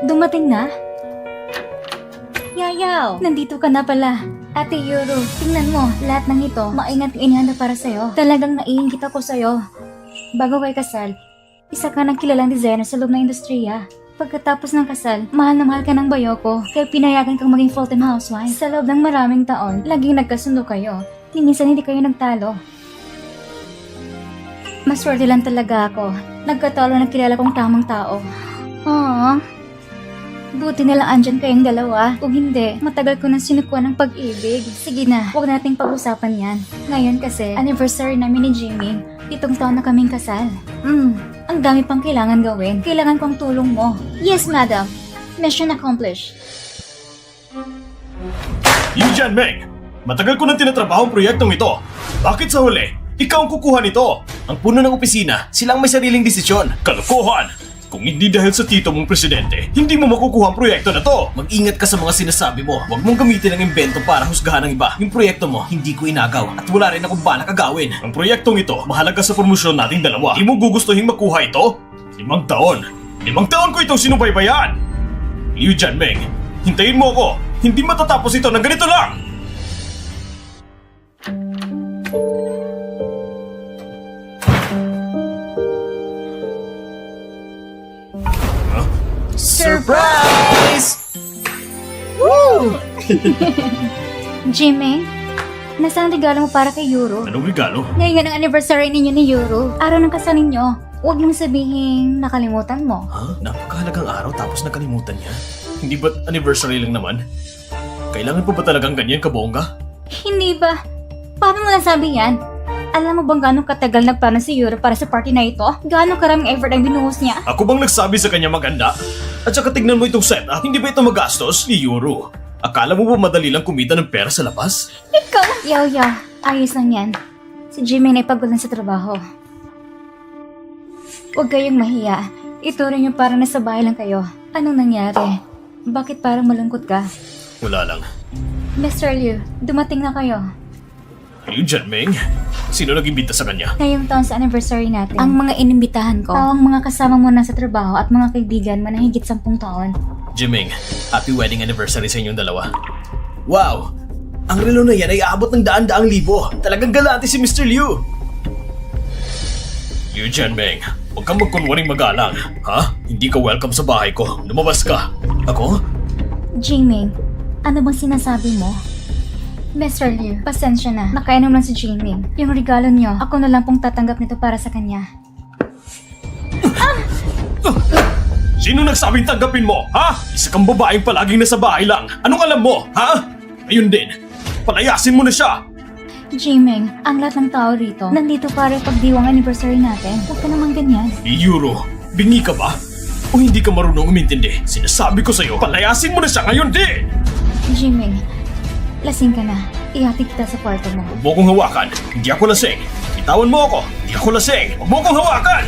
Dumating na? Yayaw! Nandito ka na pala. Ate Yuro, tingnan mo, lahat ng ito, maingat yung inihanda para sa'yo. Talagang naiingit ako sa'yo. Bago kay kasal, isa ka ng kilalang designer sa loob ng industriya. Pagkatapos ng kasal, mahal na mahal ka ng bayo ko, kaya pinayagan kang maging full-time housewife. Sa loob ng maraming taon, laging nagkasundo kayo. Minsan hindi kayo nagtalo. Maswerte lang talaga ako. Nagkatalo na kilala kong tamang tao. Aww. Buti na lang andyan kayong dalawa. Kung hindi, matagal ko nang sinukuan ng pag-ibig. Sige na, huwag nating pag-usapan yan. Ngayon kasi, anniversary namin ni Jimmy. 7 taon na kaming kasal. Ang dami pang kailangan gawin. Kailangan kong tulong mo. Yes, madam. Mission accomplished. Yujan Meng! Matagal ko nang tinatrabaho ang proyektong ito. Bakit sa huli? Ikaw ang kukuha nito. Ang puno ng opisina, silang may sariling desisyon. Kalokohan! Kung hindi dahil sa tito mong presidente, hindi mo makukuha ang proyekto na to. Mag-ingat ka sa mga sinasabi mo. Huwag mong gamitin ang imbento para husgahan ng iba. Yung proyekto mo, hindi ko inagaw at wala rin akong balak agawin. Ang proyektong ito, mahalaga sa promosyon nating dalawa. Hindi mo gugustuhin makuha ito? 5 taon. 5 taon ko itong sinubaybayan. Liu Jianming, hintayin mo ako. Hindi matatapos ito ng ganito lang. Surprise! Woo! Jimmy, nasaan ang regalo mo para kay Yuro? Anong regalo? Ngayon ang anniversary ninyo ni Yuro. Araw ng kasal ninyo. Huwag mong sabihin nakalimutan mo. Ha? Napakahalagang araw tapos nakalimutan niya? Hindi ba't anniversary lang naman? Kailangan pa ba talagang ganyan kabongga? Hindi ba? Paano mo nasabi yan? Alam mo bang gano'ng katagal nagplano si Yuro para sa party na ito? Gano'ng karaming effort ang binuhos niya? Ako bang nagsabi sa kanya maganda? At saka tignan mo itong setup, hindi ba ito magastos ni Euro? Akala mo ba madali lang kumita ng pera sa labas? Ikaw! Yaw, ayos lang yan. Si Jimmy na ipagod sa trabaho. Huwag kayong mahiya. Ito rin yung parang nasa bahay lang kayo. Anong nangyari? Bakit parang malungkot ka? Wala lang. Mr. Liu, dumating na kayo. Liu Jianming? Sino nag-imbita sa kanya? Ngayong taon sa anniversary natin, ang mga inimbitahan ko, ang mga kasama mo na sa trabaho at mga kaibigan mo na higit 10 taon. Jiming, happy wedding anniversary sa inyong dalawa. Wow! Ang relo na yan ay aabot ng daan-daang libo. Talagang galante si Mr. Liu. Liu Jianming, huwag kang magkunwaring magalang. Ha? Hindi ka welcome sa bahay ko. Lumabas ka. Ako? Jiming, ano bang sinasabi mo? Mr. Liu, pasensya na. Nakainom lang si Jiming. Yung regalo niyo, ako na lang pong tatanggap nito para sa kanya. Sino nagsabing tanggapin mo, ha? Isa kang babaeng palaging nasa bahay lang. Anong alam mo, ha? Ayun din. Palayasin mo na siya. Jiming, ang lahat ng tao rito, nandito para pagdiwang anniversary natin. Huwag ka naman ganyan. Euro, bingi ka ba? O hindi ka marunong umintindi? Sinasabi ko sa'yo, palayasin mo na siya ngayon din! Jiming, lasing ka na. Ihatid kita sa kwarto mo. Huwag mo kong hawakan. Hindi ako lasing. Bitawan mo ako. Hindi ako lasing. Huwag mo kong hawakan!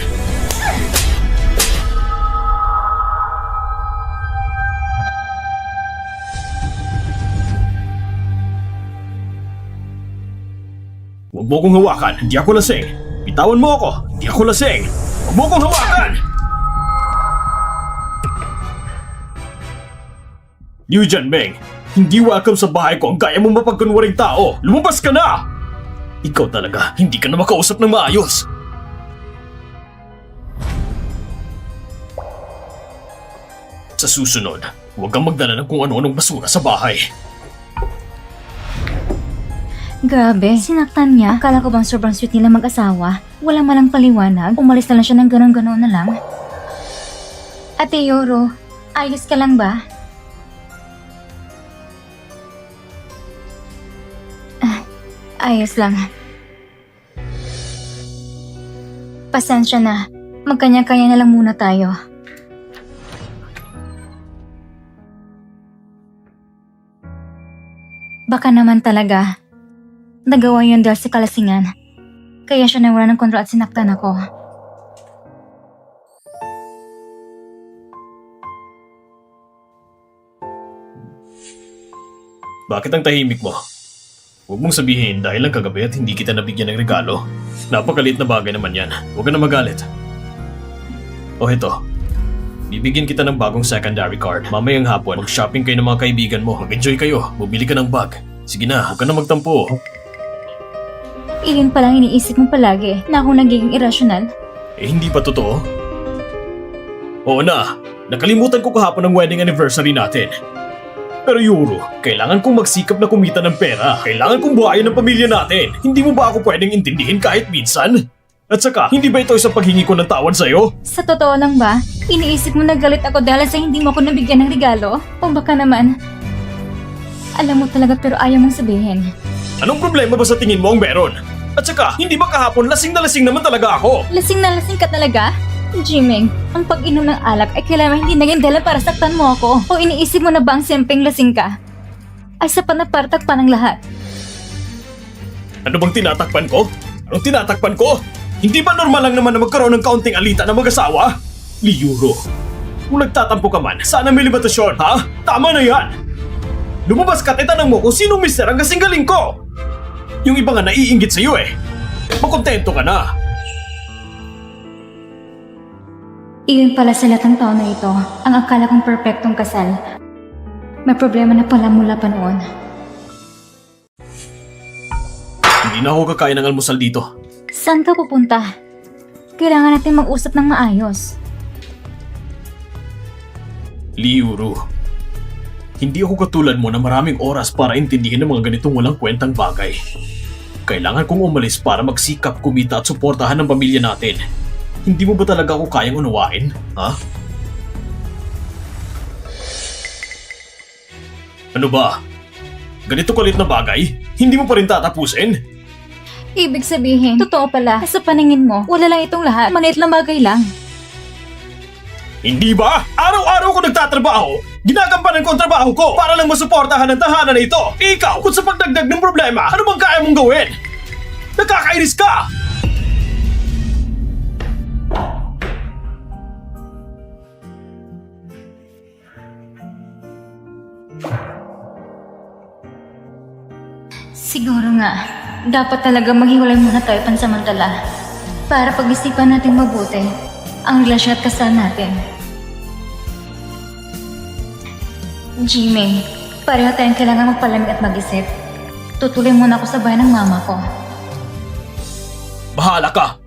Huwag mo kong hawakan. Hindi ako lasing. Bitawan mo ako. Hindi ako lasing. Huwag mo kong hawakan! Liu Jianming, hindi welcome sa bahay ko ang gaya mong mapagkunwaring tao. Lumabas ka na! Ikaw talaga, hindi ka na makausap ng maayos. Sa susunod, huwag kang magdala ng kung ano-anong basura sa bahay. Grabe, sinaktan niya. Akala ko bang sobrang sweet nila mag-asawa? Wala malang paliwanag. Umalis na lang siya ng ganon-ganon na lang. Ate Yoro, ayos ka lang ba? Ayos lang. Pasensya na. Magkanya-kanya na lang muna tayo. Baka naman talaga. Nagawa yun dahil sa kalasingan. Kaya siya nawala ng kontrol at sinaktan ako. Bakit ang tahimik mo? Huwag mong sabihin dahil lang kagabi at hindi kita nabigyan ng regalo. Napakaliit na bagay naman yan. Huwag ka na magalit. O ito, Bibigyan kita ng bagong secondary card. Mamayang hapon, mag-shopping kayo ng mga kaibigan mo. Mag-enjoy kayo. Bumili ka ng bag. Sige na, huwag ka na magtampo. Iyon palang iniisip mo palagi na ako nagiging irrational. Eh, hindi pa totoo? Oo na, nakalimutan ko kahapon ang wedding anniversary natin. Pero Yuro, kailangan kong magsikap na kumita ng pera. Kailangan kong buhayin ang pamilya natin. Hindi mo ba ako pwedeng intindihin kahit minsan? At saka, hindi ba ito isang paghingi ko ng tawad sa'yo? Sa totoo lang ba, iniisip mo na galit ako dahil sa hindi mo ako nabigyan ng regalo? O baka naman, alam mo talaga pero ayaw mong sabihin. Anong problema ba sa tingin mo ang meron? At saka, hindi ba kahapon lasing na lasing naman talaga ako? Lasing na lasing ka talaga? Jimeng, ang pag-inom ng alak ay kailangan hindi naging dahilan para saktan mo ako. O iniisip mo na ba ang simpleng lasing ka ay sapat na para takpan ng lahat? Ano bang tinatakpan ko? Anong tinatakpan ko? Hindi ba normal lang naman na magkaroon ng kaunting alita ng mag-asawa? Liyuro, kung nagtatampo ka man, sana may limitasyon, ha? Tama na yan! Lumabas ka at itanong mo kung sinong mister ang kasing galing ko! Yung iba nga naiinggit sa'yo eh. Makontento ka na. Iyon pala sa latang taon na ito, ang akala kong perpektong kasal. May problema na pala mula pa noon. Hindi na ako kakain ng almusal dito. Saan ka pupunta? Kailangan natin mag-usap ng maayos. Liyuro, hindi ako katulad mo na maraming oras para intindihin ang mga ganitong walang kwentang bagay. Kailangan kong umalis para magsikap, kumita at suportahan ang pamilya natin. Hindi mo ba talaga ako kayang unawain? Ha? Ano ba? Ganito kalit na bagay? Hindi mo pa rin tatapusin? Ibig sabihin, totoo pala, sa paningin mo, wala lang itong lahat, maliit lang bagay lang. Hindi ba? Araw-araw ko nagtatrabaho. Ginagampanan ko ang trabaho ko para lang masuportahan ang tahanan na ito. Ikaw, kung sa pagdagdag ng problema, ano bang kaya mong gawin? Nakakainis ka! Siguro nga, dapat talaga maghiwalay muna tayo pansamantala para pag-isipan natin mabuti ang relasyon at kasal natin. Jimmy, pareho tayong kailangan magpalamig at mag-isip. Tutuloy muna ako sa bahay ng mama ko. Bahala ka!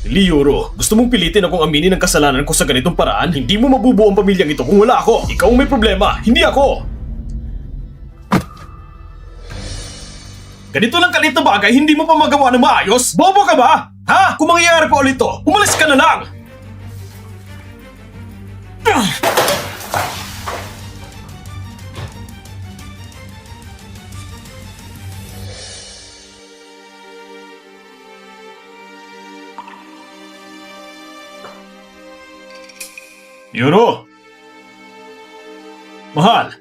Liyuro, gusto mong pilitin akong aminin ang kasalanan ko sa ganitong paraan? Hindi mo mabubuo ang pamilyang ito kung wala ako. Ikaw ang may problema, hindi ako. Ganito lang kalit na bagay, hindi mo pa magawa ng maayos? Bobo ka ba? Ha? Kung mangyayari pa ulit to, umalis ka na lang! Yuro! Mahal!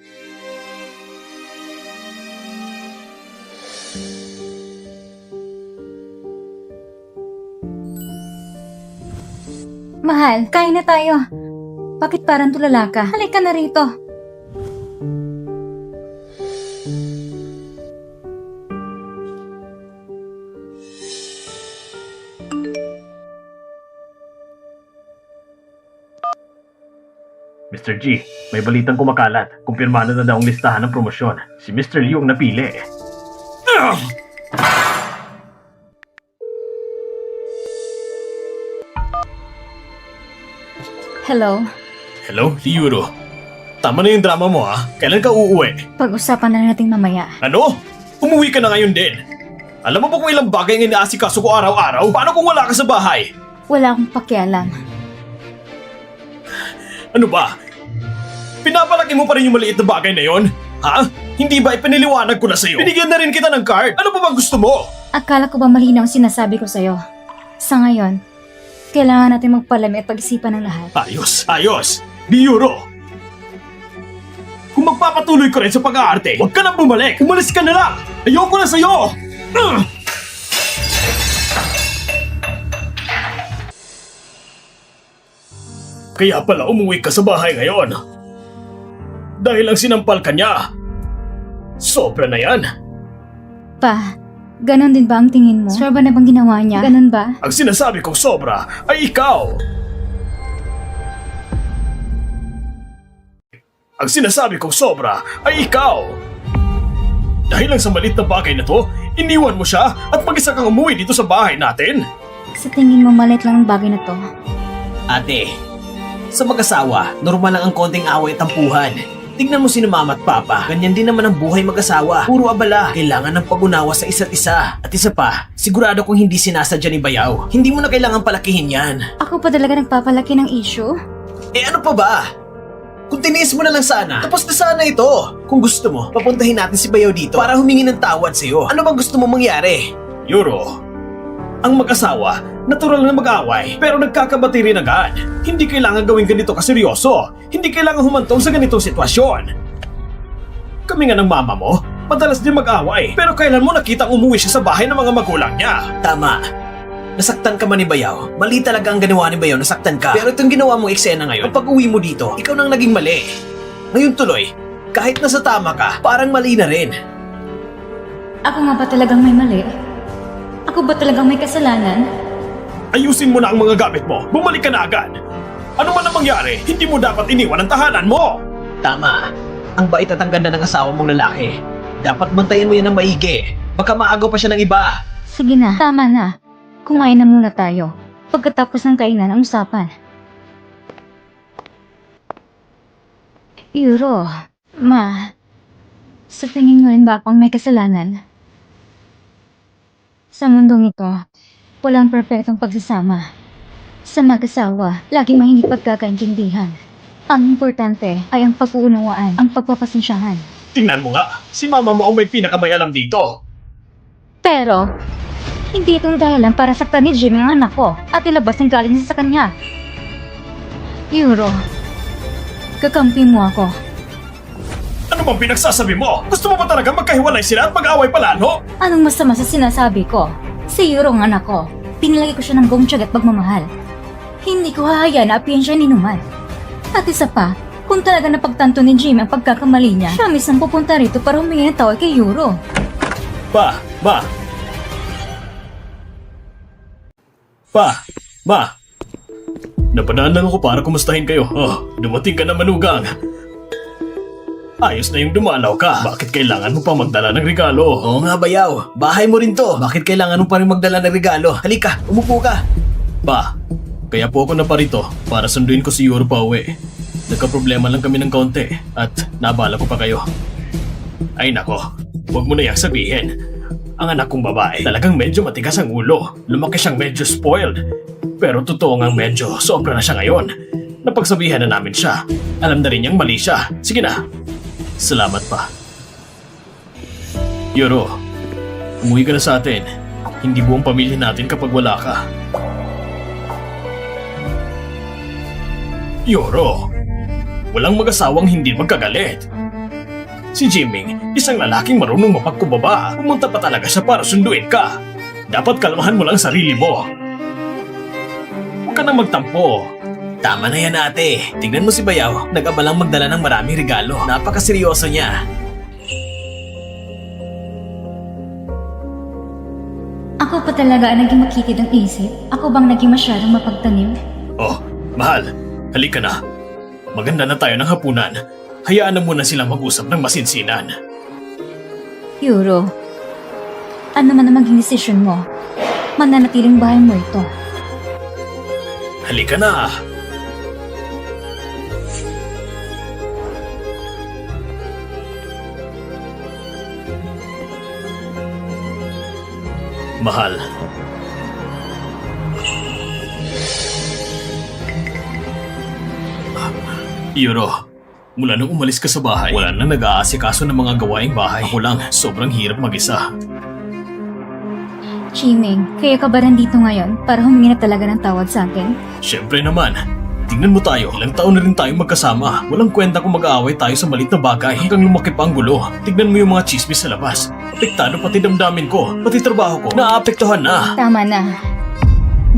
Mahal, kain na tayo. Bakit parang tulala ka? Halika na rito. Mr. G, may balitang kumakalat. Kumpirmado na daw ang listahan ng promosyon. Si Mr. Liu ang napili. Hello? Hello, Liyuro. Tama na yung drama mo ha. Kailan ka uuwi? Pag-usapan na natin mamaya. Ano? Umuwi ka na ngayon din. Alam mo ba kung ilang bagay ang inaasikaso ko araw-araw? Paano kung wala ka sa bahay? Wala akong pakialam. Ano ba? Pinapalaki mo pa rin yung maliit na bagay na yon? Ha? Hindi ba ipiniliwanag ko na sa'yo? Binigyan na rin kita ng card. Ano pa bang gusto mo? Akala ko ba malinaw ang sinasabi ko sa'yo? Sa ngayon, kailangan natin magpalamig at pag-isipan ng lahat. Ayos, ayos. Liyuro. Kung magpapatuloy ka rin sa pag-aarte, huwag ka nang bumalik. Umalis ka na lang. Ayoko na sa'yo. Kaya pala umuwi ka sa bahay ngayon. Dahil ang sinampal ka niya. Sobra na yan. Pa, Ganon din ba ang tingin mo? Sobra na bang ginawa niya? Ganon ba? Ang sinasabi kong sobra ay ikaw! Ang sinasabi kong sobra ay ikaw! Dahil lang sa malit na bagay na to, iniwan mo siya at mag-isa kang umuwi dito sa bahay natin? Sa tingin mo maliit lang ang bagay na to? Ate, sa mag-asawa, normal lang ang konting away at tampuhan. Tignan mo si mama at papa, ganyan din naman ang buhay mag-asawa. Puro abala, kailangan ng pag-unawa sa isa't isa. At isa pa, sigurado kung hindi sinasadya ni Bayaw, hindi mo na kailangan palakihin yan. Ako pa talaga nagpapalaki ng issue? Eh ano pa ba? Kung tiniis mo na lang sana, tapos na sana ito. Kung gusto mo, papuntahin natin si Bayaw dito para humingi ng tawad sa'yo. Ano bang gusto mo mangyari? Yuro, ang mag-asawa, natural na mag-away, pero nagkakabati rin agad. Hindi kailangan gawin ganito kaseryoso. Hindi kailangan humantong sa ganitong sitwasyon. Kami nga ng mama mo, madalas din mag-away, pero kailan mo nakitang umuwi siya sa bahay ng mga magulang niya? Tama. Nasaktan ka man ni Bayaw. Mali talaga ang ginawa ni Bayaw, nasaktan ka. Pero itong ginawa mong eksena ngayon, pag uwi mo dito, ikaw nang naging mali. Ngayon tuloy, kahit nasa tama ka, parang mali na rin. Ako nga ba talagang may mali? Ako ba talagang may kasalanan? Ayusin mo na ang mga gamit mo. Bumalik ka na agad. Ano man ang mangyari, hindi mo dapat iniwan ang tahanan mo. Tama. Ang bait at ang ganda ng asawa mong lalaki. Dapat bantayan mo yan ng maigi. Baka maagaw pa siya ng iba. Sige na, tama na. Kumain na muna tayo. Pagkatapos ng kainan ang usapan. Yuro, ma, sa tingin mo rin ba akong may kasalanan? Sa mundong ito, walang perpektong pagsasama. Sa mag-asawa, laging may hindi pagkakaintindihan. Ang importante ay ang pag-uunawaan, ang pagpapasensyahan. Tingnan mo nga, si mama mo ang may pinakamay alam dito. Pero, hindi itong dahilan para saktan ni Jimmy ang anak ko at ilabas ang galing niya sa kanya. Yuro, kakampi mo ako. Ano bang pinagsasabi mo? Gusto mo ba talaga magkahiwalay sila at mag-away palalo? Anong masama sa sinasabi ko? Si Yuro ang anak ko. Pinalagi ko siya ng buong tiyaga at pagmamahal. Hindi ko hahayaan na apihan siya ni Numan. At isa pa, kung talaga napagtanto ni Jimmy ang pagkakamali niya, siya mismo pupunta rito para humingi ng tawad kay Yuro. Ma! Napadaan lang ako para kumustahin kayo. Oh, dumating ka na manugang. Ayos na yung dumalaw ka. Bakit kailangan mo pa magdala ng regalo? Oo nga, Bayaw. Bahay mo rin to. Bakit kailangan mo pa rin magdala ng regalo? Halika, umupo ka. Pa, kaya po ako naparito para sunduin ko si Yuro pa uwi. Nagka-problema lang kami ng konti at nabala ko pa kayo. Ay nako, huwag mo na yang sabihin. Ang anak kong babae talagang medyo matigas ang ulo. Lumaki siyang medyo spoiled. Pero totoo ngang medyo sobra na siya ngayon. Napagsabihan na namin siya. Alam na rin niyang mali siya. Sige na. Salamat pa. Yoro, umuwi ka na sa atin. Hindi buong pamilya natin kapag wala ka. Yoro, walang mag-asawang hindi magkagalit. Si Jiming, isang lalaking marunong mapagkumbaba. Pumunta pa talaga siya para sunduin ka. Dapat kalmahan mo lang sarili mo. Huwag ka nang magtampo. Tama na yan, ate. Tingnan mo si Bayaw. Nag-abalang magdala ng maraming regalo. Napakaseryoso niya. Ako pa talaga ang naging makitid ang isip? Ako bang naging masyadong mapagtanim? Oh, mahal. Halika na. Maganda na tayo ng hapunan. Hayaan na muna silang mag-usap ng masinsinan. Yuro, ano man ang maging desisyon mo, mananatiling bahay mo ito. Halika na. Mahal. Yuro, mula nung umalis ka sa bahay, wala nang nag-aasikaso ng mga gawaing bahay. Ako lang, sobrang hirap mag-isa. Jiming, kaya ka ba nandito ngayon para humingi na talaga ng tawad sa akin? Siyempre naman. Tingnan mo tayo, ilang taon na rin tayong magkasama. Walang kwenta kung mag-aaway tayo sa maliit na bagay hanggang lumaki pa ang gulo. Tignan mo yung mga chismis sa labas. Apektado pati damdamin ko, pati trabaho ko. Naaapektuhan na. Tama na.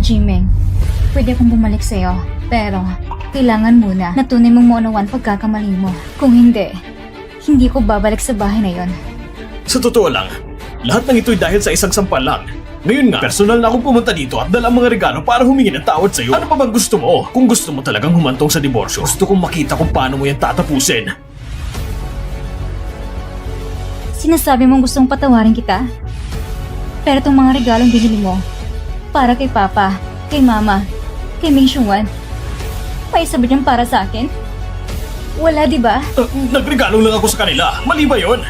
Jiming, pwede akong bumalik sa'yo. Pero, kailangan muna na tunay mong maunawan pagkakamali mo. Kung hindi, hindi ko babalik sa bahay na yon. Sa totoo lang, Lahat ng ito'y dahil sa isang sampal lang. Ngayon nga, personal na akong pumunta dito at dala ang mga regalo para humingi ng tawad sa'yo. Ano pa bang gusto mo? Kung gusto mo talagang humantong sa diborsyo, gusto kong makita kung paano mo yan tatapusin. Sinasabi mong gustong patawarin kita? Pero itong mga regalong binili mo, para kay Papa, kay Mama, kay Ming Xiongwan, may isa ba dyan para sa akin? Wala, di ba? Nagregalo lang ako sa kanila. Mali ba yun?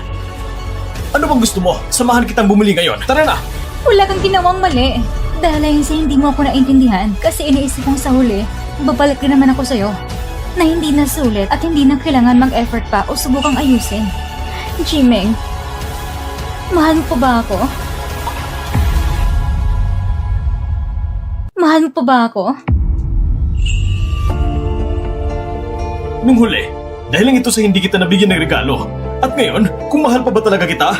Ano bang gusto mo? Samahan kitang bumili ngayon. Tara na! Wala kang ginawang mali. Dahil ayun sa hindi mo ako naintindihan kasi iniisip kong sa huli, babalik rin naman ako sa'yo na hindi na sulit at hindi na kailangan mag-effort pa o subukang ayusin. Jimeng, mahal mo pa ba ako? Mahal mo pa ba ako? Nung huli, dahil lang ito sa hindi kita nabigyan ng regalo. At ngayon, kung mahal pa ba talaga kita?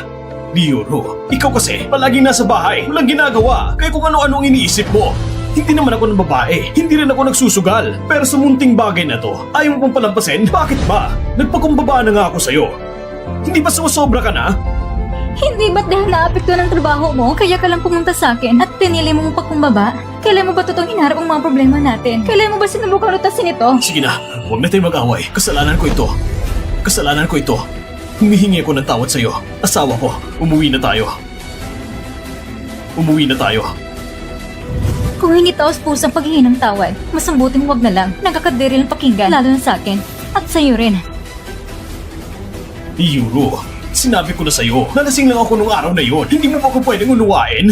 Liuro, ikaw kasi palaging nasa bahay, walang ginagawa, kaya kung ano-ano ang iniisip mo. Hindi naman ako ng babae, hindi rin ako nagsusugal. Pero sa munting bagay na to, ayaw mo pang palampasin? Bakit ba? Nagpakumbaba na nga ako sa'yo. Hindi ba sumusobra ka na? Hindi ba't dahil naapekto ng trabaho mo, kaya ka lang pumunta sa akin at pinili mo pagkumbaba? Kailan mo ba totoong inarap ang mga problema natin? Kailan mo ba sinubukang lutasin ito? Sige na, huwag na tayo mag-away. Kasalanan ko ito. Kasalanan ko ito. Humihingi ako ng tawad sa'yo. Asawa ko, umuwi na tayo. Umuwi na tayo. Kung hindi taos pusang paghingi ng tawad, mas ang buting wag na lang. Nakakadiri lang pakinggan, lalo na sa akin. At sa'yo rin. Yuro, sinabi ko na sa'yo, nalasing lang ako nung araw na yon. Hindi mo ba ako pwedeng unuwain?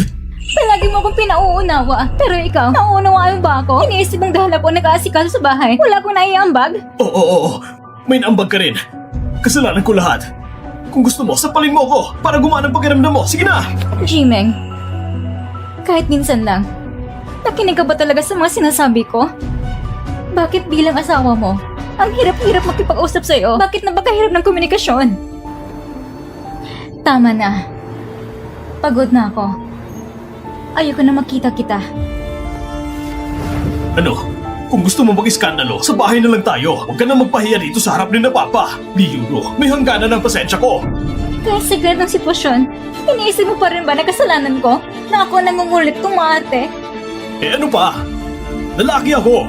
Palagi mo akong pinauunawa. Pero ikaw, nauunawaan ba ako? Iniisip mong dahil ako nag-aasikaso sa bahay, wala akong naiambag? Oo. May naambag ka rin. Kasalanan ko lahat. Kung gusto mo, sapalin mo ako para gumana ang pakiramdam mo. Sige na! Jimeng, kahit minsan lang, nakinig ka ba talaga sa mga sinasabi ko? Bakit bilang asawa mo, ang hirap-hirap makipag-usap sa'yo? Bakit napakahirap ng komunikasyon? Tama na. Pagod na ako. Ayoko na makita kita. Ano? Kung gusto mo mag-iskandalo, sa bahay na lang tayo. Huwag ka na magpahiya dito sa harap ni na Papa. Di Yuro, may hangganan ng pasensya ko. Kahit sa ganitong sitwasyon, iniisip mo pa rin ba na kasalanan ko na ako nangungulit kung maarte? Eh ano pa? Lalaki ako.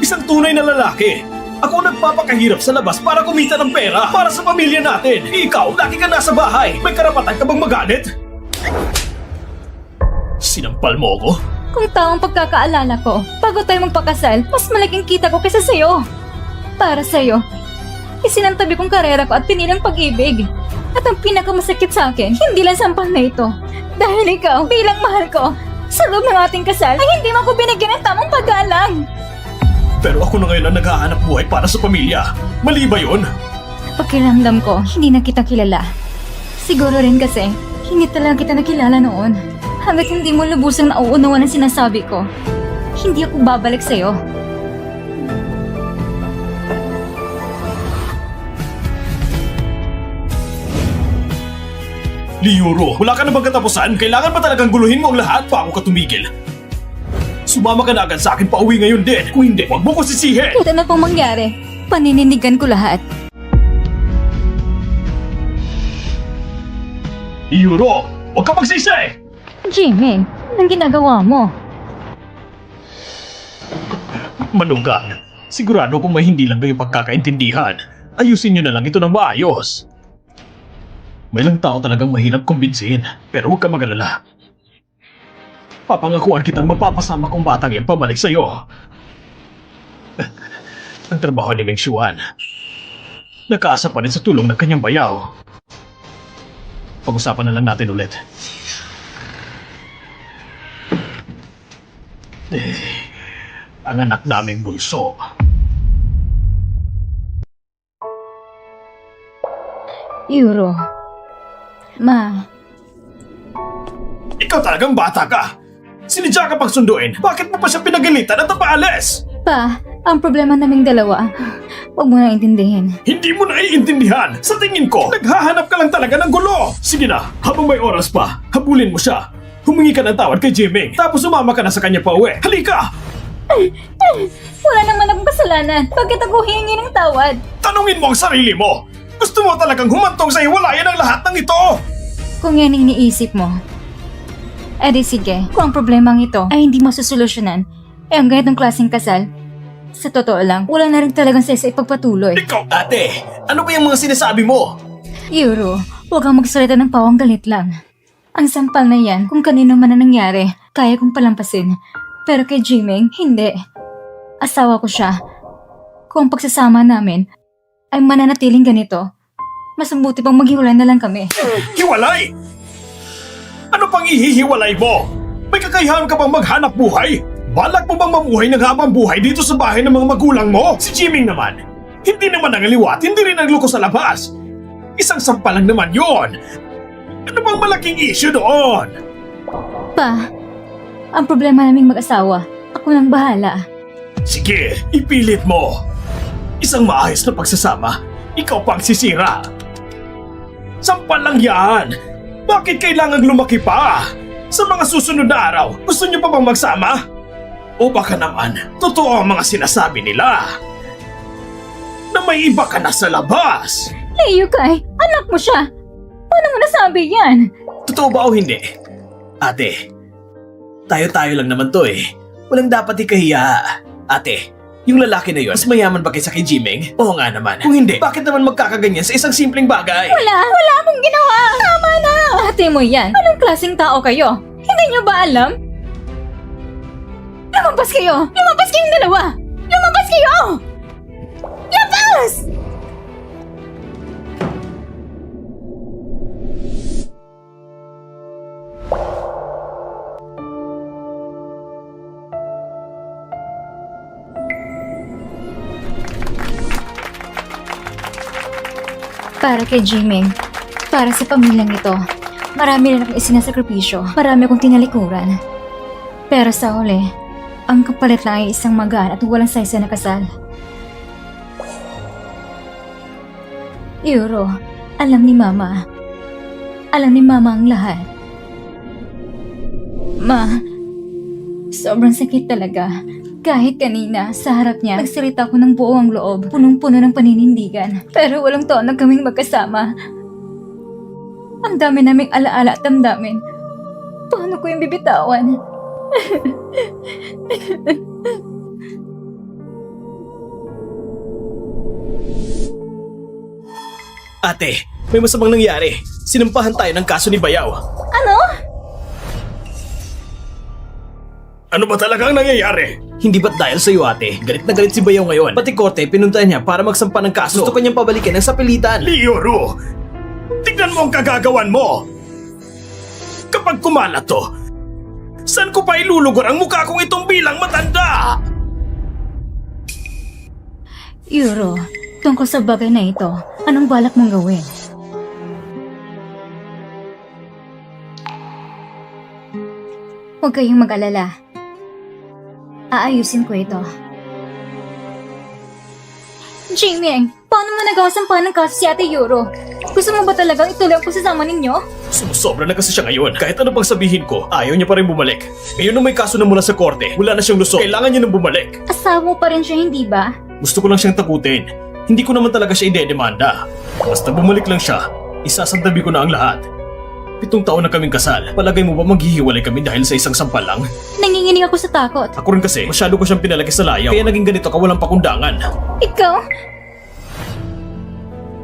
Isang tunay na lalaki. Ako nagpapakahirap sa labas para kumita ng pera para sa pamilya natin. Ikaw, lagi ka nasa bahay. May karapatan ka bang magalit? Sinampal mo ako? Kung taong pagkakaalala ko, bago tayo magpakasal, mas malaking kita ko kaysa sa'yo. Para sa'yo, isinantabi kong karera ko at pinilang pag-ibig. At ang pinakamasakit sa akin, hindi lang sampal na ito. Dahil ikaw, bilang mahal ko, sa loob ng ating kasal, ay hindi mo ko binigyan ng tamang paggalang. Pero ako na ngayon ang naghahanap buhay para sa pamilya. Mali ba yun? Pakiramdam ko, hindi na kita kilala. Siguro rin kasi, hindi talaga kita nakilala noon. Hanggat hindi mo lubusang nauunawan ang sinasabi ko, hindi ako babalik sa'yo. Liuro, wala ka na bang katapusan? Kailangan ba talagang guluhin mo ang lahat bago ka tumigil? Sumama ka na agad sa akin pauwi ngayon din. Kung hindi, huwag mo ko sisihin! Kahit ano pang mangyari, panininigan ko lahat. Liuro, huwag ka magsisi! Jimmy, anong ginagawa mo? Manugang, sigurado kung may hindi lang kayo pagkakaintindihan, ayusin nyo na lang ito ng maayos. May lang tao talagang mahirap kumbinsihin, pero huwag ka mag-alala. Papangakuan kitang magpapasama kong batang yan pabalik sa'yo. Ang trabaho ni Meng Xiongwan. Nakaasa pa rin sa tulong ng kanyang bayaw. Pag-usapan na lang natin ulit. Ang anak naming bunso. Euro. Ma, Ikaw talagang bata ka! Sinidya ka pang sunduin, bakit mo pa siya pinagalitan at napaalis? Pa, ang problema naming dalawa, huwag mo na intindihin. Hindi mo naiintindihan! Sa tingin ko, naghahanap ka lang talaga ng gulo! Sige na, habang may oras pa, habulin mo siya. Humingi ka ng tawad kay Jimeng, tapos sumama ka na sa kanya pa uwi. Halika! Wala naman akong kasalanan. Bakit ako hihingi ng tawad? Tanungin mo ang sarili mo! Gusto mo talagang humantong sa hiwalayan ang lahat ng ito! Kung yan ang iniisip mo, edi sige, kung ang problemang ito ay hindi masusolusyonan, ang ganitong klaseng kasal, sa totoo lang, wala na rin talagang sesa ipagpatuloy. Ikaw, ate, ano ba yung mga sinasabi mo? Yuro, huwag kang magsalita ng pawang galit lang. Ang sampal na yan, kung kanino man na nangyari, kaya kong palampasin. Pero kay Jimeng, hindi. Asawa ko siya. Kung ang pagsasama namin ay mananatiling ganito, mas mabuti pang maghiwalay na lang kami. Hiwalay! Ano pang ihihiwalay mo? May kakayahan ka bang maghanap buhay? Balak mo bang mamuhay ng habang buhay dito sa bahay ng mga magulang mo? Si Jiming naman, hindi naman nangaliwat, hindi rin nagloko sa labas. Isang sampal lang naman yon. Ano bang malaking issue doon? Pa, ang problema naming mag-asawa, ako nang bahala. Sige, ipilit mo. Isang maayos na pagsasama, ikaw pang sisira. Sampal lang yan. Bakit kailangan lumaki pa? Sa mga susunod na araw, gusto niyo pa bang magsama? O baka naman, totoo ang mga sinasabi nila na may iba ka na sa labas. Leo Kai, anak mo siya. Paano mo nasabi yan? Totoo ba o hindi? Ate, tayo-tayo lang naman to eh. Walang dapat ikahiya. Ate, yung lalaki na yon, mas mayaman ba kaysa kay Jimeng? Oo nga naman. Kung hindi, bakit naman magkakaganyan sa isang simpleng bagay? Wala akong ginawa. Tama na. Ate mo yan. Anong klaseng tao kayo? Hindi niyo ba alam? Lumabas kayo! Lumabas kayong dalawa! Lumabas kayo! Labas! Para kay Jiming, para sa pamilyang ito, marami rin akong isinasakripisyo, marami akong tinalikuran. Pero sa huli, ang kapalit lang ay isang magaan at walang saysa na kasal. Yuro, alam ni Mama. Alam ni Mama ang lahat. Ma, sobrang sakit talaga. Kahit kanina, sa harap niya, nagsalita ko ng buo ang loob, punong-puno ng paninindigan. Pero walang taon na kaming magkasama. Ang dami naming alaala at damdamin. Paano ko yung bibitawan? Ate, may masamang nangyari. Sinampahan tayo ng kaso ni Bayaw. Ano? Ano ba talagang nangyayari? Hindi ba't dahil sa'yo ate? Galit na galit si Bayaw ngayon. Pati korte, pinuntahan niya para magsampa ng kaso. Gusto kanyang pabalikin ang sapilitan. Lioro! Tignan mo ang kagagawan mo! Kapag kumalat to, saan ko pa ilulugor ang mukha kong itong bilang matanda? Yuro, tungkol sa bagay na ito, anong balak mong gawin? Huwag kayong mag-alala. Aayusin ko ito. Jimmy, paano mo nagawa sampahan ng kaso si Ate Yuro? Gusto mo ba talagang ituloy ang pagsasama ninyo? Sumusobra na kasi siya ngayon. Kahit ano pang sabihin ko, ayaw niya pa rin bumalik. Ngayon nung may kaso na mula sa korte, wala na siyang lusot. Kailangan niya nang bumalik. Asawa mo pa rin siya, hindi ba? Gusto ko lang siyang takutin. Hindi ko naman talaga siya idedemanda. Basta bumalik lang siya, isasantabi ko na ang lahat. 7 taon na kaming kasal. Palagay mo ba maghihiwalay kami dahil sa isang sampal lang? Nanginginig ako sa takot. Ako rin kasi, masyado ko siyang pinalaki sa layaw. Kaya naging ganito ka walang pakundangan. Ikaw?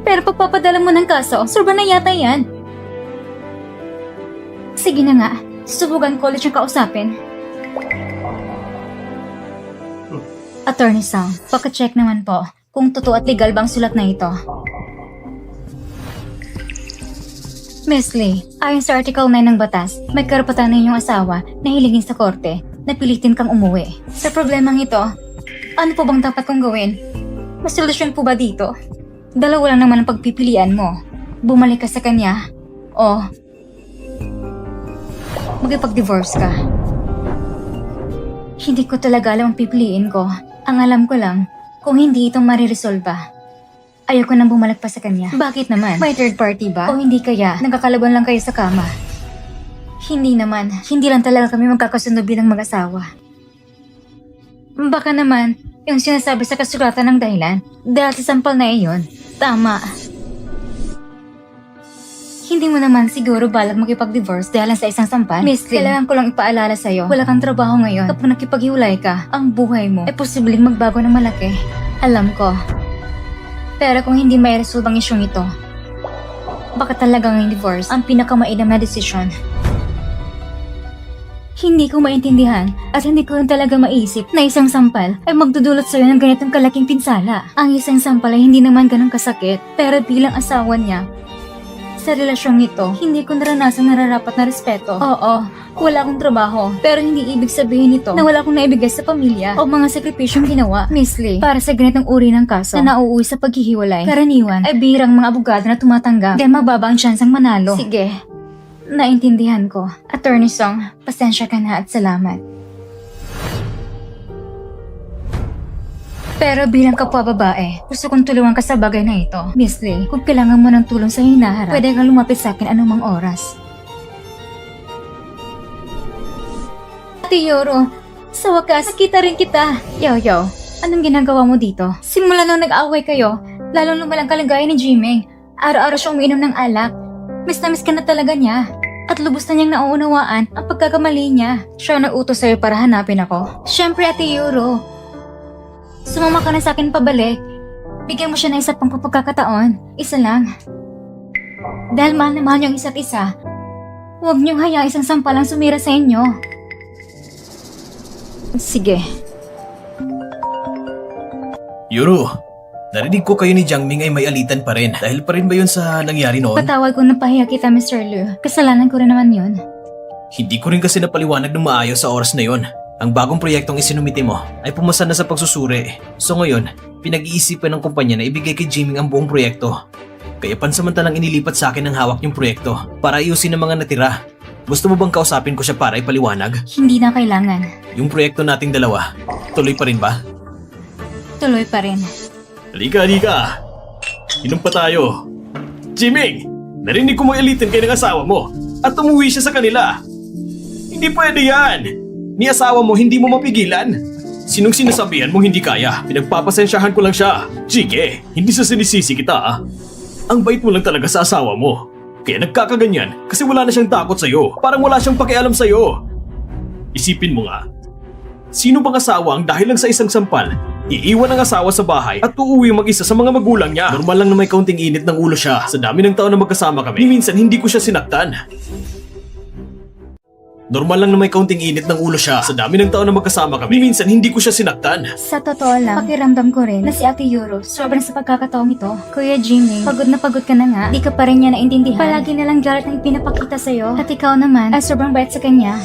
Pero pagpapadala mo ng kaso, surba na yata yan. Sige na nga, susubukan ko ulit siyang kausapin. Attorney Sang, paka-check naman po kung totoo at legal bang sulat na ito. Miss Lee, ayon sa Article 9 ng batas, may karapatan na inyong asawa na hiligin sa korte na pilitin kang umuwi. Sa problemang ito, ano po bang dapat kong gawin? May solusyon po ba dito? Dalawa lang naman ang pagpipilian mo. Bumalik ka sa kanya o magipag-divorce ka. Hindi ko talaga alam ang pipiliin ko. Ang alam ko lang, kung hindi ito mariresolba, ayoko nang bumalik pa sa kanya. Bakit naman? May third party ba? O hindi kaya nagkakalaban lang kayo sa kama? Hindi naman. Hindi lang talaga kami magkakasundo bilang mag-asawa. Baka naman, yung sinasabi sa kasulatan ng dahilan, dahil sa sampal na iyon, tama. Hindi mo naman siguro balak makipag-divorce dahil lang sa isang sampal? Miss Lee, kailangan ko lang ipaalala sa'yo. Wala kang trabaho ngayon. Kapag nakipaghiwalay ka, ang buhay mo ay posibleng magbago ng malaki. Alam ko. Pero kung hindi may resolve ang isyong ito, baka talagang ang divorce ang pinakamainam na desisyon. Hindi ko maintindihan at hindi ko rin talaga maisip na isang sampal ay magdudulot sa'yo ng ganitong kalaking pinsala. Ang isang sampal ay hindi naman ganun kasakit, pero bilang asawa niya, sa relasyong ito, hindi ko naranasan nararapat na respeto. Oo, wala akong trabaho, pero hindi ibig sabihin nito na wala akong naibigay sa pamilya o mga sakripisyong ginawa. Miss Lee, para sa ganitong uri ng kaso na nauuwi sa paghihiwalay, karaniwan ay bihirang mga abogado na tumatanggap dahil mababa ang tsansang manalo. Sige, naintindihan ko. Attorney Song, pasensya ka na at salamat. Pero bilang kapwa babae, gusto kong tulungan ka sa bagay na ito. Miss Lee, kung kailangan mo ng tulong sa hinaharap, pwede kang lumapit sa akin anumang oras. Ate Yoro, sa wakas, nakita rin kita. Yo, anong ginagawa mo dito? Simula nung nag-away kayo, lalong lumalang kalagayan ni Jimmy. Araw-araw siyang umiinom ng alak. Miss na miss ka na talaga niya. At lubos na niyang nauunawaan ang pagkakamali niya. Siya ang nag-utos sa'yo para hanapin ako. Siyempre, Ate Yoro. Sumama ka na sa akin pabalik. Bigyan mo siya ng isa pang pagkakataon. Isa lang. Dahil mahal na mahal niyo ang isa't isa, huwag niyong hayaan isang sampalang sumira sa inyo. Sige. Yuro, narinig ko kayo ni Jiangming ay may alitan pa rin. Dahil pa rin ba yun sa nangyari noon? Patawad kung napahiya kita, Mr. Liu. Kasalanan ko rin naman yun. Hindi ko rin kasi napaliwanag ng maayos sa oras na yon. Ang bagong proyektong isinumite mo ay pumasa na sa pagsusuri. So ngayon, pinag-iisipan ng kumpanya na ibigay kay Jimmy ang buong proyekto. Kaya pansamantalang inilipat sa akin ang hawak niyong proyekto para ayusin ang mga natira. Gusto mo bang kausapin ko siya para ipaliwanag? Hindi na kailangan. Yung proyekto nating dalawa, tuloy pa rin ba? Tuloy pa rin. Halika. Inom pa tayo. Jiming, narinig ko mo ilitin kayo ng asawa mo at umuwi siya sa kanila. Hindi pwede yan. Ni asawa mo hindi mo mapigilan. Sinong sinasabihan mong hindi kaya? Pinagpapasensyahan ko lang siya. Sige, hindi sa sinisisi kita ah. Ang bait mo lang talaga sa asawa mo. Kaya nagkakaganyan kasi wala na siyang takot sa'yo. Parang wala siyang pakialam sa'yo. Isipin mo nga. Sino bang asawa ang dahil lang sa isang sampal, iiwan ang asawa sa bahay at uuwi mag-isa sa mga magulang niya? Normal lang na may kaunting init ng ulo siya. Sa dami ng taon na magkasama kami, ni minsan hindi ko siya sinaktan. Normal lang na may kaunting init ng ulo siya. Sa dami ng taon na magkasama kami, ni minsan hindi ko siya sinaktan. Sa totoo lang, pakiramdam ko rin na si Ate Yuro sobrang sa pagkakataong ito. Kuya Jimmy, pagod na pagod ka na nga. Di ka pa rin niya naintindihan. Palagi nalang galit ang pinapakita sa'yo. At ikaw naman ay sobrang bait sa kanya.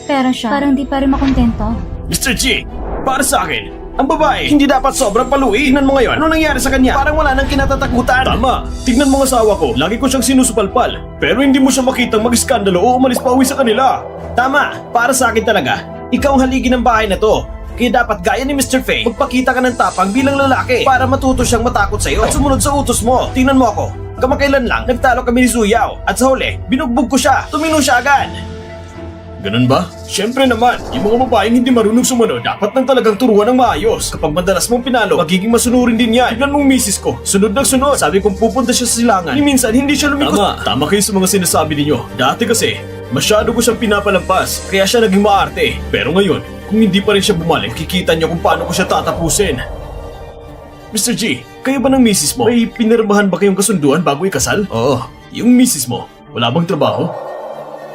Pero siya, parang di pa rin makontento. Mr. G, para sa akin, ang babae hindi dapat sobrang paluin. Tignan mo ngayon, ano nangyari sa kanya? Parang wala nang kinatatakutan. Tama, tignan mo ang asawa ko. Lagi ko siyang sinusupalpal. Pero hindi mo siya makitang mag-iskandalo o umalis pa uwi sa kanila. Tama, para sa akin talaga, ikaw ang haligi ng bahay na to. Kaya dapat gaya ni Mr. Fei, magpakita ka ng tapang bilang lalaki para matuto siyang matakot sa'yo at sumunod sa utos mo. Tingnan mo ako, kamakailan lang, nagtalo kami ni Zuyaw at sa huli, binugbog ko siya, tumino siya agad. Ganun ba? Siyempre naman, yung mga babaeng hindi marunong sumunod, dapat nang talagang turuan ng maayos. Kapag madalas mong pinalo, magiging masunurin din yan. Tignan mong misis ko, sunod ng sunod. Sabi kong pupunta siya sa silangan, ni minsan hindi siya lumikos. Tama kayo sa mga sinasabi ninyo. Dati kasi, masyado ko siyang pinapalampas, kaya siya naging maarte. Pero ngayon, kung hindi pa rin siya bumalik, kikita niyo kung paano ko siya tatapusin. Mr. G, kayo ba ng misis mo? May pinirmahan ba kayong kasunduan bago ikasal? Oo. Yung misis mo, wala bang trabaho?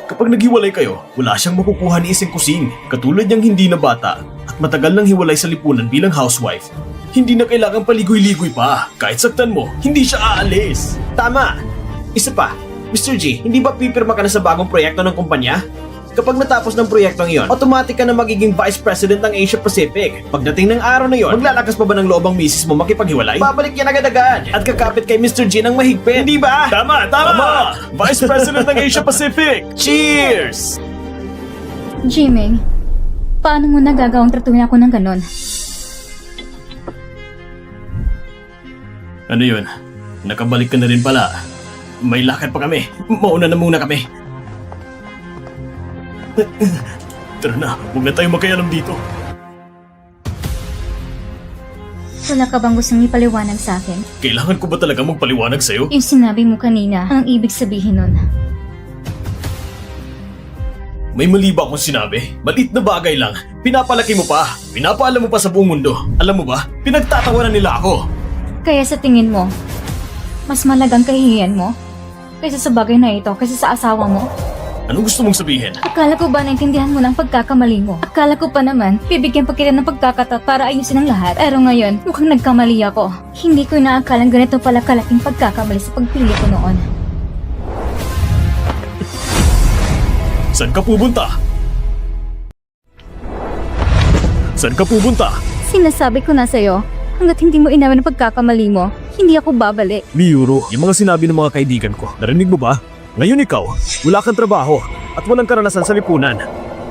Kapag naghiwalay kayo, wala siyang makukuha ni isang kusing. Katulad niyang hindi na bata at matagal nang hiwalay sa lipunan bilang housewife. Hindi na kailangang paligoy-ligoy pa. Kahit saktan mo, hindi siya aalis. Tama! Isa pa, Mr. G, hindi ba pipirma ka na sa bagong proyekto ng kumpanya? Kapag natapos ng proyektong iyon, automatic ka na magiging Vice President ng Asia Pacific. Pagdating ng araw na yon, maglalakas pa ba ng loob ang misis mo makipaghiwalay? Babalik yan agad-agad at kakapit kay Mr. G ng mahigpit. Hindi ba? Tama! Vice President ng Asia Pacific! Cheers! Jimmy, paano mo nagagawang tratuhin ako ng ganon? Ano yun? Nakabalik ka na rin pala. May lakad pa kami. Mauna na muna kami. Tara na, huwag na tayo magkayalam dito. Wala ka bang gustong ipaliwanag sa akin? Kailangan ko ba talaga magpaliwanag sa'yo? Yung sinabi mo kanina, anong ibig sabihin nun? May mali ba akong sinabi? Maliit na bagay lang. Pinapalaki mo pa. Pinapaalam mo pa sa buong mundo. Alam mo ba, pinagtatawanan nila ako. Kaya sa tingin mo, mas malagang kahihiyan mo? Kaysa sa bagay na ito, kaysa sa asawa mo? Anong gusto mong sabihin? Akala ko ba naintindihan mo ng pagkakamali mo? Akala ko pa naman, bibigyan pa kita ng pagkakataon para ayusin ang lahat. Pero ngayon, mukhang nagkamali ako. Hindi ko inaakalang ganito pala kalaking pagkakamali sa pagpili ko noon. Saan ka pupunta? Saan ka pupunta? Sinasabi ko na sa'yo, hanggat hindi mo inamin ang pagkakamali mo, hindi ako babalik. Miyuro, yung mga sinabi ng mga kaibigan ko, narinig mo ba? Ngayon ikaw, wala kang trabaho at walang karanasan sa lipunan.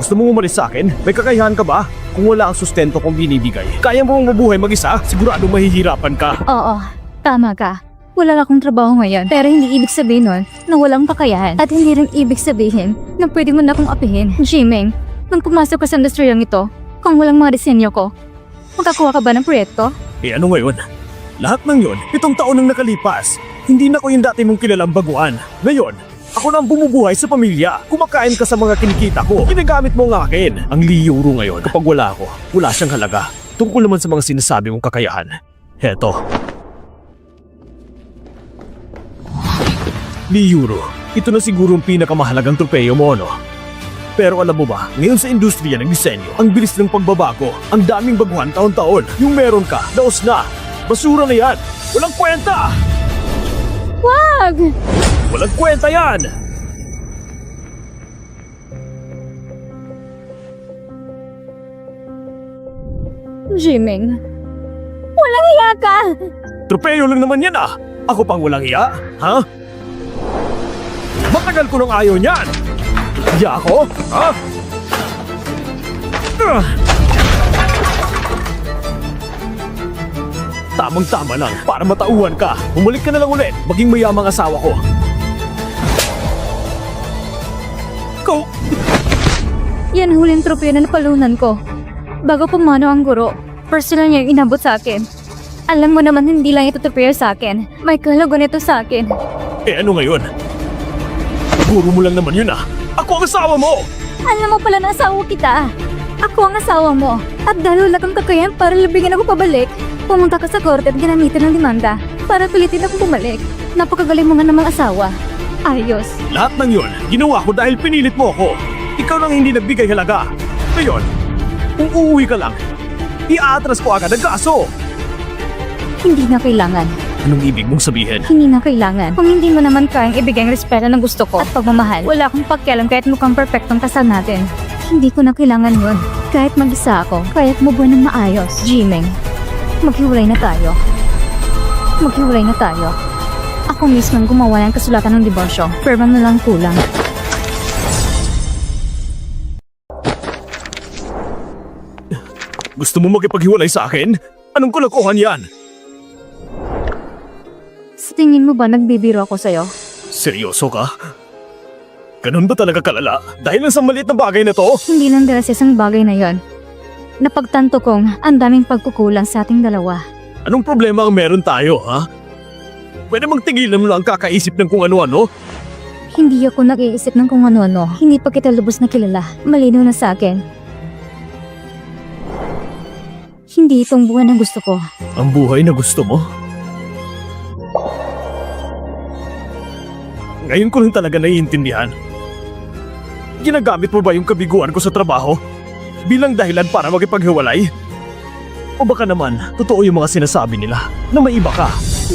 Gusto mo umalis sa akin? May kakayahan ka ba? Kung wala ang sustento kong binibigay, kaya mo mabuhay mag-isa? Sigurado mahihirapan ka. Oo, tama ka. Wala akong trabaho ngayon, pero hindi ibig sabihin nun na walang kakayahan. At hindi rin ibig sabihin na pwede mo na akong apihin. Jimeng, nung pumasok ka sa industriyang ito, kung walang mga disenyo ko, makakuha ka ba ng proyekto? Eh ano ngayon? Lahat ng yon, 7 taon nang nakalipas. Hindi na ko yung dati mong kilalang baguan. Ngayon, ako na ang bumubuhay sa pamilya. Kumakain ka sa mga kinikita ko. Ginagamit mo ang akin. Ang liyuro ngayon, kapag wala ako, wala siyang halaga. Tungkol naman sa mga sinasabi mong kakayahan. Heto. Liyuro, ito na siguro ang pinakamahalagang tropeyo mo, no? Pero alam mo ba, ngayon sa industriya ng disenyo, ang bilis ng pagbabago, ang daming baguhan taon-taon. Yung meron ka, daos na. Basura na yan. Walang kwenta! Wag! Walang kwenta yan! Jimeng, walang hiya ka! Tropeyo lang naman yan ah! Ako pang walang iya? Ha? Matagal ko nang ayaw niyan! Iya ako? Ha? Tamang-tama lang para matauhan ka. Bumalik ka na lang ulit. Maging mayamang asawa ko. Yan ang huling tropeyo na napalunan ko. Bago pumano ang guro, personal niya yung inabot sa akin. Alam mo naman hindi lang ito tropeyo sa akin. May kalago nito sa akin. Eh ano ngayon? Guro mo lang naman yun ah. Ako ang asawa mo! Alam mo pala na asawa kita. Ako ang asawa mo. At dahil wala kang kakayahan para labigin ako pabalik, pumunta ka sa korte at ginamitan ng demanda para pilitin akong bumalik. Napakagaling mo nga namang asawa. Ayos. Lahat ng yun, ginawa ko dahil pinilit mo ako. Ikaw lang hindi nagbigay halaga. Ngayon, kung uuwi ka lang, i-aatras ko agad ang kaso. Hindi na kailangan. Anong ibig mong sabihin? Hindi na kailangan. Kung hindi mo naman kayang ibigay ang respeto ng gusto ko at pagmamahal, wala akong pakialam kahit mukhang perfectong kasal natin. Hindi ko na kailangan yun. Kahit mag-isa ako, kahit mo buwan ng maayos. Jimeng, maghiwalay na tayo. Maghiwalay na tayo. Ako mismo ang gumawa ng kasulatan ng diborsyo. Pero na lang kulang. Gusto mo makipaghiwalay sa akin? Anong kulakuhan yan? Sa tingin mo ba nagbibiro ako sa'yo? Seryoso ka? Ganun ba talaga kalala? Dahil lang sa maliit na bagay na to? Hindi lang dahil sa isang bagay na yon. Napagtanto kong ang daming pagkukulang sa ating dalawa. Anong problema ang meron tayo, ha? Pwede magtigilan mo lang ang kakaisip ng kung ano-ano? Hindi ako nag-iisip ng kung ano-ano. Hindi pa kita lubos na kilala. Malinaw na sa akin. Hindi itong buwan na gusto ko. Ang buhay na gusto mo? Ngayon ko lang talaga naiintindihan. Ginagamit mo ba yung kabiguan ko sa trabaho bilang dahilan para makipaghiwalay? O baka naman, totoo yung mga sinasabi nila na may iba ka?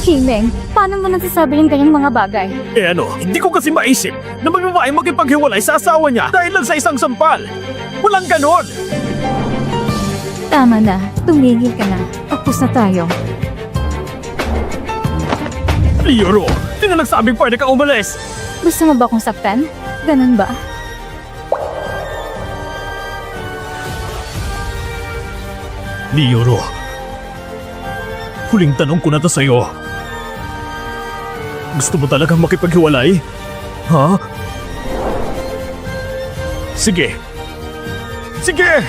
Jimeng, paano mo nasasabi yung ganyang mga bagay? Eh ano, hindi ko kasi maisip na may babaeng makipaghiwalay sa asawa niya dahil lang sa isang sampal. Walang ganon! Tama na, tumigil ka na. Tapos na tayo. Liyoro, di na nagsabing pwede kang umalis. Gusto mo ba akong saktan? Ganun ba? Liyoro, huling tanong ko na to sa'yo. Gusto mo talagang makipaghiwalay? Ha? Sige. Sige!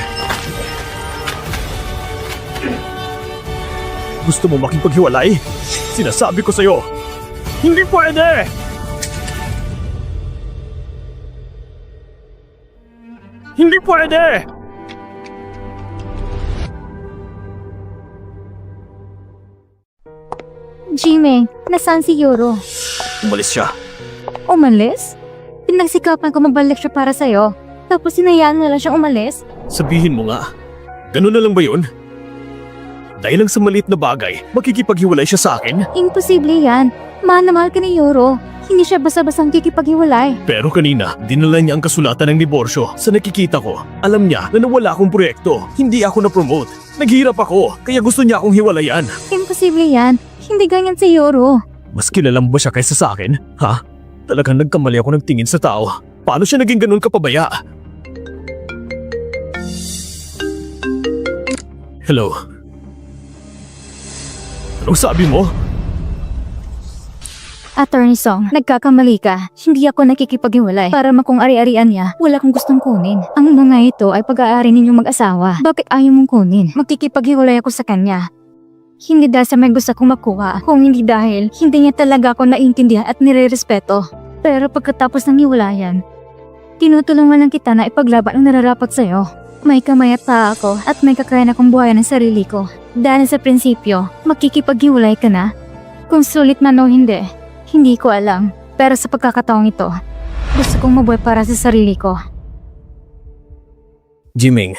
Gusto mo makipaghiwalay? Sinasabi ko sa'yo, hindi pwede! Hindi pwede! Jimmy, nasaan si Yoro? Umalis siya. Umalis? Pinagsikapan ko magbalik siya para sa'yo. Tapos sinayaan na lang siyang umalis? Sabihin mo nga, ganun na lang ba yun? Dahil lang sa maliit na bagay, makikipaghiwalay siya sa akin? Imposible yan. Mahal na mahal ka ni Yoro. Hindi siya basta-bastang kikipaghiwalay. Pero kanina, dinala niya ang kasulatan ng diborsyo. Sa nakikita ko, alam niya na nawala akong proyekto. Hindi ako na-promote. Naghirap ako, kaya gusto niya akong hiwalayan. Imposible yan. Hindi ganyan si Yoro. Mas kilalang ba siya kaysa sa akin? Ha? Talagang nagkamali ako ng tingin sa tao. Paano siya naging ganun kapabaya? Hello? Anong sabi mo? Attorney Song, nagkakamali ka. Hindi ako nakikipaghiwalay. Para makung ari-arian niya, wala kong gustong kunin. Ang mga ito ay pag-aari ninyong mag-asawa. Bakit ayaw mong kunin? Magkikipaghiwalay ako sa kanya. Hindi dahil sa may gusto kong makuha, kung hindi dahil hindi niya talaga ako naiintindihan at nire-respeto. Pero pagkatapos ng hiwalayan, tinutulungan lang kita na ipaglaban ang nararapat sa'yo. May kamay at paa ako at may kakayan akong buhayan ng sarili ko. Dahil sa prinsipyo, makikipaghiwalay ka na. Kung sulit man o hindi, hindi ko alam. Pero sa pagkakataong ito, gusto kong mabuhay para sa sarili ko. Jiming,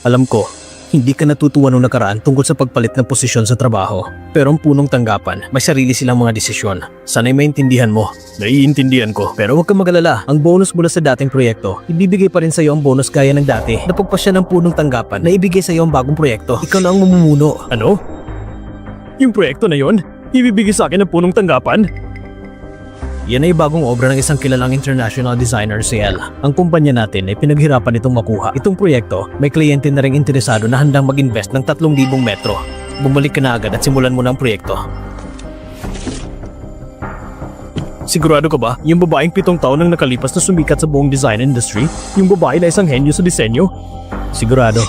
alam ko, hindi ka natutuwa nung nakaraan tungkol sa pagpalit ng posisyon sa trabaho. Pero ang punong tanggapan, may sarili silang mga desisyon. Sana'y maintindihan mo. Naiintindihan ko. Pero huwag kang magalala, ang bonus mula sa dating proyekto, ibibigay pa rin sa'yo ang bonus gaya ng dati. Napagpasya ng punong tanggapan na ibigay sa'yo ang bagong proyekto. Ikaw na ang mamumuno. Ano? Yung proyekto na yon, ibibigay sa akin ng punong tanggapan? Yan ay bagong obra ng isang kilalang international designer si El. Ang kumpanya natin ay pinaghirapan itong makuha. Itong proyekto, may kliyente na ring interesado na handang mag-invest ng 3,000 metro. Bumalik ka na agad at simulan mo na ang proyekto. Sigurado ka ba? Yung babaeng 7 taon nang nakalipas na sumikat sa buong design industry? Yung babae na isang henyo sa disenyo? Sigurado.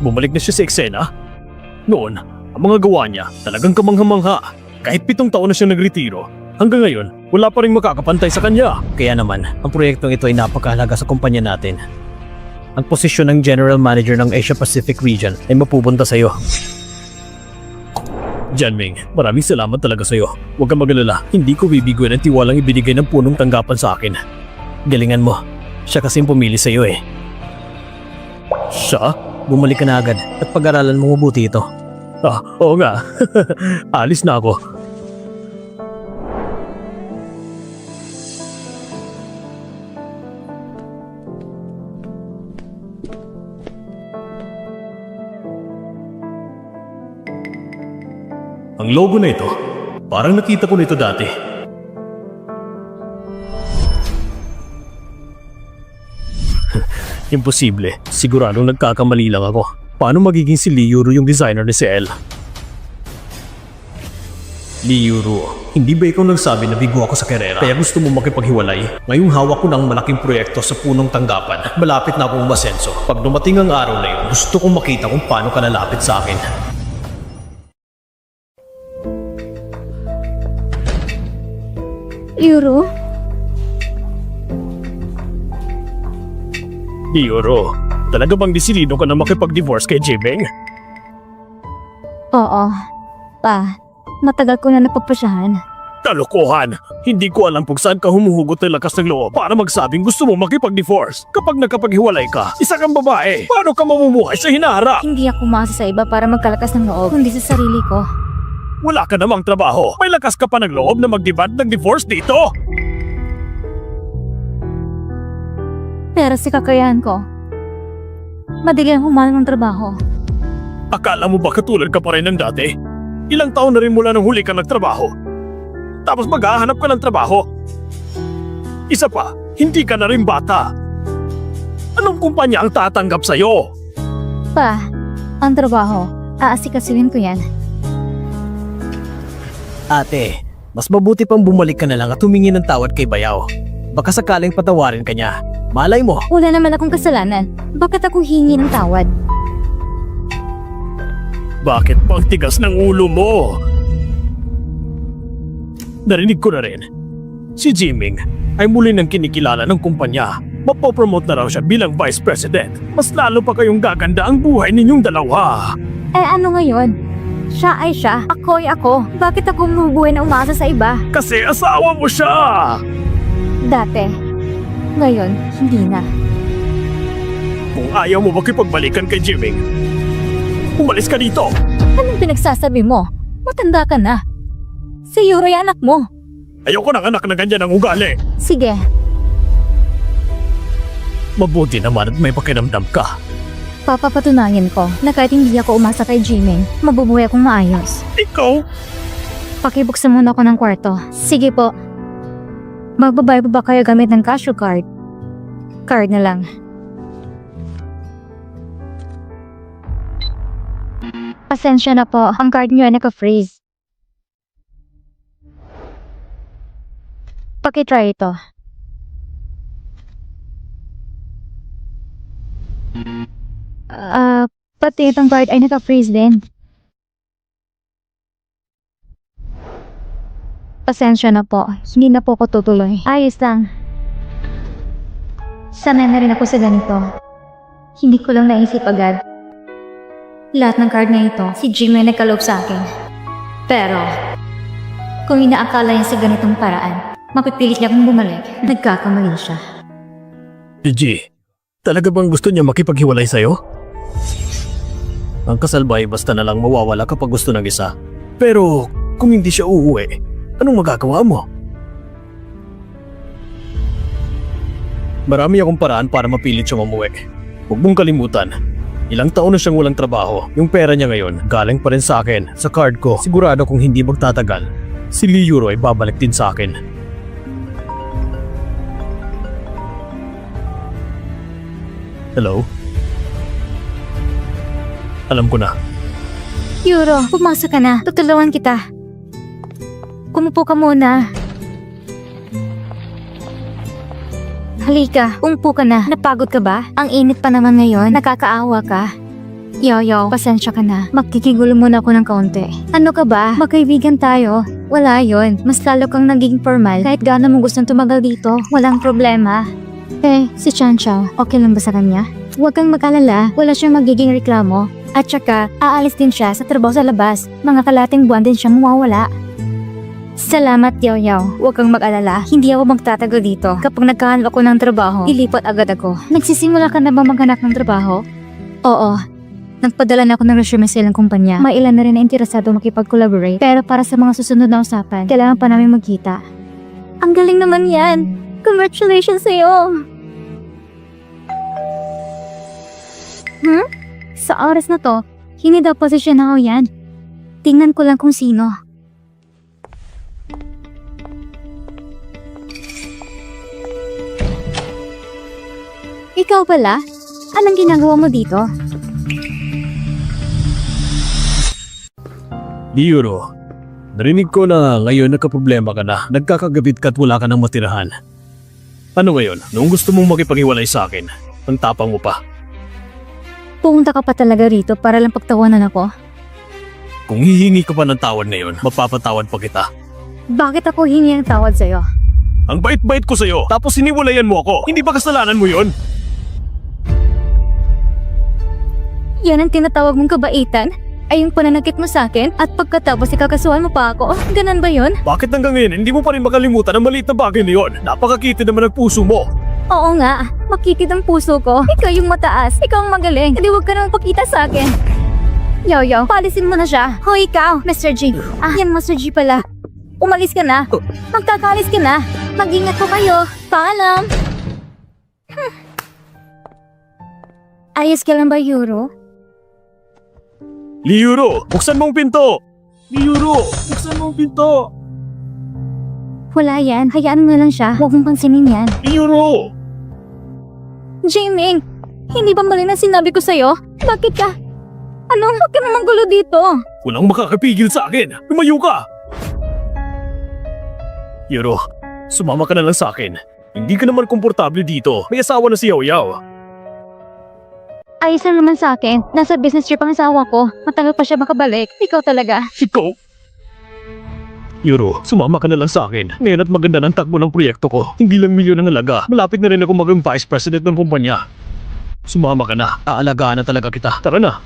Bumalik na siya sa eksena? Noon, ang mga gawa niya talagang kamangha-mangha. Kahit 7 taon na siya nagretiro, hanggang ngayon, wala pa rin makakapantay sa kanya. Kaya naman, ang proyektong ito ay napakahalaga sa kumpanya natin. Ang posisyon ng General Manager ng Asia Pacific Region ay mapupunta sa iyo. Janming, maraming salamat talaga sa iyo. Huwag kang magalala, hindi ko bibiguin ang tiwalang ibinigay ng punong tanggapan sa akin. Galingan mo. Siya kasi pumili sa iyo eh. Siya? Bumalik ka na agad at pag-aralan mo mabuti ito. Ah, oo nga. Alis na ako. Ang logo na ito, parang nakita ko nito dati. Imposible. Siguradong nagkakamali lang ako. Paano magiging si Lee Yuru yung designer ni si El? Lee Yuru, hindi ba ikaw nagsabi na bigo ako sa karera? Kaya gusto mo makipaghiwalay? Ngayong hawak ko ng malaking proyekto sa punong tanggapan at malapit na akong umasenso. Pag dumating ang araw na yun, gusto kong makita kung paano ka lalapit sa akin. Yoro? Yuru, talaga bang desidido ka na makipag-divorce kay Jimeng? Oo. Pa, matagal ko na napagpasyahan. Kalokohan! Hindi ko alam kung saan ka humuhugot ng lakas ng loob para magsabing gusto mo makipag-divorce. Kapag nakapaghiwalay ka, isa kang babae. Paano ka mamumuhay sa hinaharap? Hindi ako umasa sa iba para magkalakas ng loob, kundi sa sarili ko. Wala ka namang trabaho. May lakas ka pa ng loob na mag-demand ng divorce dito? Pero sa kakayahan ko, madali ang humanap ng trabaho. Akala mo ba katulad ka pa rin ng dati? Ilang taon na rin mula nung huli ka nagtrabaho. Tapos maghahanap ka ng trabaho. Isa pa, hindi ka na rin bata. Anong kumpanya ang tatanggap sa'yo? Pa, ang trabaho, aasikasuhin ko yan. Ate, mas mabuti pang bumalik ka na lang at humingi ng tawad kay Bayaw. Baka sakaling patawarin ka niya. Malay mo. Wala naman akong kasalanan. Bakit ako hingi ng tawad? Bakit pang tigas ng ulo mo? Narinig ko na rin. Si Jiming ay muli nang kinikilala ng kumpanya. Mapopromote na raw siya bilang Vice President. Mas lalo pa kayong gaganda ang buhay ninyong dalawa. Eh ano ngayon? Siya ay siya, ako ay ako. Bakit ako mabubuhay na umasa sa iba? Kasi asawa mo siya! Dati. Ngayon, hindi na. Kung ayaw mo makipagbalikan kay Jiming, umalis ka dito! Anong pinagsasabi mo? Matanda ka na. Si Yuro ay anak mo. Ayoko ng anak na ganyan ang ugali. Sige, Mabuti naman at may pakiramdam ka. papapatunayan ko na kahit hindi ako umasa kay Jimmy, mabubuhay akong maayos. Ikaw? Pakibuksan muna ako ng kwarto. Sige po. Magbabayad pa ba kayo gamit ng cash o card? Card na lang. Pasensya na po, ang card niyo ay naka-freeze. Pakitry ito. Pati itong card ay naka-freeze din. Pasensya na po, hindi na po ako tutuloy. Ayos lang. Sanay na rin ako sa ganito. Hindi ko lang naisip agad. Lahat ng card na ito, si Jimmy ay nagkaloob sa akin. Pero, kung inaakala niya sa ganitong paraan, mapipilit niya akong bumalik, nagkakamali siya. Gigi, talaga bang gusto niya makipaghiwalay sa'yo? Ang kasal ba ay basta na lang mawawala kapag gusto ng isa? Pero kung hindi siya uuwi, anong magagawa mo? Marami akong paraan para mapilit siyang umuwi. Huwag mong kalimutan, ilang taon na siyang walang trabaho. Yung pera niya ngayon, galing pa rin sa akin, sa card ko. Sigurado kung hindi magtatagal, si Lee Yuro ay babalik din sa akin. Hello? Alam ko na. Yuro, pumasok ka na. Tutulungan kita. Kumupo ka muna. Halika, umupo ka na. Napagod ka ba? Ang init pa naman ngayon. Nakakaawa ka. Yoyo, pasensya ka na. Magkikigulo muna ako ng kaunti. Ano ka ba? Magkaibigan tayo. Wala yon. Mas lalo kang naging formal kahit gaano mo gustong tumagal dito. Walang problema. Eh, si Chan Chao, okay lang ba sa kanya? Huwag kang mag-alala, wala siyang magiging reklamo. At saka, aalis din siya sa trabaho sa labas. Mga kalating buwan din siyang mawawala. Salamat, Yaw Yaw. Huwag kang mag-alala, hindi ako magtatagal dito. Kapag nagkahanap ako ng trabaho, ilipat agad ako. Nagsisimula ka na ba maghanap ng trabaho? Oo. Nagpadala na ako ng resume sa ilang kumpanya. May ilan na rin na interesado makipag-collaborate. Pero para sa mga susunod na usapan, kailangan pa namin magkita. Ang galing naman yan! Congratulations sa'yo! Sa oras na to, hindi daw posisyon na ako yan. Tingnan ko lang kung sino. Ikaw pala? Anong ginagawa mo dito? Yuro, narinig ko na ngayon nagkaproblema ka na. Nagkakagabit ka at wala ka ng matirahan. Ano ngayon? Noong gusto mong makipaghiwalay sa akin, ang tapang mo pa. Pumunta ka pa talaga rito para lang pagtawanan ako? Kung hihingi ka pa ng tawad ngayon, mapapatawad pa kita. Bakit ako hingi ang tawad sa'yo? Ang bait-bait ko sa'yo, tapos siniwalayan mo ako. Hindi ba kasalanan mo yon? Yan ang tinatawag mong kabaitan? Ay yung pananakit mo sa akin at pagkatapos ikakasuhan mo pa ako? Ganon ba yun? Bakit hanggang ngayon hindi mo pa rin makalimutan ang maliit na bagay na yon? Napakakiti naman ang puso mo. Oo nga, makikit ang puso ko. Ikaw yung mataas, ikaw ang magaling. Hindi huwag ka nang pakita sa akin. Yo, palisin mo na siya. Hoy ikaw, Mr. G. Yan Mr. G pala. Umalis ka na. Magkakalis ka na. Mag-ingat po kayo. Paalam. Ayos ka lang ba, Yuro? Liyuro, buksan mong pinto! Liyuro, buksan mong pinto! Wala yan. Hayaan mo na lang siya. Huwag mong pansinin yan. Liyuro! Jiming, hindi ba mali na sinabi ko sa'yo? Bakit ka? Ano? Huwag ka namang gulo dito. Walang makakapigil sa akin! Lumayo ka! Yuro, sumama ka na lang sa akin. Hindi ka naman komportable dito. May asawa na si Yaw Yaw. Ayos lang naman sa akin. Nasa business trip ang asawa ko. Matagal pa siya makabalik. Ikaw talaga. Ikaw? Yuro, sumama ka na lang sa akin. Ngayon at maganda ng takbo ng proyekto ko. Hindi lang milyon ang alaga. Malapit na rin ako maging vice president ng kumpanya. Sumama ka na. Aalagaan na talaga kita. Tara na.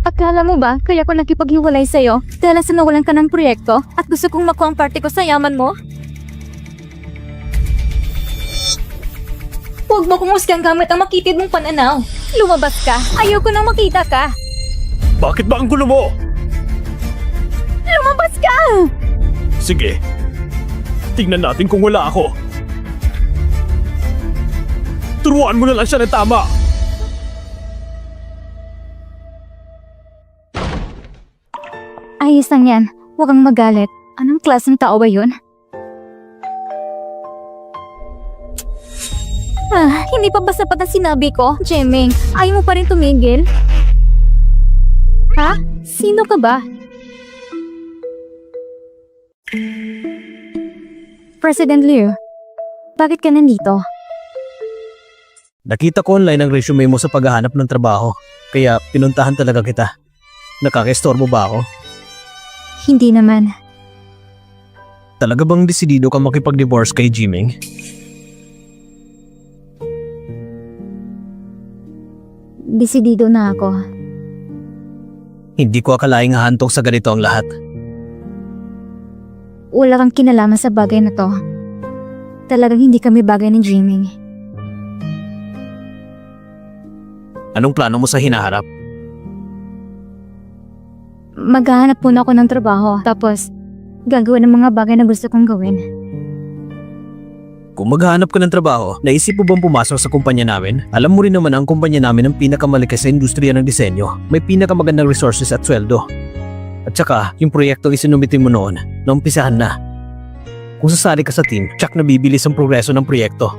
Akala mo ba, kaya ko nakipaghiwalay sa'yo dahil sa nawalan ka ng proyekto at gusto kong makuha ang parte ko sa yaman mo? Huwag mo kong husgang gamit ang makitid mong pananaw. Lumabas ka. Ayoko nang makita ka. Bakit ba ang gulo mo? Lumabas ka! Sige. Tingnan natin kung wala ako. Turuan mo na lang siya ng tama. Ayos lang yan. Huwag kang magalit. Anong klaseng tao ba yun? Hindi pa ba sapat ang sinabi ko? Jemeng, ayaw mo pa rin tumigil? Ha? Sino ka ba? President Liu, bakit ka nandito? Nakita ko online ang resume mo sa paghahanap ng trabaho. Kaya pinuntahan talaga kita. Nakaka-istorbo ba ako? Hindi naman. Talaga bang desidido ka makipag-divorce kay Jiming? Desidido na ako. Hindi ko akalaing hahantong sa ganito ang lahat. Wala kang kinalaman sa bagay na to. Talagang hindi kami bagay ni Jiming. Anong plano mo sa hinaharap? Maghahanap muna ako ng trabaho, tapos gagawin ng mga bagay na gusto kong gawin. Kung maghahanap ka ng trabaho, naisip mo bang pumasok sa kumpanya namin? Alam mo rin naman ang kumpanya namin ang pinakamalakas sa industriya ng disenyo. May pinakamagandang resources at sweldo. At saka, yung proyektong isinumitin mo noon, naumpisahan na. Kung sasali ka sa team, tsak na bibilis ang progreso ng proyekto.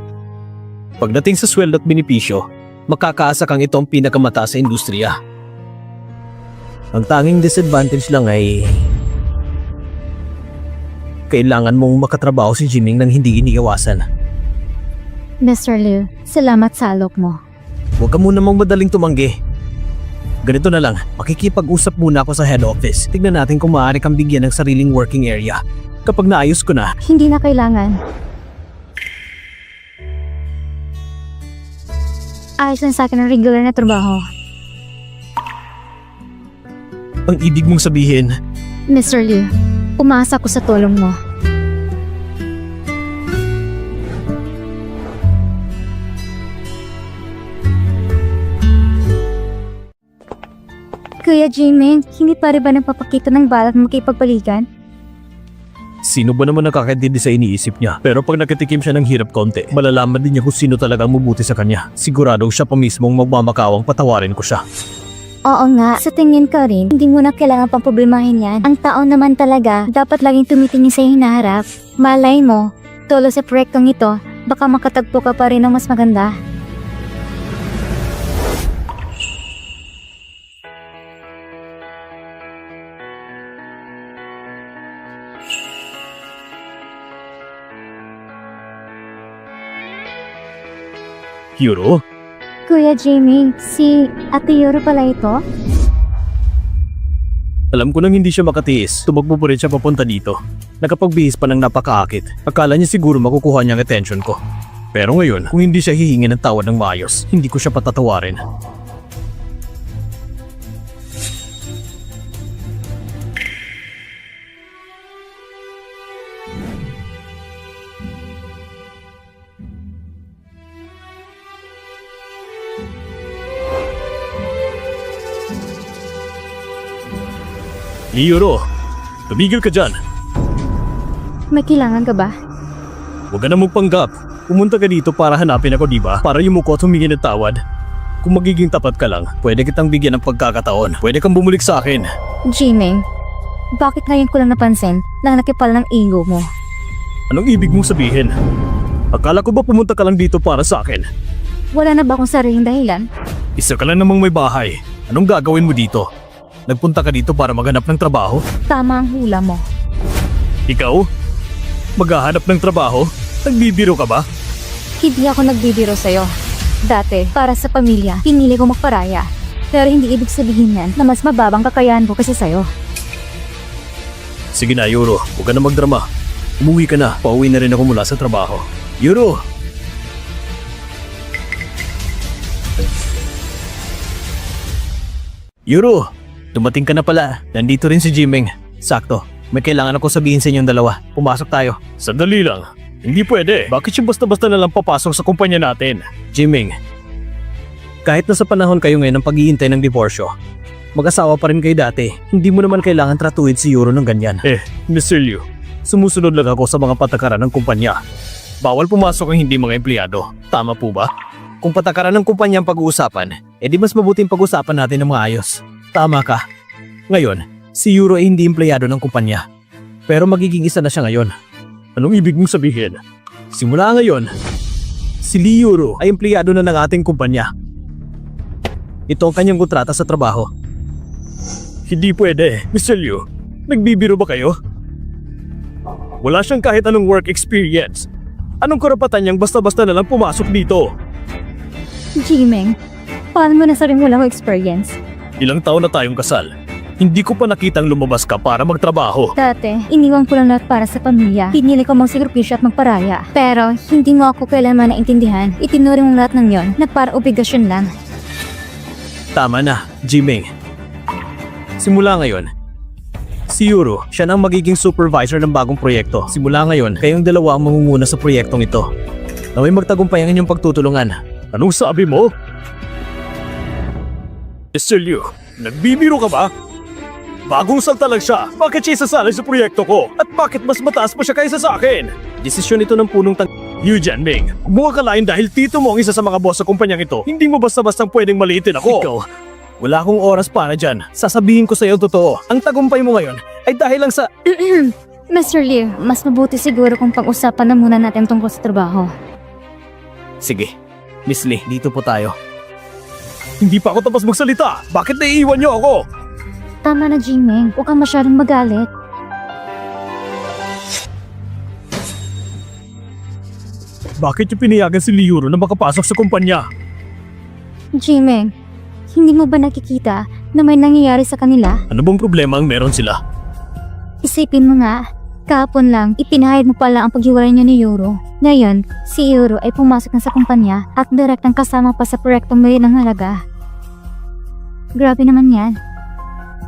Pagdating sa sweldo at benepisyo, makakaasa kang ito ang pinakamataas sa industriya. Ang tanging disadvantage lang ay kailangan mong makatrabaho si Jiming nang hindi iniiwasan. Mr. Liu, salamat sa alok mo. Huwag ka muna madaling tumanggi. Ganito na lang, makikipag-usap muna ako sa head office. Tignan natin kung maaari kang bigyan ng sariling working area. Kapag naayos ko na, Hindi na kailangan. Ayos lang sa akin ang regular na trabaho. ang ibig mong sabihin, Mr. Liu, umaasa ko sa tulong mo. Kuya Jiming, hindi pa rin ba nagpapakita ng balak makipagpalikan? sino ba naman nakakaintindi sa iniisip niya? Pero pag nakatikim siya ng hirap konti, malalaman din niya kung sino talagang mabuti sa kanya. Sigurado siya pa mismong magmamakawang patawarin ko siya. Oo nga, sa tingin ko rin, hindi mo na kailangan pang problemahin yan. Ang tao naman talaga, dapat laging tumitingin sa hinaharap. Malay mo, tulo sa proyektong ito, baka makatagpo ka pa rin ng mas maganda. Yuro? Kuya Jimmy, si Ate Yoro pala ito? Alam ko nang hindi siya makatiis, tumakbo pa rin siya papunta dito. Nakapagbihis pa ng napakaakit. Akala niya siguro makukuha niya ang attention ko. Pero ngayon, kung hindi siya hihingi ng tawad ng maayos, hindi ko siya patatawarin. Yuro, tumigil ka dyan. May kailangan ka ba? Huwag ka na magpanggap. Pumunta ka dito para hanapin ako, di ba? Para yumuko at humingi ng tawad. Kung magiging tapat ka lang, pwede kitang bigyan ng pagkakataon. Pwede kang bumulik sa akin. Jimmy, bakit ngayon ko lang napansin na nakipal ng ego mo? Anong ibig mong sabihin? Akala ko ba pumunta ka lang dito para sa akin? Wala na ba akong sariling dahilan? Isa ka lang namang may bahay. Anong gagawin mo dito? Nagpunta ka dito para maghanap ng trabaho? Tama ang hula mo. Ikaw? Maghahanap ng trabaho? Nagbibiro ka ba? Hindi ako nagbibiro sa'yo. Dati, para sa pamilya, pinili ko magparaya. Pero hindi ibig sabihin yan na mas mababang kakayahan ko kasi sa'yo. Sige na, Yuro. Huwag ka na magdrama. Umuwi ka na. Pauwi na rin ako mula sa trabaho. Yuro! Yuro! Dumating ka na pala. Nandito rin si Jimeng. Sakto. May kailangan ako sabihin sa inyong dalawa. Pumasok tayo. Sandali lang. Hindi pwede. Bakit siya basta-basta na lang papasok sa kumpanya natin? Jimeng, kahit nasa panahon kayo ngayon ng paghihintay ng diborsyo, mag-asawa pa rin kayo dati. Hindi mo naman kailangan tratuhin si Yuro ng ganyan. Mr. Liu, sumusunod lang ako sa mga patakaran ng kumpanya. Bawal pumasok ang hindi mga empleyado. Tama po ba? Kung patakaran ng kumpanya ang pag-uusapan, edi mas mabuting pag-usapan natin ng maayos. Tama ka. Ngayon, si Yuro ay hindi empleyado ng kumpanya. Pero magiging isa na siya ngayon. Anong ibig mong sabihin? Simula ngayon, si Lee Yuro ay empleyado na ng ating kumpanya. Ito ang kanyang kontrata sa trabaho. Hindi pwede, Mr. Liu. Nagbibiro ba kayo? Wala siyang kahit anong work experience. Anong karapatan niyang basta-basta na lang pumasok dito? Jimeng, paano mo nasabing wala ko experience? Ilang taon na tayong kasal. Hindi ko pa nakitang lumabas ka para magtrabaho. Dati, iniwan ko lang lahat para sa pamilya. Pinili ko magsigrupisyo at magparaya. Pero, hindi mo ako kailanman naintindihan. Itinuring mong lahat ng yon na para obligasyon lang. Tama na, Jimeng. Simula ngayon, si Yuro, siya na ang magiging supervisor ng bagong proyekto. Simula ngayon, kayong dalawa ang mangunguna sa proyektong ito. Naway magtagumpay ang inyong pagtutulungan. Anong sabi mo? Mr. Liu, nagbibiro ka ba? Bagong salta lang siya. Bakit siya isasali sa proyekto ko? At bakit mas mataas pa siya kaysa sa akin? Desisyon ito ng punong Liu Jianming, huwag mo akalain dahil tito mo ang isa sa mga boss sa kumpanyang ito, hindi mo basta-bastang pwedeng maliitin ako. Ikaw, wala akong oras para dyan. Sasabihin ko sa iyo totoo. Ang tagumpay mo ngayon ay dahil lang sa... Mr. Liu, mas mabuti siguro kung pag-usapan na muna natin tungkol sa trabaho. Sige, Miss Lee, dito po tayo. Hindi pa ako tapos magsalita. Bakit naiiwan niyo ako? Tama na, Jimeng. Huwag kang masyadong magalit. Bakit niyo pinayagan si Lee Yuro na makapasok sa kumpanya? Jimeng, hindi mo ba nakikita na may nangyayari sa kanila? Ano bang problema ang meron sila? Isipin mo nga, kahapon lang, ipinahid mo pala ang paghiwalay niyo ni Yuro. Ngayon, si Yuro ay pumasok na sa kumpanya at direktang kasama pa sa proyektong may ng halaga. Grabe naman yan.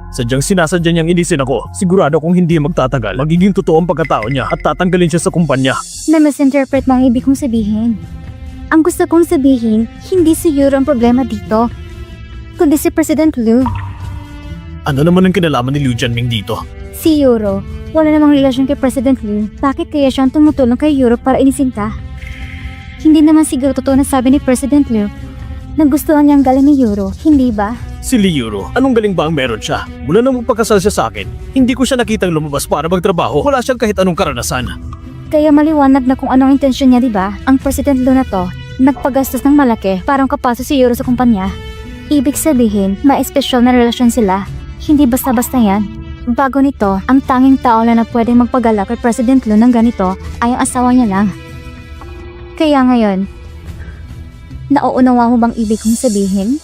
Sadyang sinasadya niyang inisin ako. Sigurado kung hindi magtatagal, magiging totoo ang pagkatao niya at tatanggalin siya sa kumpanya. Na-misinterpret mo ang ibig kong sabihin. Ang gusto kong sabihin, hindi si Yuro ang problema dito, kundi si President Liu. Ano naman ang kinalaman ni Liu Jianming dito? Si Yuro, wala namang relasyon kay President Liu. Bakit kaya siyang tumutulong kay Yuro para inisin ka? Hindi naman siguro totoo na sabi ni President Liu na gustuhan niyang galing ni Yuro, hindi ba? Si Lee Yuro, anong galing ba ang meron siya? Mula nang magpakasal siya sa akin, hindi ko siya nakitang lumabas para magtrabaho. Wala siyang kahit anong karanasan. Kaya maliwanag na kung anong intensyon niya, di ba? Ang President Liu na to, nagpagastos ng malaki para kapasok si Yuro sa kumpanya. Ibig sabihin, ma-espesyal na relasyon sila. Hindi basta-basta yan. Bago nito, ang tanging tao lang na pwedeng magpagala kay President Liu ng ganito ay ang asawa niya lang. Kaya ngayon, nauunawa mo bang ibig kong sabihin?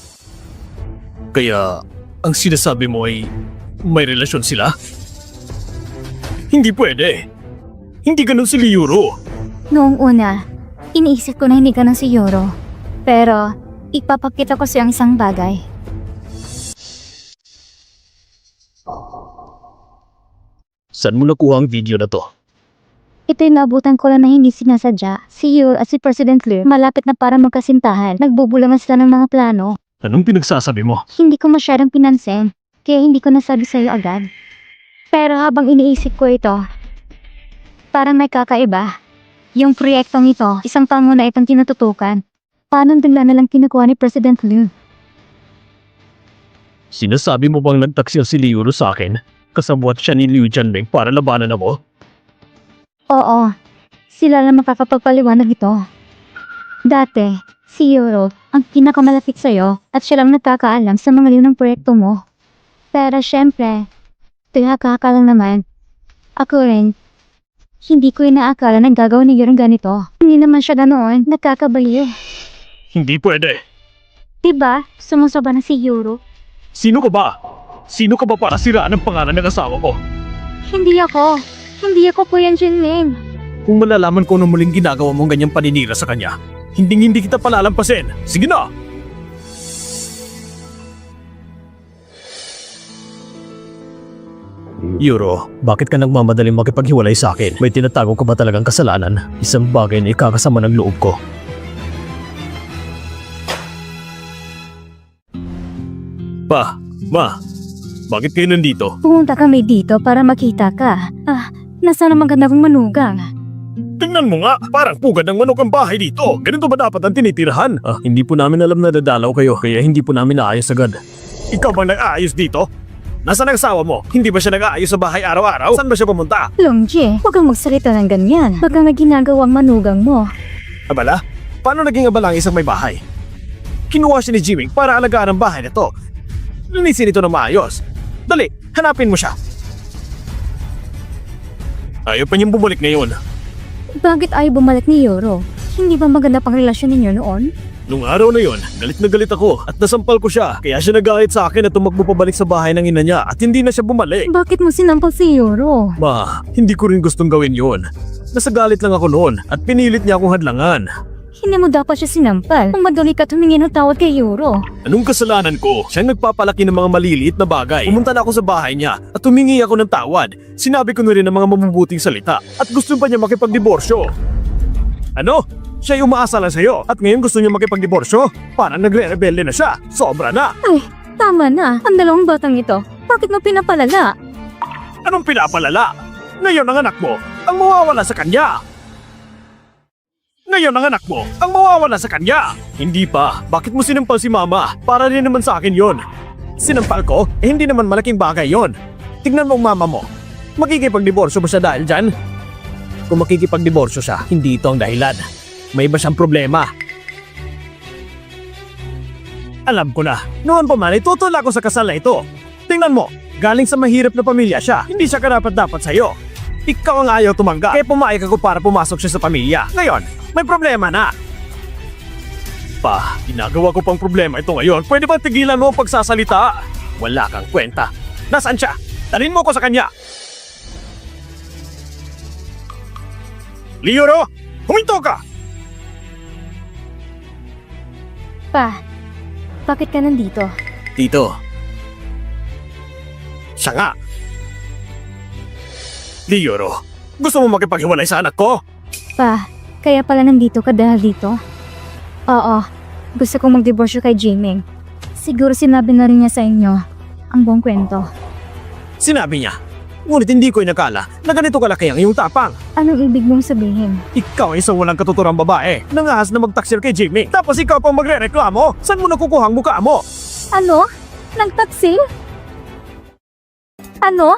Kaya, ang sinasabi mo ay may relasyon sila? Hindi pwede. Hindi ganun si Lee Yuro. Noong una, iniisip ko na hindi ganun si Yuro. Pero, ipapakita ko siyang isang bagay. Saan mo nakuha ang video na to? Ito'y naabutan ko lang na hindi sinasadya. Si Yuro at si President Liu malapit na para magkasintahan. Nagbubulangan sila ng mga plano. Anong pinagsasabi mo? Hindi ko masyadong pinansin, kaya hindi ko nasabi sa'yo agad. Pero habang iniisip ko ito, parang may kakaiba. Yung proyektong ito, isang taon mo na itong tinututukan. Paano bigla na lang kinukuha ni President Liu? Sinasabi mo bang nagtaksya si Lee Yuro sa akin? Kasabwat siya ni Liu Jianming para labanan ako? Oo, sila lang makakapagpaliwanag ito. Dati, si Yuro ang pinakamalapit sa'yo at siya lang nakakaalam sa mga liw ng proyekto mo. Pero syempre, tuhaka lang naman. Ako rin, hindi ko inaakala na gagawin ni Yuro ganito. Hindi naman siya ganoon, nakakabaliw. Hindi pwede. Diba? Sumusobra na si Yuro. Sino ka ba? Sino ka ba para siraan ang pangalan ng asawa ko? Hindi ako. Hindi ako po yan, Jinming. Kung malalaman ko nung muling ginagawa mong ganyang paninira sa kanya, hindi kita palalampasin. Sige na! Yuro, bakit ka nagmamadaling makipaghiwalay sa akin? May tinatago ka ba talagang kasalanan? Isang bagay na ikakasama ng loob ko. Ma, bakit kayo nandito? Pumunta kami dito para makita ka. Nasaan ang maganda kong manugang? Tingnan mo nga, parang pugad ng manok ang bahay dito. Ganito ba dapat ang tinitirahan? Hindi po namin alam na dadalaw kayo, kaya hindi po namin naayos agad. Ikaw bang nag-aayos dito? Nasaan ang asawa mo? Hindi ba siya nag-aayos sa bahay araw-araw? Saan ba siya pumunta? Longji, huwag kang magsalita ng ganyan. Baka may ginagawang manugang mo. Abala? Paano naging abala ang isang may bahay? Kinuha siya ni Jimmy para alagaan ang bahay na to. Linisin ito na maayos. Dali, hanapin mo siya. Ayaw pa niyang bumalik ngayon. Bakit ayaw bumalik ni Yoro? Hindi ba maganda pang relasyon ninyo noon? Nung araw na yon, galit na galit ako at nasampal ko siya. Kaya siya nagahit sa akin at tumakbo pabalik sa bahay ng ina niya at hindi na siya bumalik. Bakit mo sinampal si Yoro? Ma, hindi ko rin gustong gawin yon. Nasagalit lang ako noon at pinilit niya akong hadlangan. Hindi mo dapat siya sinampal kung madali ka tumingin ng tawad kay Yoro. Anong kasalanan ko? Siyang nagpapalaki ng mga maliliit na bagay. Pumunta na ako sa bahay niya at humingi ako ng tawad. Sinabi ko na rin ng mga mabubuting salita at gusto pa niya makipagdiborsyo. Ano? Siya yung umaasa lang sa'yo at ngayon gusto niya makipagdiborsyo? Parang nagre-rebelde na siya. Sobra na. Ay, tama na. Ang dalawang batang ito. Bakit mo pinapalala? Anong pinapalala? Ngayon ang anak mo ang mawawala sa kanya. Ngayon ang anak mo ang mawawala sa kanya. Hindi pa. Bakit mo sinampal si mama? Para rin naman sa akin yon. Sinampal ko? Hindi naman malaking bagay yon. Tignan mo ang mama mo. Makikipagdiborsyo ba siya dahil dyan? Kung makikipagdiborsyo siya, hindi ito ang dahilan. May iba siyang problema. Alam ko na. Noon pa man, itutula ko sa kasal na ito. Tingnan mo, galing sa mahirap na pamilya siya. Hindi siya karapat-dapat sa'yo. Ikaw ang ayaw tumanggap. Kaya pumayag ako para pumasok siya sa pamilya. Ngayon, may problema na. Pa, ginagawa ko pang problema ito ngayon. Pwede bang tigilan mo ang pagsasalita? Wala kang kwenta. Nasaan siya? Dalhin mo ko sa kanya. Lioro, huminto ka! Pa, bakit ka nandito? Tito. Siya nga. Lioro, gusto mo makipaghiwalay sa anak ko? Pa, kaya pala nandito ka dahil dito? Oo, gusto kong magdiborsyo kay Jiming. Siguro sinabi na rin niya sa inyo ang buong kwento. Sinabi niya. Ngunit hindi ko inakala na ganito kalaki ang iyong tapang. Anong ibig mong sabihin? Ikaw ay isang walang katuturang babae. Nangahas na magtaksir kay Jimmy. Tapos ikaw pang magre-reklamo. Saan mo nakukuha ang mukha mo? Ano? Nagtaksil? Ano?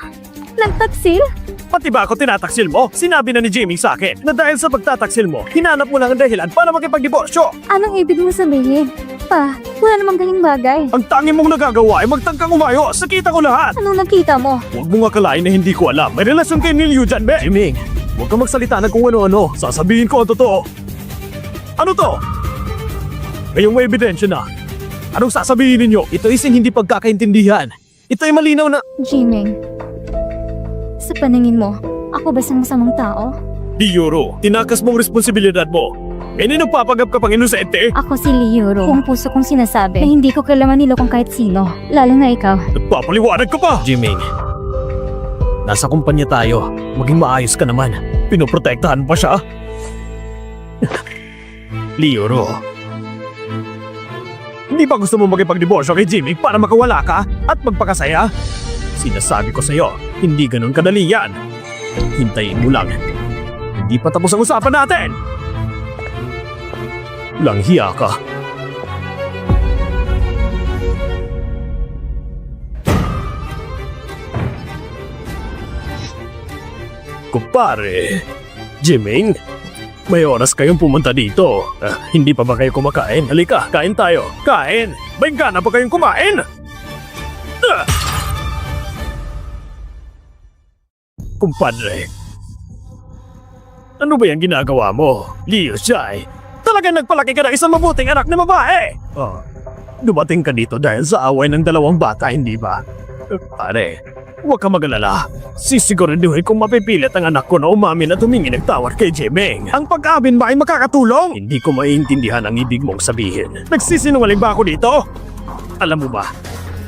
Nagtaksil? Pati ba ako tinataksil mo? Sinabi na ni Jimmy sa akin na dahil sa pagtataksil mo, hinanap mo lang ang dahilan para makipagdiborsyo. Anong ibig mong sabihin? Pa, wala namang galing bagay. Ang tangi mong nagagawa ay magtangkang umayo. Sakita ko lahat. Anong nakita mo? Huwag mong akalain na hindi ko alam. May relasyon kayo ni Liu Jianming. Jimmy, huwag kang magsalita ng kung ano-ano. Sasabihin ko ang totoo. Ano to? Ngayong may ebidensya na. Anong sasabihin ninyo? Ito isang hindi pagkakaintindihan. Ito ay malinaw na... Jiming, sa paningin mo, ako ba isang masamang tao? Di Yuro, tinakas mong responsibilidad mo. Ngayon nagpapagap ka pang inosente. Ako si Liuro. Kung puso kong sinasabi na hindi ko kailangan nilokong kahit sino. Lalo na ikaw. Nagpapaliwanag ka pa! Jiming, nasa kumpanya tayo. Maging maayos ka naman. Pinoprotektahan pa siya. Liuro, hindi ba gusto mo makipagdiborsyo kay Jimmy para makawala ka at magpakasaya? Sinasabi ko sa'yo, hindi ganun kadali yan. Hintayin mo lang. Hindi pa tapos ang usapan natin! Langhiya ka. Kumpare, Jiming, may oras kayong pumunta dito. Hindi pa ba kayo kumakain? Halika, kain tayo. Kain! May gana pa kayong kumain? Kumpadre, ano ba yung ginagawa mo? Liu Xiai, Talagang nagpalaki ka ng isang mabuting anak na babae! Dumating ka dito dahil sa away ng dalawang bata, hindi ba? Pare, huwag ka mag-alala. Sisiguraduhin kong mapipilit ang anak ko na umamin at humingi ng tawad kay Jimeng. Ang pag-amin ba ay makakatulong? Hindi ko maiintindihan ang ibig mong sabihin. Nagsisinungaling ba ako dito? Alam mo ba,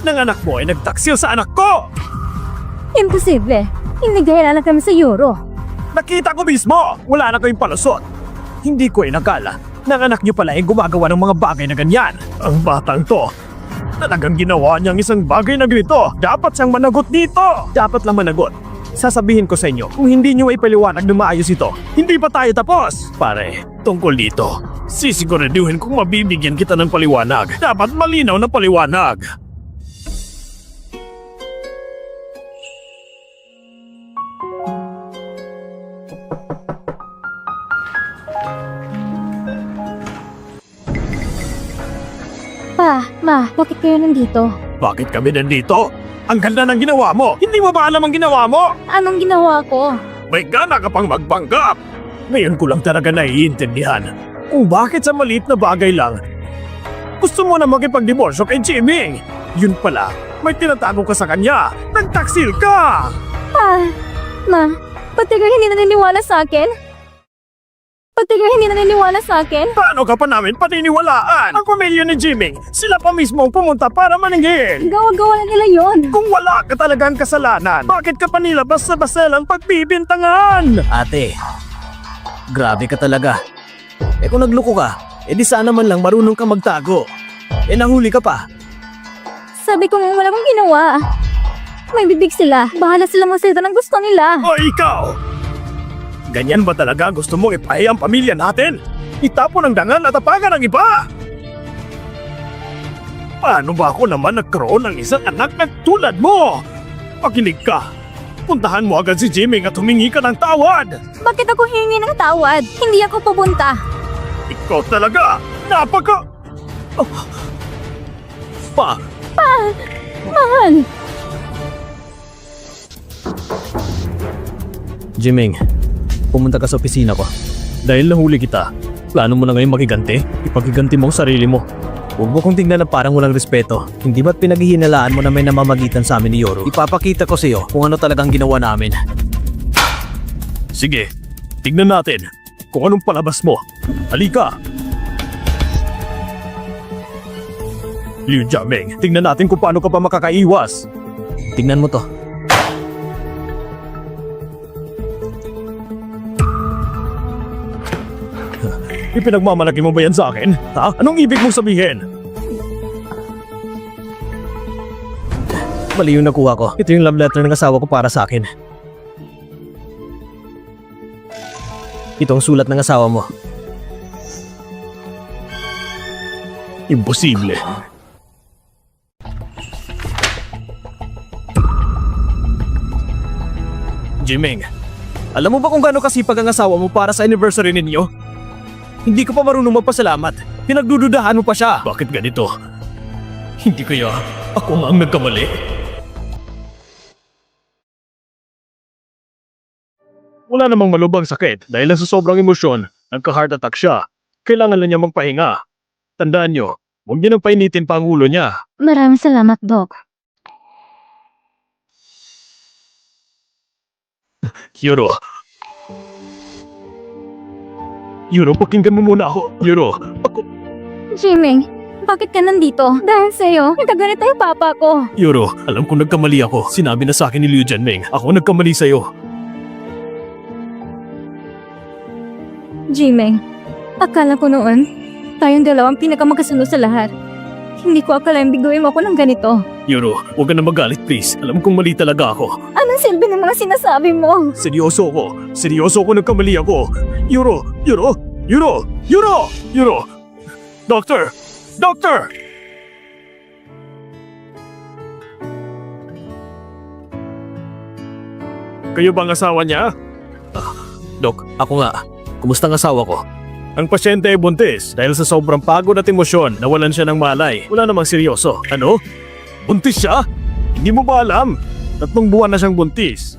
nang anak mo ay nagtaksil sa anak ko! Imposible. Hindi dahil anak kami sa Euro. Nakita ko mismo! Wala na kayong palusot. Hindi ko inakala na ang anak niyo pala ay gumagawa ng mga bagay na ganyan. Ang batang to, talagang ginawa niyang isang bagay na ganito. Dapat siyang managot dito. Dapat lang managot. Sasabihin ko sa inyo, kung hindi niyo ipaliwanag na maayos ito, hindi pa tayo tapos. Pare, tungkol dito, sisiguraduhin kung mabibigyan kita ng paliwanag. Dapat malinaw na paliwanag. Pa, ma, bakit kayo nandito? Bakit kami nandito? Ang ganda ng ginawa mo! Hindi mo ba alam ang ginawa mo? Anong ginawa ko? May gana ka pang magpanggap! Ngayon ko lang talaga naiintindihan kung bakit sa maliit na bagay lang gusto mo na makipagdiborsyo kay Jimmy. Yun pala, may tinatago ka sa kanya. Nagtaksil ka! Pa, ma, pati kayo hindi naniniwala sa akin? Pati kayo hindi naniniwala sa akin? Paano ka pa namin paniniwalaan? Ang pamilya ni Jimmy, sila pa mismo ang pumunta para maningil. Gawa-gawa na nila yon. Kung wala ka talagang kasalanan, bakit ka pa nila basta-basta lang pagbibintangan? Ate, grabe ka talaga. Kung nagloko ka, edi sana man lang marunong ka magtago. Nahuli ka pa. Sabi ko nga wala kong ginawa. May bibig sila. Bahala sila magsalita ng gusto nila. O ikaw! Ganyan ba talaga gusto mong ipahiya ang pamilya natin? Itapon ang dangal at tapagan ng iba? Paano ba ako naman nagkaroon ng isang anak na tulad mo? Pakinig ka. Puntahan mo agad si Jimmy at humingi ka ng tawad. Bakit ako hingi ng tawad? Hindi ako pupunta. Ikaw talaga! Napaka... Pa! Mahal! Jimeng, pumunta ka sa opisina ko. Dahil nahuli kita, plano mo na ngayon makiganti? Ipagiganti mo ang sarili mo. Huwag mo kong tingnan na parang walang respeto. Hindi ba't pinaghihinalaan mo na may namamagitan sa amin ni Yoro? Ipapakita ko sa iyo kung ano talagang ginawa namin. Sige, tignan natin kung anong palabas mo. Halika! Liu Jiaming, tignan natin kung paano ka pa makakaiwas. Tingnan mo to. Ipinagmamalaki mo ba yan sa akin? Ha? Anong ibig mong sabihin? Mali yung nakuha ko. Ito yung love letter ng asawa ko para sa akin. Ito ang sulat ng asawa mo. Imposible. Jimeng, Alam mo ba kung gaano kasipag ang asawa mo para sa anniversary ninyo? Hindi ko pa marunong magpasalamat. Pinagdududahan mo pa siya. bakit ganito? Hindi kaya ako nga ang nagkamali? Wala namang malubhang sakit dahil lang sa sobrang emosyon, nagka-heart attack siya. Kailangan lang niya magpahinga. Tandaan niyo, huwag niyo nang painitin pa ang ulo niya. Maraming salamat, Doc. Yuro. Yuro, pakinggan mo muna ako. Yuro, ako... Jimeng, bakit ka nandito? Dahil sa'yo, nagkaganito yung papa ko. Yuro, alam kong nagkamali ako. Sinabi na sa akin ni Liu Jianming. Ako nagkamali sa'yo. Jimeng, akala ko noon, tayong dalawang pinakamagkasunod sa lahat. Hindi ko akalaing biguin mo ako ng ganito. Yuro, huwag ka na magalit please. Alam kong mali talaga ako. Anong silbi ng mga sinasabi mo? Seryoso ko. Seryoso ko nagkamali ako. Yuro! Yuro! Yuro! Yuro! Yuro! Doctor! Doctor! Kayo bang asawa niya? Dok, ako nga. Kumusta ang asawa ko? Ang pasyente ay buntis dahil sa sobrang pagod at emosyon nawalan siya ng malay. Wala namang seryoso. Ano? Buntis siya? Hindi mo ba alam? 3 buwan na siyang buntis.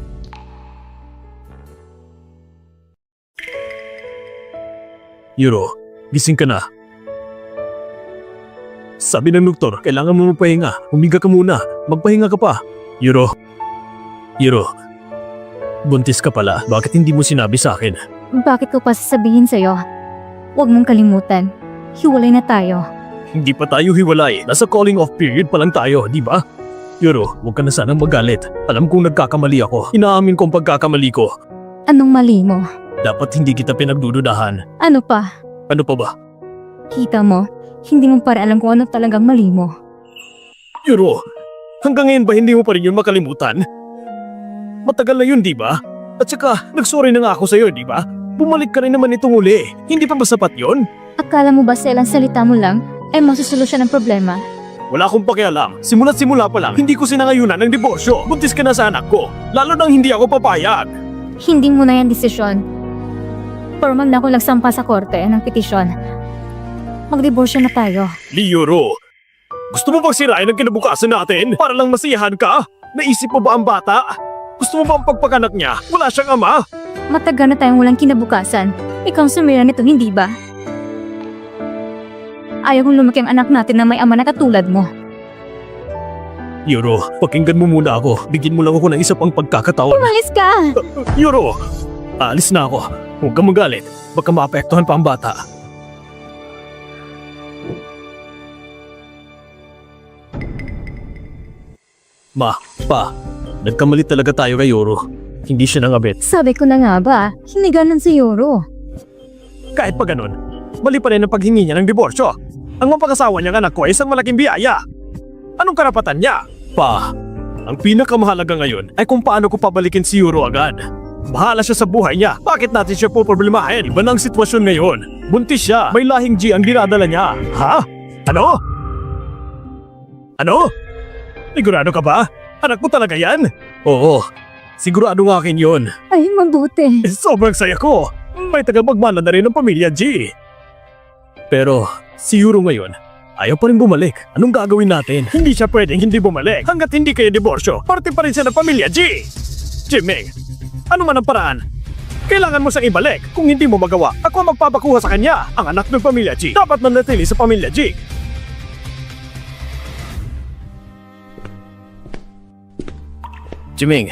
Yuro, gising ka na. Sabi ng doktor, kailangan mo magpahinga. Humiga ka muna. Magpahinga ka pa. Yuro. Buntis ka pala. Bakit hindi mo sinabi sa akin? Bakit ko pa sasabihin sa'yo? Huwag mong kalimutan. Hiwalay na tayo. Hindi pa tayo hiwalay. Nasa calling off period pa lang tayo, di ba? Yuro, huwag ka na sanang magalit. Alam kong nagkakamali ako. Inaamin ko ang pagkakamali ko. Anong mali mo? Dapat hindi kita pinagdududahan. Ano pa? Ano pa ba? Kita mo, hindi mo pa rin alam kung ano talagang mali mo. Yuro, hanggang ngayon ba hindi mo pa rin yun makalimutan? Matagal na yun, di ba? At saka, nagsorry na nga ako sa'yo, di ba? Bumalik ka rin naman itong uli. Hindi pa ba sapat yun? Akala mo ba sa ilang salita mo lang ay masusolusyon ang problema? Wala akong pakialam. Simula't simula pa lang, hindi ko sinangayunan ng diborsyo. Buntis ka na sa anak ko. Lalo nang hindi ako papayag. Hindi mo na yan desisyon. Formal na ako nagsampa sa korte ng petisyon. Magdiborsyo na tayo. Liyuro, gusto mo bang sirain ang kinabukasan natin para lang masiyahan ka? Naisip mo ba ang bata? Gusto mo ba ang pagpakanak niya? Wala siyang ama. Matagal na tayong walang kinabukasan. Ikaw ang sumira nito, hindi ba? Ayaw kong lumaki ang anak natin na may ama na katulad mo. Yuro, pakinggan mo muna ako. Bigyan mo lang ako ng isa pang pagkakataon. Umalis ka! Yuro, aalis na ako. Huwag kang magalit. Baka maapektuhan pa ang bata. Ma, pa, nagkamali talaga tayo kay Yuro. Hindi siya nangabit. Sabi ko na nga ba, hindi ganun si Yoro. Kahit pa ganun, mali pa rin ang paghingi niya ng diborsyo. Ang mapag-asawa niyang anak ko ay isang malaking biyaya. Anong karapatan niya? Pa, ang pinakamahalaga ngayon ay kung paano ko pabalikin si Yuro agad. Bahala siya sa buhay niya. Bakit natin siya poproblemahin? Iba na ang sitwasyon ngayon. Buntis siya. May lahing G ang dinadala niya. Ha? Ano? Ano? Sigurado ka ba? Anak mo talaga yan? Oo. Sigurado nga akin yun. Ay, mabuti. Sobrang saya ko. May tagapagmana na rin ng pamilya G. Pero si Yuro ngayon, ayaw pa rin bumalik. Anong gagawin natin? Hindi siya pwedeng hindi bumalik. Hanggat hindi kayo diborsyo, parte pa rin siya ng pamilya G. Jimmy, ano man ang paraan, kailangan mo siyang ibalik. Kung hindi mo magawa, ako ang magpapakuha sa kanya. Ang anak ng pamilya G dapat nanatili sa pamilya G. Jimmy,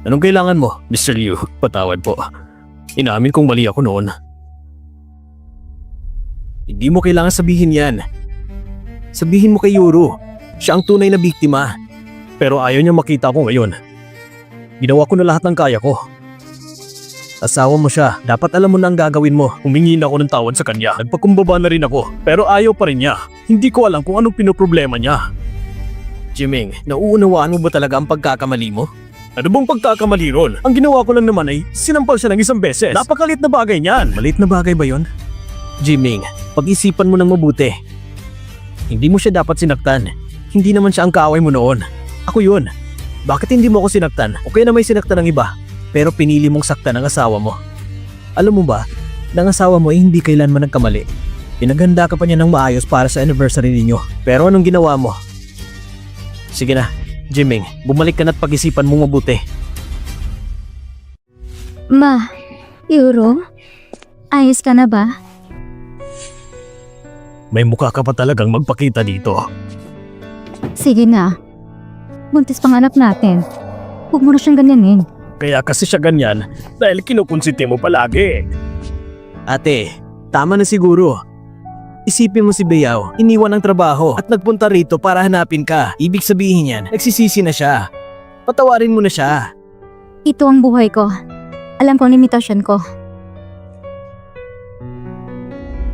anong kailangan mo? Mr. Liu, patawad po. Inamin kong mali ako noon. Hindi mo kailangan sabihin yan. Sabihin mo kay Yuro. Siya ang tunay na biktima. Pero ayaw niya makita ko ngayon. Ginawa ko na lahat ng kaya ko. Asawa mo siya. Dapat alam mo na ang gagawin mo. Humingi na ako ng tawad sa kanya. Nagpakumbaba na rin ako. Pero ayaw pa rin niya. Hindi ko alam kung anong pinoproblema niya. Jiming, nauunawaan mo ba talaga ang pagkakamali mo? Ano bang pagkakamali ron? Ang ginawa ko lang naman ay sinampal siya ng isang beses. Napakalit na bagay niyan. Malit na bagay ba yon? Jiming, pag-isipan mo ng mabuti. Hindi mo siya dapat sinaktan. Hindi naman siya ang kaaway mo noon. Ako yun. Bakit hindi mo ako sinaktan? O kaya na may sinaktan ng iba, pero pinili mong saktan ang asawa mo. Alam mo ba, ng asawa mo ay hindi kailanman nagkamali. Pinaghanda ka pa niya ng maayos para sa anniversary ninyo. Pero anong ginawa mo? Sige na, Jiming, bumalik ka na't pag-isipan mong mabuti. Ma, Yoro, ayos ka na ba? May mukha ka pa talagang magpakita dito. Sige na. Buntis pang anak natin. Huwag mo na siyang ganyanin. Kaya kasi siya ganyan dahil kinukunsiti mo palagi. Ate, tama na siguro. Isipin mo si Beyaw, iniwan ang trabaho at nagpunta rito para hanapin ka. Ibig sabihin yan, nagsisisi na siya. Patawarin mo na siya. Ito ang buhay ko. Alam ko ang limitasyon ko.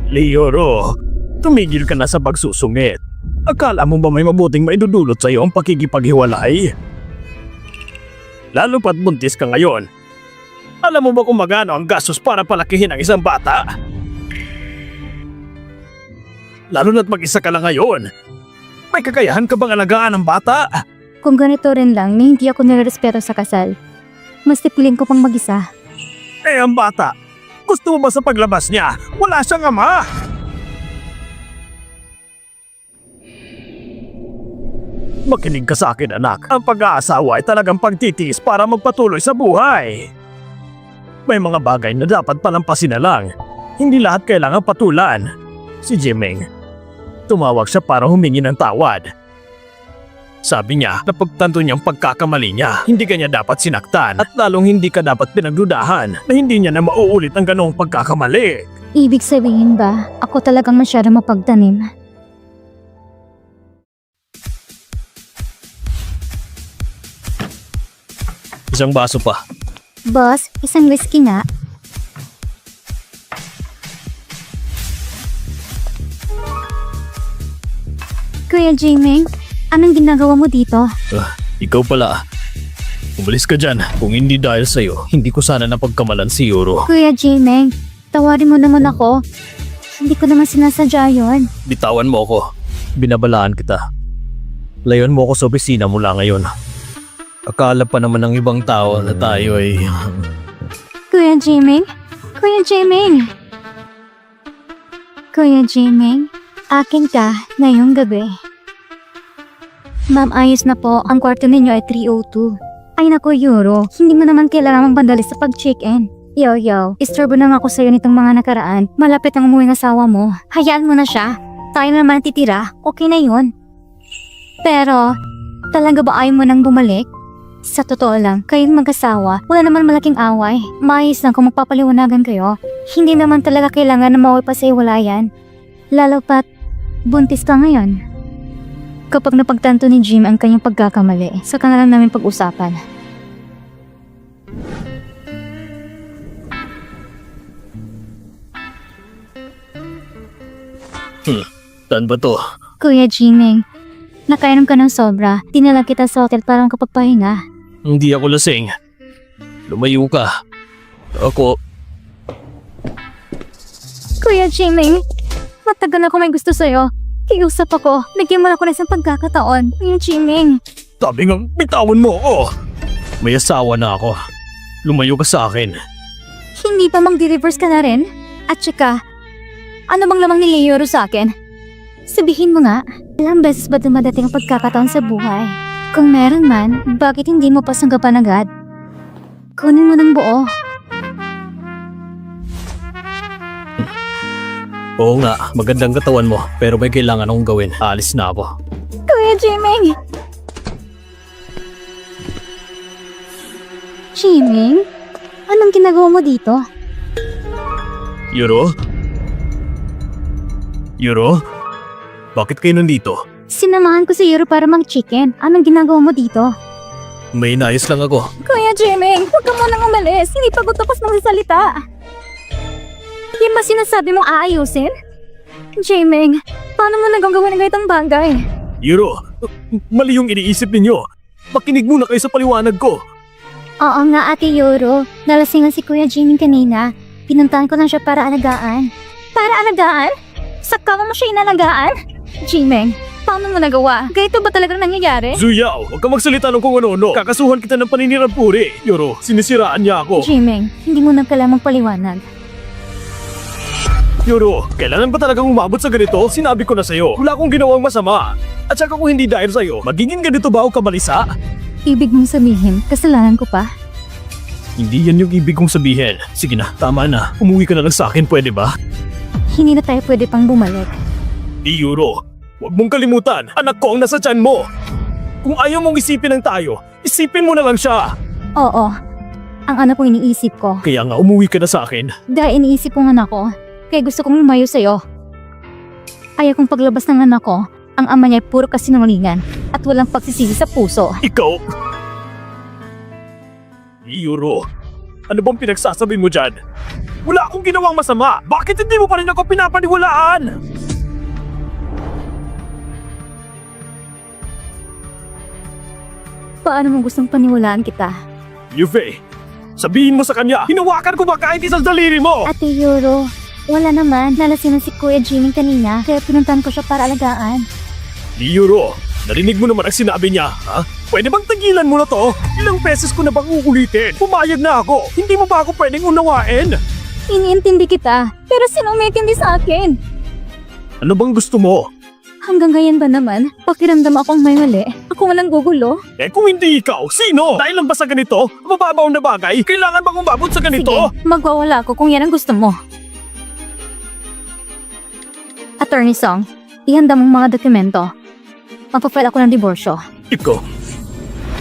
Leoro, tumigil ka na sa pagsusungit. Akala mo ba may mabuting maidudulot sa iyo ang pakikipaghiwalay? Lalo pat buntis ka ngayon. Alam mo ba kung magano ang gastos para palakihin ang isang bata? Lalo na't mag-isa ka lang ngayon. May kakayahan ka bang alagaan ng bata? Kung ganito rin lang na hindi ako nirerespeto sa kasal, mas tipilin ko pang mag-isa. Eh ang bata, gusto mo ba sa paglabas niya? Wala siyang ama! Makinig ka sa akin anak. Ang pag-aasawa ay talagang pagtitiis para magpatuloy sa buhay. May mga bagay na dapat palampasin na lang. hindi lahat kailangan patulan. Si Jimeng, tumawag siya para humingi ng tawad. Sabi niya, napagtanto niyang pagkakamali niya, hindi ka niya dapat sinaktan at lalong hindi ka dapat pinagdudahan na hindi niya na mauulit ang ganong pagkakamali. Ibig sabihin ba, ako talagang masyado mapagtanim? Isang baso pa. Boss, isang whiskey nga. Kuya Jimeng, anong ginagawa mo dito? Ikaw pala. Umalis ka dyan. Kung hindi dahil sa'yo, hindi ko sana napagkamalan si Yuro. Kuya Jimeng, tawarin mo naman ako. Hindi ko naman sinasadya yun. Bitawan mo ako. Binabalaan kita. Layon mo ako sa opisina mula ngayon. Akala pa naman ng ibang tao na tayo ay... Kuya Jimeng? Kuya Jimeng? Kuya Jimeng, akin ka ngayong gabi. Ma'am, ayos na po. Ang kwarto ninyo ay 302. Ay naku, Yuro. Hindi mo naman kailangan magbandalis sa pag-check-in. Yo, istorbo na nga ako sa'yo nitong mga nakaraan. Malapit ang umuwi ng asawa mo. Hayaan mo na siya. Tayo na naman titira. Okay na yun. Pero, talaga ba ayaw mo nang bumalik? Sa totoo lang, kayong mag-asawa, wala naman malaking away. Maayos lang kung magpapaliwanagan kayo. Hindi naman talaga kailangan na maway pa sa iwalayan. Lalo pat, buntis ka ngayon. Kapag napagtanto ni Jim ang kanyang pagkakamali, saka na lang namin pag-usapan. Saan ba to? Kuya Jimeng, nakainom ka ng sobra. Dinala kita sa hotel para makapagpahinga. Hindi ako lasing. Lumayo ka. Ako... Kuya Jimeng, matagal na ako may gusto sa'yo. Kiusap ako. Bigyan mo na ako ng isang pagkakataon. Kuya Jimeng. Sabi nga, bitawan mo ako. May asawa na ako. Lumayo ka sa akin. Hindi pa mag-reverse ka na rin? At saka, ano bang lamang ni Yoro sa akin? Sabihin mo nga, ilang beses ba dumadating ang pagkakataon sa buhay? Kung meron man, bakit hindi mo pasanggapan agad? Kunin mo ng buo. Oo nga, magandang katawan mo. Pero may kailangan akong gawin. Aalis na ako. Kuya Jimeng! Jimeng? Anong ginagawa mo dito? Yuro? Yuro? Bakit kayo nandito? Sinamahan ko si Yoro para mag-chicken. Anong ginagawa mo dito? May inayos lang ako. Kuya Jimeng, huwag ka munang umalis. Hindi pa ko tapos magsasalita. Yung ba sinasabi mong aayusin? Jimeng, paano mo nagagawa ng ganitong bagay? Yuro, mali yung iniisip ninyo. Makinig muna kayo sa paliwanag ko. Oo nga, Ate Yoro. Nalasingan si Kuya Jimeng kanina. Pinuntahan ko lang siya para alagaan. Para alagaan? Sa kama mo siya inalagaan? Jimeng, paano mo nagawa? Ganito ba talagang nangyayari? Zuyaw, huwag ka magsalita ng kung ano-ano. Kakasuhan kita ng paninirang puri. Yuro, sinisiraan niya ako. Jimeng, hindi mo na kailangang paliwanag. Yuro, kailangan ba talagang umabot sa ganito? Sinabi ko na sa'yo, wala akong ginawang masama. At saka kung hindi dahil sa'yo, magiging ganito ba o kabalisa? Ibig mong sabihin, kasalanan ko pa? Hindi yan yung ibig kong sabihin. Sige na, tama na. Umuwi ka na lang sa akin, pwede ba? Hindi na tayo pwede pang bumalik. Yuro, huwag mong kalimutan, anak ko ang nasa tiyan mo. Kung ayaw mong isipin ng tayo, isipin mo na lang siya. Oo, ang anak ko iniisip ko. Kaya nga umuwi ka na sa akin. Dahil iniisip ko ng anak ko, kaya gusto kong lumayo sa'yo. Ayaw kong paglabas ng anak ko, ang ama niya ay puro kasinungalingan at walang pagsisisi sa puso. Ikaw? Yuro, ano bang pinagsasabi mo dyan? Wala akong ginawang masama. Bakit hindi mo pa rin ako pinapaniwalaan? Paano mo gustong paniwalaan kita? Yuve, sabihin mo sa kanya, hinawakan ko ba kahit isang daliri mo? Ate Yoro, wala naman. Nalasin si Kuya Jimmy kanina, kaya pinuntahan ko siya para alagaan. Yuro, narinig mo naman ang sinabi niya, ha? Pwede bang tagilan mo na to? Ilang beses ko na bang uulitin? Pumayag na ako. Hindi mo ba ako pwedeng unawain? Iniintindi kita, pero sino umintindi sa akin? Ano bang gusto mo? Hanggang ngayon ba naman, pakiramdam akong may mali? Ako walang gugulo? Eh kung hindi ikaw, sino? Dahil lang ba sa ganito? Mababaw na bagay? Kailangan bang umabot sa ganito? Sige, magwawala ako kung yan ang gusto mo. Attorney Song, ihanda mong mga dokumento. Magpa-file ako ng diborsyo. Ikaw.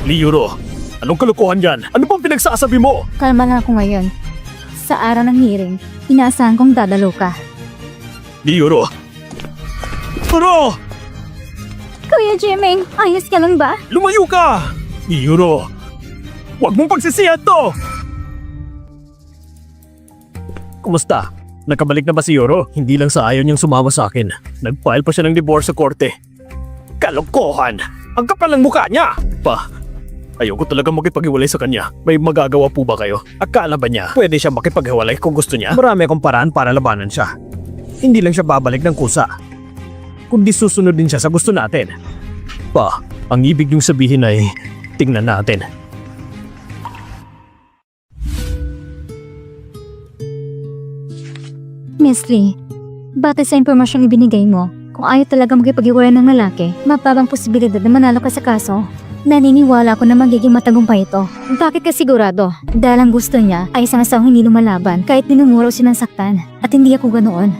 Liyuro, anong kalokohan yan? Ano bang pinagsasabi mo? Kalma lang ako ngayon. Sa araw ng hearing, inaasahan kong dadalo ka. Liyuro. Ano? Kuya Jimeng, ayos ka lang ba? Lumayo ka! Liyuro, huwag mong pagsisihan to! Kumusta? Nakabalik na ba si Yoro? Hindi lang sa ayaw niyang sumama sa akin. Nag-file pa siya ng divorce sa korte. Kalokohan! Ang kapal ng mukha niya! Pa, ayoko talaga makipaghiwalay sa kanya. May magagawa po ba kayo? Akala ba niya pwede siya makipaghiwalay kung gusto niya? Marami akong paraan para labanan siya. Hindi lang siya babalik ng kusa, kundi susunod din siya sa gusto natin. Pa, ang ibig niyong sabihin ay tingnan natin. Miss Lee, batay sa impormasyong ibinigay mo, kung ayaw talaga magkipag-iwalay ng lalaki, mababang posibilidad na manalo ka sa kaso. Naniniwala ako na magiging matagumpay ito. Bakit ka sigurado? Dahil ang gusto niya ay isang asawang hindi lumalaban kahit dinumuro o sinasaktan. At hindi ako ganoon.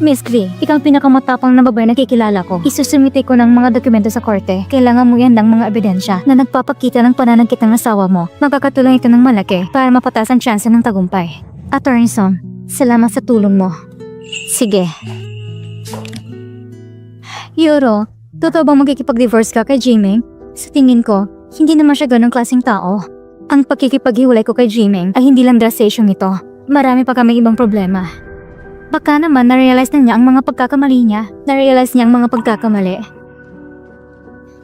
Miss Lee, ikaw ang pinakamatapang na babae na kikilala ko. Isusumite ko ng mga dokumento sa korte. Kailangan mo yan ng mga ebidensya na nagpapakita ng pananakit ng asawa mo. Magkakatulong ito ng malaki para mapataas ang tsansa ng tagumpay. Attorney Song, salamat sa tulong mo. Sige. Yoro, totoo bang magkikipag-divorce ka kay Jimeng? Sa tingin ko, hindi naman siya ganong klaseng tao. Ang pagkikipaghiwalay ko kay Jimeng ay hindi lang dressation ito. Marami pa kami ibang problema. Baka naman na-realize na niya ang mga pagkakamali niya. Na-realize niya ang mga pagkakamali.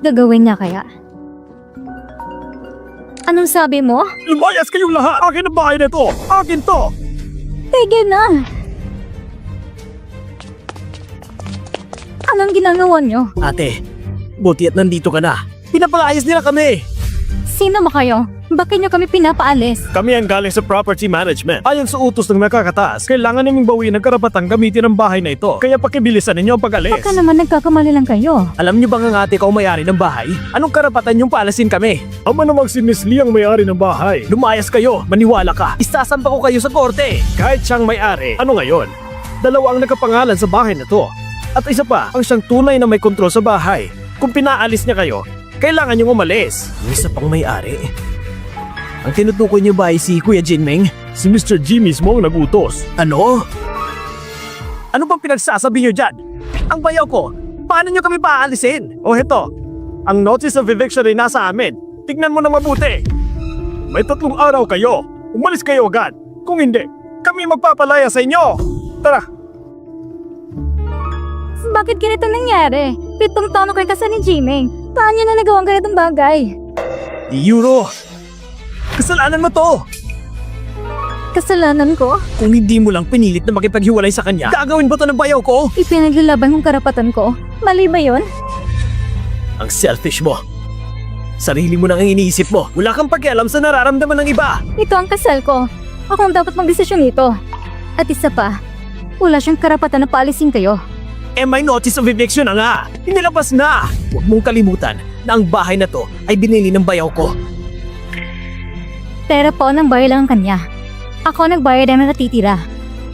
Gagawin niya kaya? Anong sabi mo? Lumayas kayong lahat! Akin ang bahay na to! Akin to! Tigil na! Anong ginagawa niyo? Ate, buti at nandito ka na. Pinapalayas nila kami! Sino ba kayo? Bakit niyo kami pinapaalis? Kami ang galing sa property management. Ayon sa utos ng nakakataas, kailangan naming bawiin ang karapatang gamitin ang bahay na ito. Kaya pakibilisan ninyo ang pag-alis. Baka naman nagkakamali lang kayo. Alam niyo bang ang ate ko ang may-ari ng bahay? Anong karapatan yung paalasin kami? Ama namang si Miss Lee ang may-ari ng bahay. Lumayas kayo, maniwala ka. Isasampa ko kayo sa korte. Kahit siyang may-ari, ano ngayon? Dalawa ang nakapangalan sa bahay na to. At isa pa, ang siyang tunay na may kontrol sa bahay. Kung pinaalis niya kayo, kailangan niyong umalis. Yung isa pang may-ari? Ang tinutukoy niyo ba ay si Kuya Jinmeng? Si Mr. G mismo ang nagutos. Ano? Ano bang pinagsasabi niyo dyan? Ang bayaw ko, paano niyo kami paalisin? O heto, ang notice of eviction ay nasa amin. Tignan mo na mabuti. May 3 araw kayo. Umalis kayo agad. Kung hindi, kami magpapalaya sa inyo. Tara. Bakit ganito nangyari? 7 taon na kayo kasal ni Jimeng. Paano niya na nagawang ganitong bagay? Euro! Kasalanan mo to! Kasalanan ko? Kung hindi mo lang pinilit na makipaghiwalay sa kanya, gagawin ba to ng bayaw ko? Ipinaglalaban kong karapatan ko. Mali ba yun? Ang selfish mo. Sarili mo nang ang iniisip mo. Wala kang pakialam sa nararamdaman ng iba. Ito ang kasal ko. Ako ang dapat magdesisyon nito. At isa pa, wala siyang karapatan na paalisin kayo. Eh may notice of eviction na nga. Inilabas na. Huwag mong kalimutan na ang bahay na to ay binili ng bayaw ko. Pero po, nang bayad lang ang kanya. Ako nagbayad ang natitira.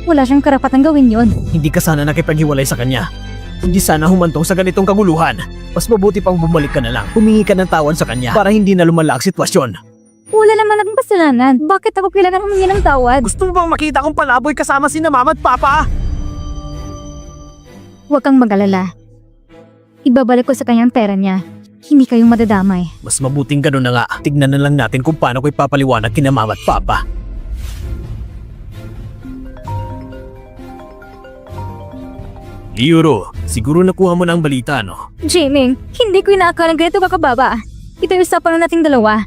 Wala siyang karapatan gawin yun. Hindi ka sana nakipaghiwalay sa kanya. Hindi sana humantong sa ganitong kaguluhan. Mas mabuti pang bumalik ka na lang. Humingi ka ng tawad sa kanya para hindi na lumala ang sitwasyon. Wala naman akong kasalanan. Bakit ako kailangan humingi ng tawad? Gusto mo bang makita kong palaboy kasama si mama at papa? Huwag kang mag-alala. Ibabalik ko sa kanya ang pera niya. Hindi kayong madadamay. Mas mabuting ganun na nga. Tignan na lang natin kung paano ko ipapaliwanag kina mama at papa. Euro, siguro nakuha mo na ang balita, no? Jiming, hindi ko inaakalang ganito kakababa. Ito yung usapan na nating dalawa.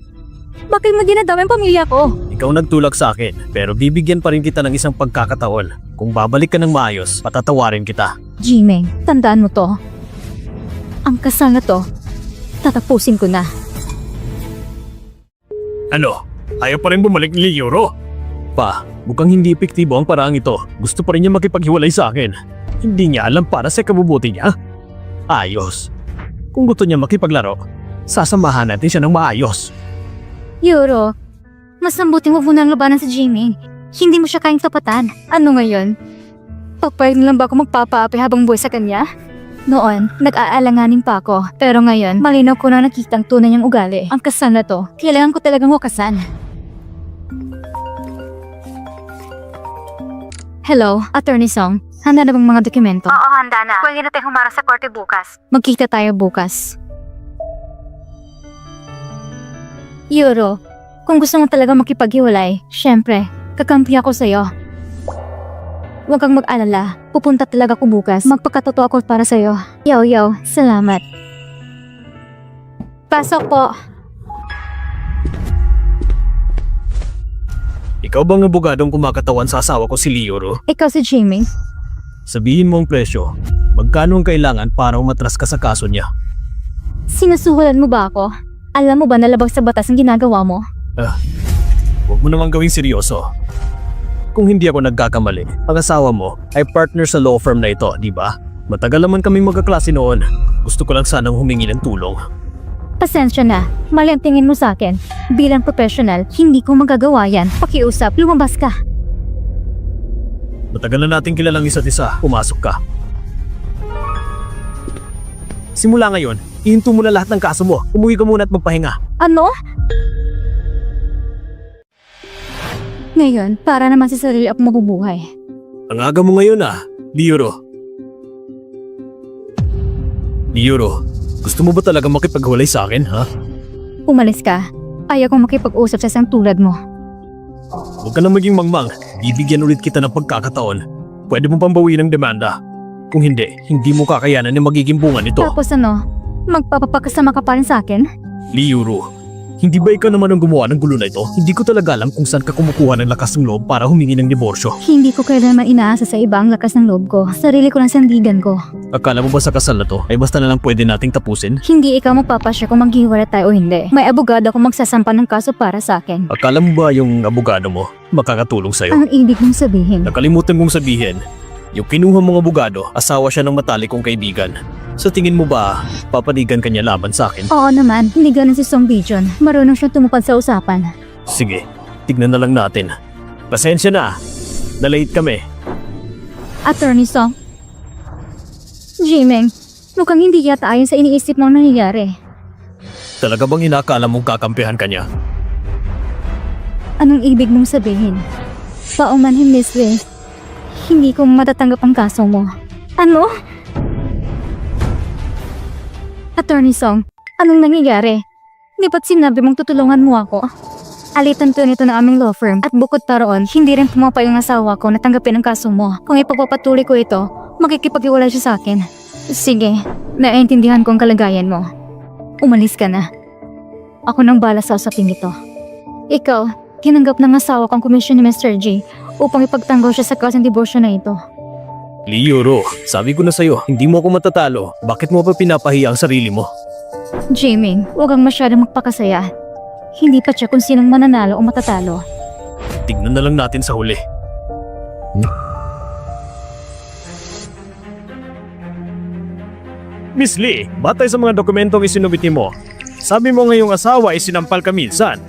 Bakit mo dinadamay ang pamilya ko? Ikaw nagtulak sa akin, pero bibigyan pa rin kita ng isang pagkakataon. Kung babalik ka ng maayos, patatawarin kita. Jiming, tandaan mo to. Ang kasal na to, tatapusin ko na. Ano? Ayaw pa rin bumalik ni Euro? Pa, mukhang hindi epektibo ang paraang ito. Gusto pa rin niya makipaghiwalay sa akin. Hindi niya alam para sa kabubuti niya. Ayos. Kung gusto niya makipaglaro, sasamahan natin siya ng maayos. Yuro, mas mabuting huwag mo nang labanan sa Jiming. Hindi mo siya kayang tapatan. Ano ngayon? Papayag na lang ba ako magpapaapi habang buhay sa kanya? Noon, nag-aalanganin pa ako. Pero ngayon, malinaw ko na nakitang tunay niyang ugali. Ang kasal na to, kailangan ko talagang wakasan. Hello, Attorney Song. Handa na bang mga dokumento? Oo, handa na. Pwede na tayo humarap sa korte bukas. Magkita tayo bukas. Euro, kung gusto mo talaga makipaghiwalay, syempre, kakampi ako sa'yo. Huwag kang mag-alala, pupunta talaga ako bukas. Magpakatotoo ako para sa'yo. Yo, salamat. Pasok po. Ikaw bang abogadong kumakatawan sa asawa ko si Lioro? Ikaw si Jamie. Sabihin mo ang presyo. Magkano ang kailangan para umatras ka sa kaso niya? Sinusuhulan mo ba ako? Alam mo ba na labag sa batas ang ginagawa mo? Huwag mo namang gawing seryoso. Kung hindi ako nagkakamali, ang asawa mo ay partner sa law firm na ito, di ba? Matagal naman kaming magkaklase noon. Gusto ko lang sanang humingi ng tulong. Pasensya na, mali ang tingin mo sa akin. Bilang professional, hindi ko magagawa yan. Pakiusap, lumabas ka. Matagal na nating kilalang isa't isa. Pumasok ka. Simula ngayon, ihinto mo na lahat ng kaso mo. Umuwi ka muna at magpahinga. Ano? Ngayon, para naman sa sarili ako mabubuhay. Ang aga mo ngayon Lioro. Lioro, gusto mo ba talaga makipaghiwalay sa akin, ha? Umalis ka. Ayaw kong makipag-usap sa isang tulad mo. Huwag ka na maging mangmang. Bibigyan ulit kita ng pagkakataon. Pwede mo pang bawiin ang demanda. Kung hindi, hindi mo kakayanan na magiging bunga nito. Tapos ano? Magpapapakasama ka pa rin sa akin? Lioro, hindi ba ikaw naman ang gumawa ng gulo na ito? Hindi ko talaga alam kung saan ka kumukuha ng lakas ng loob para humingi ng diborsyo. Hindi ko kailanman inaasa sa iba ang lakas ng loob ko. Sarili ko lang sandigan ko. Akala mo ba sa kasal na to ay basta na lang pwede nating tapusin? Hindi ikaw magpapasya kung maghiwalay tayo o hindi. May abogado akong magsasampa ng kaso para sa akin. Akala mo ba yung abogado mo makakatulong sa'yo? Ang ibig mong sabihin. Nakalimutan kong sabihin, yung kinuha mong abogado, asawa siya ng matalik kong kaibigan. Sa tingin mo ba, papanigan kanya laban sa akin? Oo naman, hindi ganun si Song Bijon. Marunong siyang tumupad sa usapan. Sige, tignan na lang natin. Pasensya na, na-late kami. Attorney Song. Jimeng, mukhang hindi yata ayon sa iniisip mong nangyayari. Talaga bang inakala mong kakampihan kanya? Anong ibig mong sabihin? Paumanhin, Miss Lee. Hindi ko matatanggap ang kaso mo. Ano? Attorney Song, anong nangyayari? Di ba't sinabi mong tutulungan mo ako? Alitan to nito ng aming law firm at bukod pa roon, hindi rin pumapayag ang asawa ko na tanggapin ang kaso mo. Kung ipagpapatuloy ko ito, makikipag-iwalay siya sa akin. Sige, naiintindihan ko ang kalagayan mo. Umalis ka na. Ako nang bala sa usapin ito. Ikaw, tinanggap ng asawa kong komisyon ni Mr. G upang ipagtanggol siya sa kasong diborsyo na ito. Lioro, sabi ko na sa'yo, hindi mo ako matatalo. Bakit mo pa pinapahiya ang sarili mo? Jamie, huwag kang masyadong magpakasaya. Hindi pa siya kung sinong mananalo o matatalo. Tignan na lang natin sa huli. Miss Lee, batay sa mga dokumentong isinubiti mo, sabi mo ngayong asawa ay sinampal ka minsan.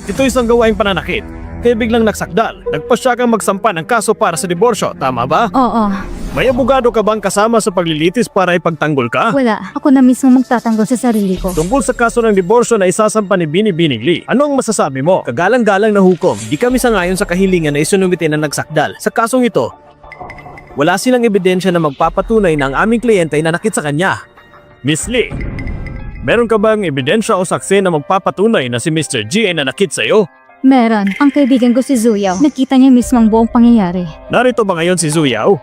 At ito isang gawaing pananakit, kaya biglang nagsakdal. Nagpasya kang magsampa ng kaso para sa diborsyo, tama ba? Oo, May abogado ka bang kasama sa paglilitis para ipagtanggol ka? wala. Ako na mismo magtatanggol sa sarili ko. Tungkol sa kaso ng diborsyo na isasampa ni Binibining Lee, ano ang masasabi mo? Kagalang-galang na hukom, di kami sangayon sa kahilingan na isunumite na nagsakdal. Sa kasong ito, wala silang ebidensya na magpapatunay na ang aming kliyente ay nanakit sa kanya. Miss Lee, meron ka bang ebidensya o saksi na magpapatunay na si Mr. G ay nanakit sa'yo? Meron. Ang kaibigan ko si Zuyaw. Nakita niya mismo ang buong pangyayari. Narito ba ngayon si Zuyaw?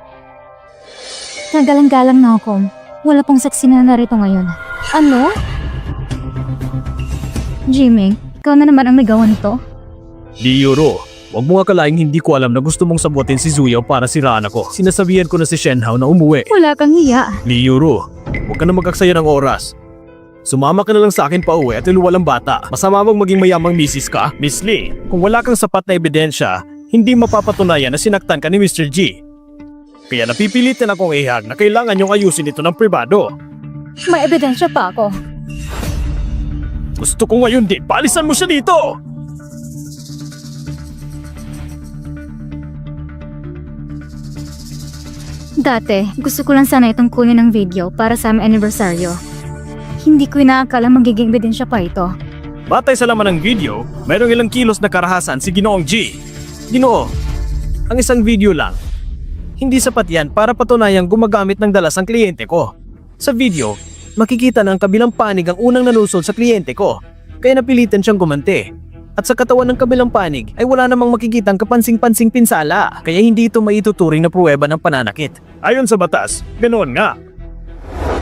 Kagalang-galang na ako. Wala pong saksi na narito ngayon. Ano? Jimmy, ikaw na naman ang nagawa nito? Lioro, wag mo akalaing hindi ko alam na gusto mong sabotin si Zuyaw para siraan ako. Sinasabihan ko na si Shenhao na umuwi. Wala kang hiya. Lioro, huwag ka na magaksaya ng oras. Sumama ka na lang sa akin pa uwi at iluwalang bata. Masama bang maging mayamang misis ka? Miss Lee, kung wala kang sapat na ebidensya, hindi mapapatunayan na sinaktan ka ni Mr. G. Kaya napipilitan akong ihag na kailangan yung ayusin ito ng pribado. May ebidensya pa ako. Gusto ko ngayon din, palisan mo siya dito! Dati, gusto ko lang sana itong kunin ng video para sa aming anibersaryo. Hindi ko inaakala magiging ebidensya pa ito. Batay sa laman ng video, mayroong ilang kilos na karahasan si Ginoong G. Ginoo, ang isang video lang. Hindi sapat yan para patunayang gumagamit ng dalas ang kliyente ko. Sa video, makikita na ang kabilang panig ang unang nanusol sa kliyente ko, kaya napilitan siyang gumanti. At sa katawan ng kabilang panig ay wala namang makikitang kapansing-pansing pinsala, kaya hindi ito maituturing na pruweba ng pananakit. Ayon sa batas, ganoon nga.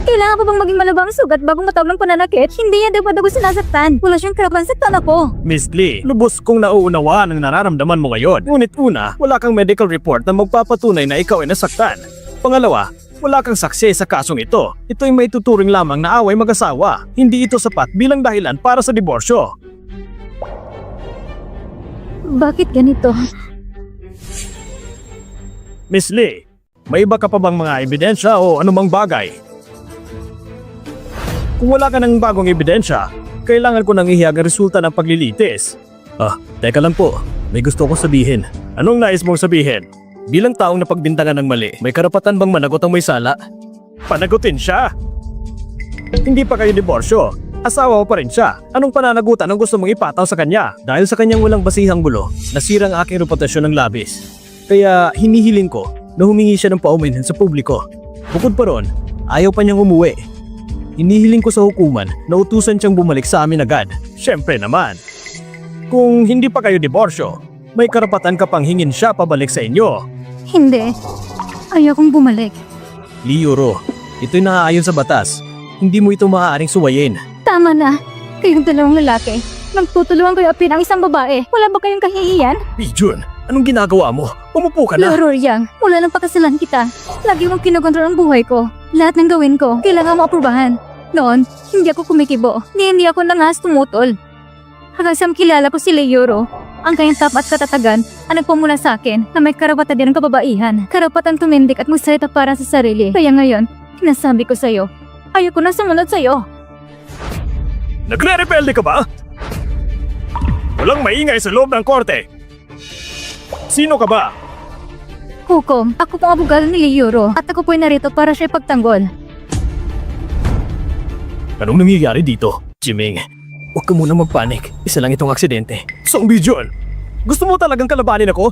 Kailangan pa bang maging malabang ang sugat bago matawag ng pananakit? Hindi yan dapat ako sinasaktan. Wala siyang karapan, saktan ako. Miss Lee, lubos kong nauunawaan ang nararamdaman mo ngayon. Ngunit una, wala kang medical report na magpapatunay na ikaw ay nasaktan. Pangalawa, wala kang saksi sa kasong ito. Ito ay maituturing lamang na away mag-asawa. Hindi ito sapat bilang dahilan para sa diborsyo. Bakit ganito? Miss Lee, may iba ka pa bang mga ebidensya o anumang bagay? Kung wala ka ng bagong ebidensya, kailangan ko nang ihiyag ang resulta ng paglilitis. Teka lang po. May gusto ko sabihin. Anong nais mong sabihin? Bilang taong napagbintangan ng mali, may karapatan bang managot ang may sala? Panagutin siya! Hindi pa kayo diborsyo. Asawa mo pa rin siya. Anong pananagutan ang gusto mong ipataw sa kanya? Dahil sa kanyang walang basihang gulo, nasira ang aking reputasyon ng labis. Kaya hinihiling ko na humingi siya ng paumanhin sa publiko. Bukod pa ron, ayaw pa niyang umuwi. Hinihiling ko sa hukuman na utusan siyang bumalik sa amin agad. Siyempre naman. Kung hindi pa kayo diborsyo, may karapatan ka pang hingin siya pabalik sa inyo. Hindi. Ayokong bumalik. Liyuro, ito'y naaayon sa batas. Hindi mo ito maaaring suwayin. Tama na. Kayong dalawang lalaki. Nagtutulungan kayo apin ang isang babae. Wala ba kayong kahihiyan? Jun, anong ginagawa mo? Umupo ka na. Loro Yang, wala nang pakasalan kita. Lagi mong kinokontrol ang buhay ko. Lahat ng gawin ko, kailangan mo aprubahan. Noon, hindi ako kumikibo. Hindi ako nangas tumutol. Hanggang sa kilala ko si Leoro, ang kanyang tap at katatagan ang nagpumula sa akin na may karapatan din ng kababaihan. Karapatan tumindik at magsalita para sa sarili. Kaya ngayon, sinasabi ko sa'yo, ayoko na sumunod sa'yo. Nagre-rebelde ka ba? Walang maingay sa loob ng korte. Sino ka ba? Hukom, ako pong abogado ni Leoro at ako po'y narito para siya ipagtanggol. Anong nangyayari dito? Jiming, huwag ka muna magpanik. Isa lang itong aksidente. Zombie John! Gusto mo talagang kalabanin ako?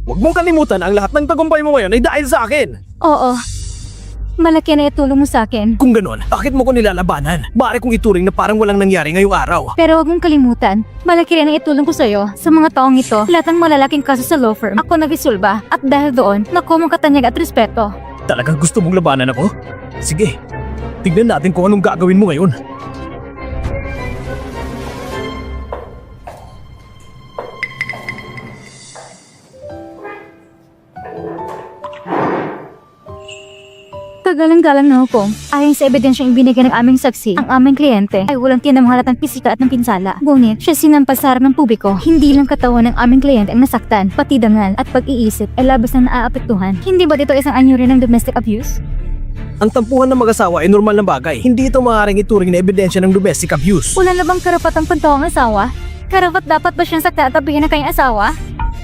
Huwag mong kalimutan ang lahat ng tagumpay mo ngayon ay dahil sa akin! Oo. Malaki na itulong mo sa akin. Kung ganon, bakit mo ko nilalabanan? Maaari kong ituring na parang walang nangyari ngayong araw. Pero huwag mong kalimutan, malaki rin ang itulong ko sa'yo. Sa mga taong ito, lahat ng malalaking kaso sa law firm, ako nag-isulba. At dahil doon, nakuha mong katanyag at respeto. Talagang gusto mong labanan ako? Sige, tignan natin kung anong gagawin mo ngayon. Kagalang-galang na hukom. Ayon sa ebidensyang ibinigay ng aming saksi, ang aming kliyente ay walang tinamhalatang pisika at ng pinsala. Ngunit siya sinampas sa harap ng publiko. Hindi lang katawan ng aming kliyente ang nasaktan, pati dangal at pag-iisip ay labas na naaapektuhan. Hindi ba dito isang anyo rin ng domestic abuse? Ang tampuhan ng mag-asawa ay normal na bagay. Hindi ito maaaring ituring na ebidensya ng domestic abuse. Wala na bang karapatang pantawang asawa? Karapat dapat ba siyang sakta at tabihin ng kanyang asawa?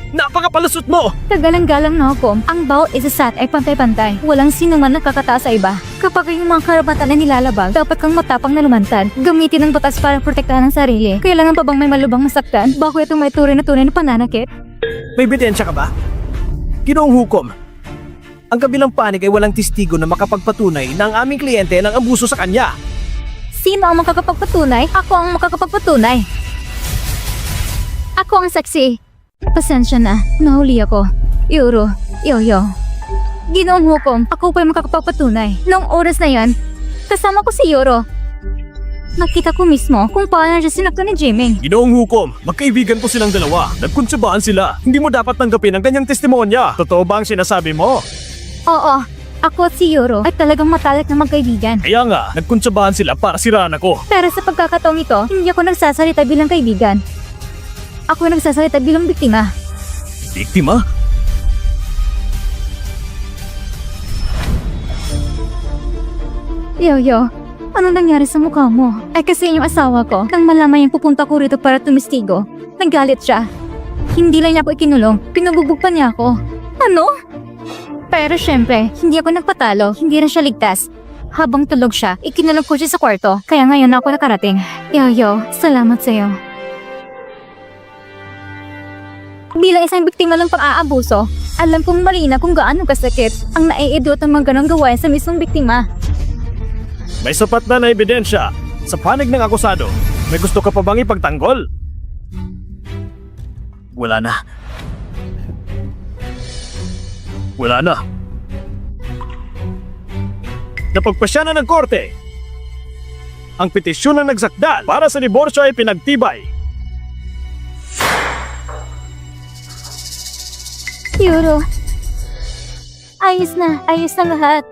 Napakapalusot mo! Kagalang-galang na hukom, ang bawat isa sa atin ay pantay-pantay. Walang sino man nakakataas sa iba. Kapag yung mga karapatan ay nilalabag, dapat kang matapang na lumantad. Gamitin ang batas para protektahan ang sarili. Kailangan pa bang may malubang masaktan bago itong may turing na tunay na pananakit? May ebidensya ka ba? Ginoong hukom, ang kabilang panig ay walang testigo na makapagpatunay na ang aming kliyente ng abuso sa kanya. Sino ang makakapagpatunay? Ako ang makakapagpatunay. Ako ang saksi. Pasensya na, nahuli ako. Euro, Yoyo. Ginoong hukom, ako pa'y makakapagpatunay. Noong oras na yan, kasama ko si Euro. Nakita ko mismo kung paano siya sinaktan ni Jimmy. Ginoong hukom, magkaibigan po silang dalawa. Nagkuntsabahan sila. Hindi mo dapat tanggapin ang kanyang testimonya. Totoo ba ang sinasabi mo? Oo, ako at si Euro ay talagang matalik na magkaibigan. Kaya nga, nagkuntsabahan sila para siraan ako. Pero sa pagkakataong ito, hindi ako nagsasalita bilang kaibigan. Ako ay nagsasalita bilang biktima. Biktima? Yoyo, anong nangyari sa mukha mo? Ay kasi yung asawa ko, nang malaman yung pupunta ko rito para tumistigo, nagalit siya. Hindi lang niya ako ikinulong, pinubugbog pa niya ako. Ano? Pero syempre, hindi ako nagpatalo, hindi rin siya ligtas. Habang tulog siya, ikinulong ko siya sa kwarto, kaya ngayon ako nakarating. Yo, salamat sa'yo. Bilang isang biktima ng pang-aabuso, alam kong malina kung gaano kasakit ang naiidot ng mga ganong gawain sa mismong biktima. May sapat na ebidensya sa panig ng akusado. May gusto ka pa bang ipagtanggol? Wala na. Wala na. Napagpasya na ng korte. Ang petisyon na nagsakdal para sa diborsyo ay pinagtibay. Yuro, ayos na lahat.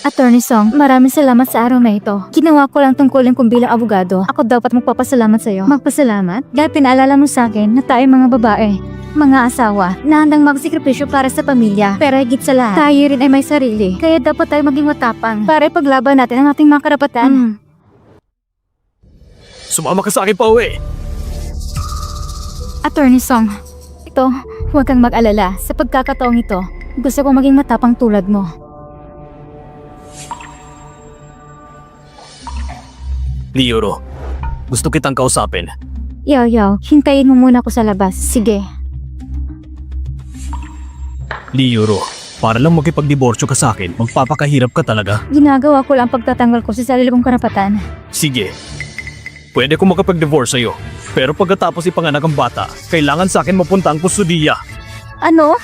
Attorney Song, maraming salamat sa araw na ito. Ginawa ko lang tungkulin kong bilang abogado. Ako dapat magpapasalamat sa'yo. Magpasalamat? Dahil pinaalala mo sa akin na tayo mga babae, mga asawa, na handang magsikripisyo para sa pamilya. Pero higit sa lahat, tayo rin ay may sarili. Kaya dapat tayo maging matapang para ipaglaban natin ang ating mga karapatan. Sumama ka sa akin pa uwi. Attorney Song, ito, huwag kang mag-alala. Sa pagkakataong ito, gusto kong maging matapang tulad mo. Liuro, gusto kitang kausapin. Yo, hintayin mo muna ako sa labas. Sige. Liuro, para lang makipagdiborsyo ka sa akin, magpapakahirap ka talaga. Ginagawa ko lang ang pagtatanggal ko sa sarili kong karapatan. Sige, pwede ko makapag-divorce sa'yo. Pero pagkatapos ipanganak ang bata, kailangan sa akin mapunta ang kustudiya. Ano?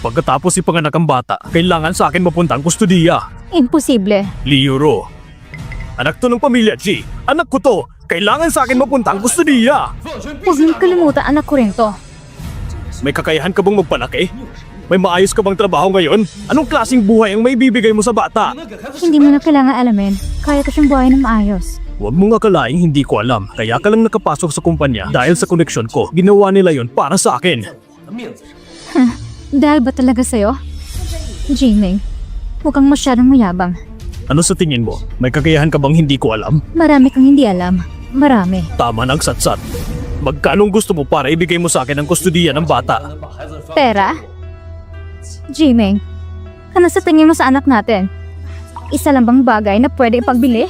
Pagkatapos ipanganak ang bata, kailangan sa akin mapunta ang kustudiya. Imposible. Liuro, anak to ng pamilya G. Anak ko to. Kailangan sa akin mapunta ang kustudiya. Huwag mong kalimutan, anak ko rin to. May kakayahan ka bang magpalaki? May maayos ka bang trabaho ngayon? Anong klaseng buhay ang may bibigay mo sa bata? Hindi mo na kailangan alamin. Kaya ko siyang buhay ng maayos. Huwag mong akalaing hindi ko alam. Kaya ka lang nakapasok sa kumpanya dahil sa koneksyon ko. Ginawa nila yon para sa akin. Dahil ba talaga sa'yo? Jimmy, huwag kang masyadong mayabang. Ano sa tingin mo? May kakayahan ka bang hindi ko alam? Marami kang hindi alam. Marami. Tama ng satsat. Magkanong gusto mo para ibigay mo sa akin ang kustudiya ng bata? Pera? Jimmy, ano sa tingin mo sa anak natin? Isa lang bang bagay na pwede ipagbili?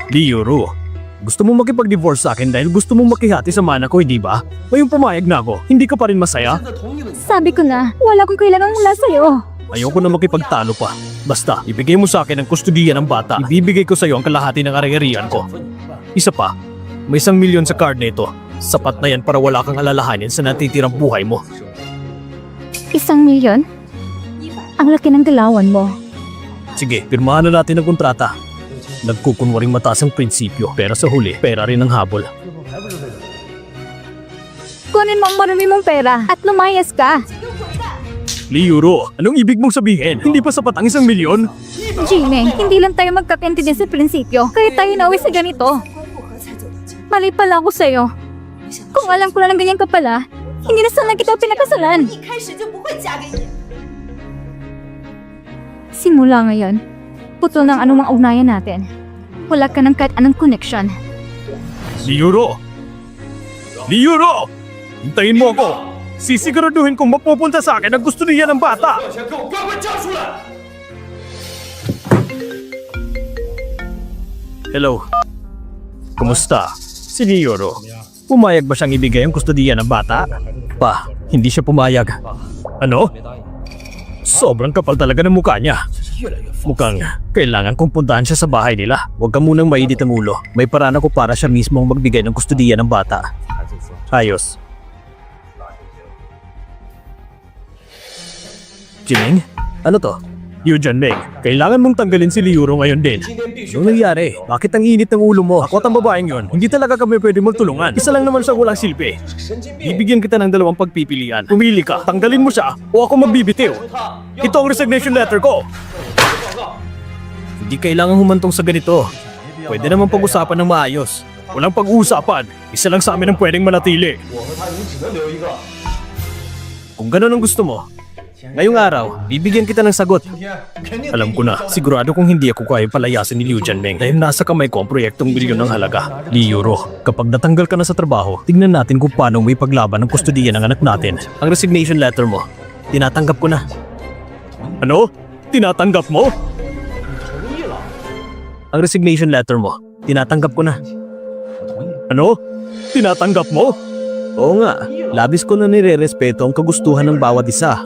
Liuro, gusto mo makipag-divorce sa akin dahil gusto mo makihati sa mana ko, hindi ba? Ngayong pumayag na ako, hindi ka pa rin masaya? Sabi ko na, wala akong kailangan mula sa'yo. Ayoko na makipagtalo pa. Basta, ibigay mo sa akin ang kustudiya ng bata. Ibibigay ko sa iyo ang kalahati ng ari-arian ko. Isa pa, may 1 milyon sa card na ito. Sapat na yan para wala kang alalahanin sa natitirang buhay mo. 1 milyon? Ang laki ng dilawan mo. Sige, pirmahan na natin ang kontrata. Nagkukunwaring mataas ang prinsipyo, pero sa huli, pera rin ang habol. Kunin mo ang marami mong pera at lumayas ka. Liuro, anong ibig mong sabihin? Hindi pa sapat ang 1 milyon? Jimmy, hindi lang tayo magkakaintindi sa prinsipyo, kaya tayo nauwi sa ganito. Mali pala ako sa'yo. Kung alam ko na ng ganyan ka pala, hindi na sana kita pinakasalan. Simula ngayon, putol ng anumang ugnayan natin. Wala ka ng kahit anong connection. Liuro! Liuro! Hintayin mo ako! Sisiguraduhin kong mapupunta sa akin ang gusto niya ng bata! Hello. Kumusta? Si Liuro. Pumayag ba siyang ibigay ang kustodiya ng bata? Pa, hindi siya pumayag. Ano? Sobrang kapal talaga ng mukha niya. Mukhang kailangan kong puntahan siya sa bahay nila. Huwag ka munang mainit ang ulo. May paraan ako para siya mismo ang magbigay ng kustodiya ng bata. Ayos. Jiming? Ano to? Yujan Ming, kailangan mong tanggalin si Liuro ngayon din. Anong nangyari? Bakit ang init ng ulo mo? Ako at ang babaeng yon. Hindi talaga kami pwede magtulungan. Isa lang naman siya walang silbi. Bibigyan kita ng 2 pagpipilian. Pumili ka, tanggalin mo siya o ako magbibitiw. Ito ang resignation letter ko. Hindi kailangan humantong sa ganito. Pwede naman pag-usapan ng maayos. Walang pag-uusapan. Isa lang sa amin ang pwedeng manatili. Kung ganun ang gusto mo, Ngayong araw, bibigyan kita ng sagot. Alam ko na, sigurado kung hindi ako kaya palayasin ni Liu Jianming dahil nasa kamay ko ang proyektong bilyon ng halaga. Li Yuro, kapag natanggal ka na sa trabaho, tignan natin kung paano may paglaban ng kustodiya ng anak natin. Ang resignation letter mo, tinatanggap ko na. Ano? Tinatanggap mo? Ang resignation letter mo, tinatanggap ko na. Ano? Tinatanggap mo? Oo nga, labis ko na nire-respeto ang kagustuhan ng bawat isa.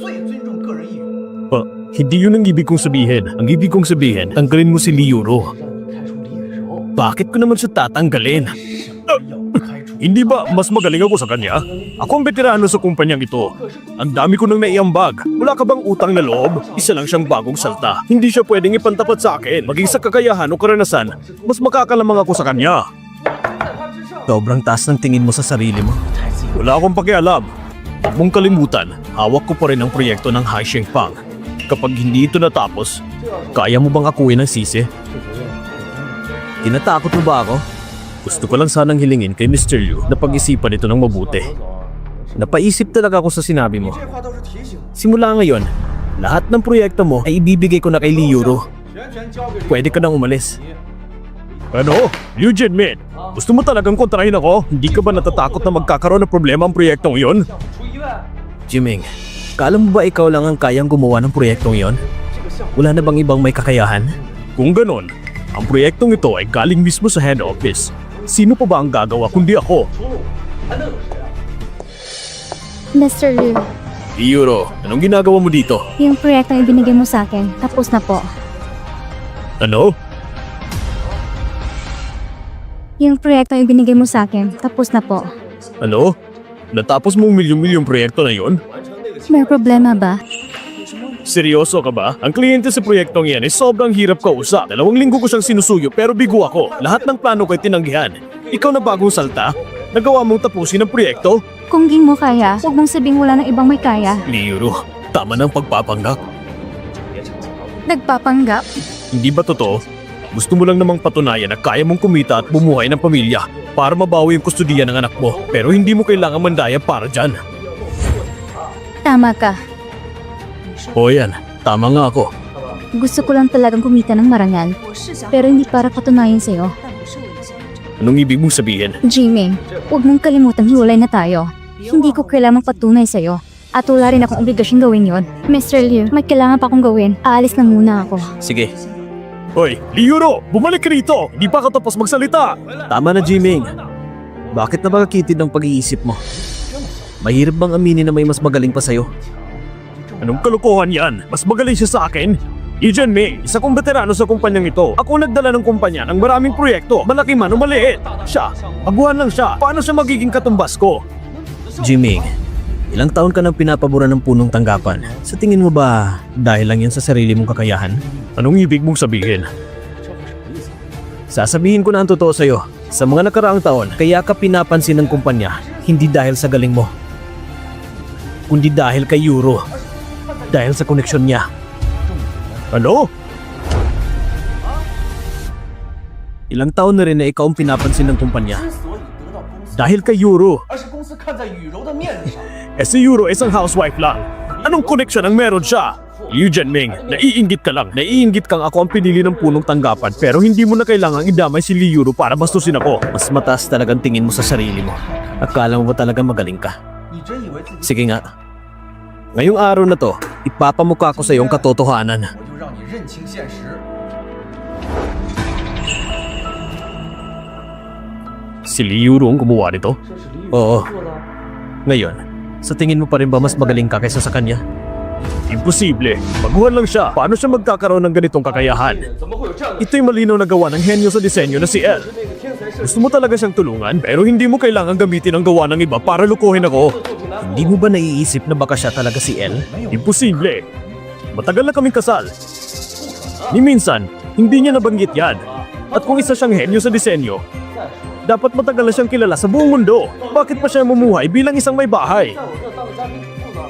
Hindi yun ang ibig kong sabihin. Ang ibig kong sabihin, tanggalin mo si Li Yuro. Bakit ko naman siya tatanggalin? Hindi ba mas magaling ako sa kanya? Ako ang veterano sa kumpanyang ito. Ang dami ko nang naiambag. Wala ka bang utang na loob? Isa lang siyang bagong salta. Hindi siya pwedeng ipantapat sa akin. Maging sa kakayahan o karanasan, mas makakalamang ako sa kanya. Sobrang taas ng tingin mo sa sarili mo. Wala akong pakialam. Huwag mong kalimutan, hawak ko pa rin ang proyekto ng Hai Shengpang. Kapag hindi ito natapos, kaya mo bang akuin ang sisi? Tinatakot mo ba ako? Gusto ko lang sanang hilingin kay Mr. Liu na pag-isipan ito ng mabuti. Napaisip talaga ako sa sinabi mo. Simula ngayon, lahat ng proyekto mo ay ibibigay ko na kay Li Yuro. Pwede ka nang umalis. Ano? Liu Jianming, gusto mo talagang kontrahin ako? Hindi ka ba natatakot na magkakaroon ng problema ang proyektong iyon? Jiming, kala mo ba ikaw lang ang kayang gumawa ng proyektong iyon? Wala na bang ibang may kakayahan? Kung ganon, ang proyektong ito ay galing mismo sa head office. Sino pa ba ang gagawa kundi ako? Mr. Liu, Li Yuro, anong ginagawa mo dito? yung proyektong ibinigay mo sa akin, tapos na po. Ano? Yung proyektong ibinigay mo sa akin, tapos na po. Ano? Natapos mo milyong-milyong proyekto na yon? May problema ba? Seryoso ka ba? Ang kliyente sa proyektong yan ay sobrang hirap kausap. 2 linggo ko siyang sinusuyo pero bigo ako. Lahat ng plano ko'y tinanggihan. Ikaw na bagong salta? Nagawa mong tapusin ang proyekto? Kung di mo kaya, huwag mong sabing wala ng ibang may kaya. Li Yuro, tama ng pagpapanggap. Nagpapanggap? Hindi ba totoo? Gusto mo lang namang patunayan na kaya mong kumita at bumuhay ng pamilya para mabawi yung kustodiya ng anak mo. Pero hindi mo kailangan mandaya para dyan. Tama ka. O yan, tama nga ako. Gusto ko lang talagang kumita ng marangal. Pero hindi para patunayan sa'yo. Anong ibig mong sabihin? Jiming, huwag mong kalimutang hiwalay na tayo. Hindi ko kailangang patunay sa'yo. At wala rin akong obligasyon gawin yon. Mr. Liu, may kailangan pa akong gawin. Aalis na muna ako. Sige. Hoy, Li Yuro! Bumalik ka rito! Hindi pa ka tapos magsalita! Tama na, Jiming. Bakit na ba kakitid ng pag-iisip mo? Mahirap bang aminin na may mas magaling pa sa'yo? Anong kalokohan yan? Mas magaling siya sa akin? Li Jianming, isa kong veterano sa kumpanyang ito. Ako nagdala ng kumpanya ng maraming proyekto, malaki man o maliit. Siya, baguhan lang siya. Paano siya magiging katumbas ko? Jiming, ilang taon ka nang pinapabura ng punong tanggapan. Sa tingin mo ba dahil lang yan sa sarili mong kakayahan? Anong ibig mong sabihin? Sasabihin ko na ang totoo sa'yo. Sa mga nakaraang taon, kaya ka pinapansin ng kumpanya, hindi dahil sa galing mo, kundi dahil kay Yuro. Dahil sa koneksyon niya. Ano? Ilang taon na rin na ikaw ang pinapansin ng kumpanya. Dahil kay Yuro. Si Yuro isang housewife lang. Anong koneksyon ang meron siya? Liu Jianming, naiinggit ka lang. Naiinggit kang ako ang pinili ng punong tanggapan pero hindi mo na kailangang idamay si Li Yuro para bastusin ako. Mas mataas talagang tingin mo sa sarili mo. Akala mo ba talagang magaling ka? Sige nga. Ngayong araw na to, ipapamukha ko sa iyong katotohanan. Si Li Yuro ang gumawa nito? Oo. Ngayon, sa tingin mo pa rin ba mas magaling ka kaysa sa kanya? Imposible. Baguhan lang siya. Paano siya magkakaroon ng ganitong kakayahan? Ito'y malinaw na gawa ng henyo sa disenyo na si El. Gusto mo talaga siyang tulungan pero hindi mo kailangan gamitin ang gawa ng iba para lukuhin ako. Hindi mo ba naiisip na baka siya talaga si El? Imposible. Matagal na kaming kasal. Ni minsan, hindi niya nabanggit yan. At kung isa siyang henyo sa disenyo, dapat matagal na siyang kilala sa buong mundo. Bakit pa siya mumuhay bilang isang may bahay?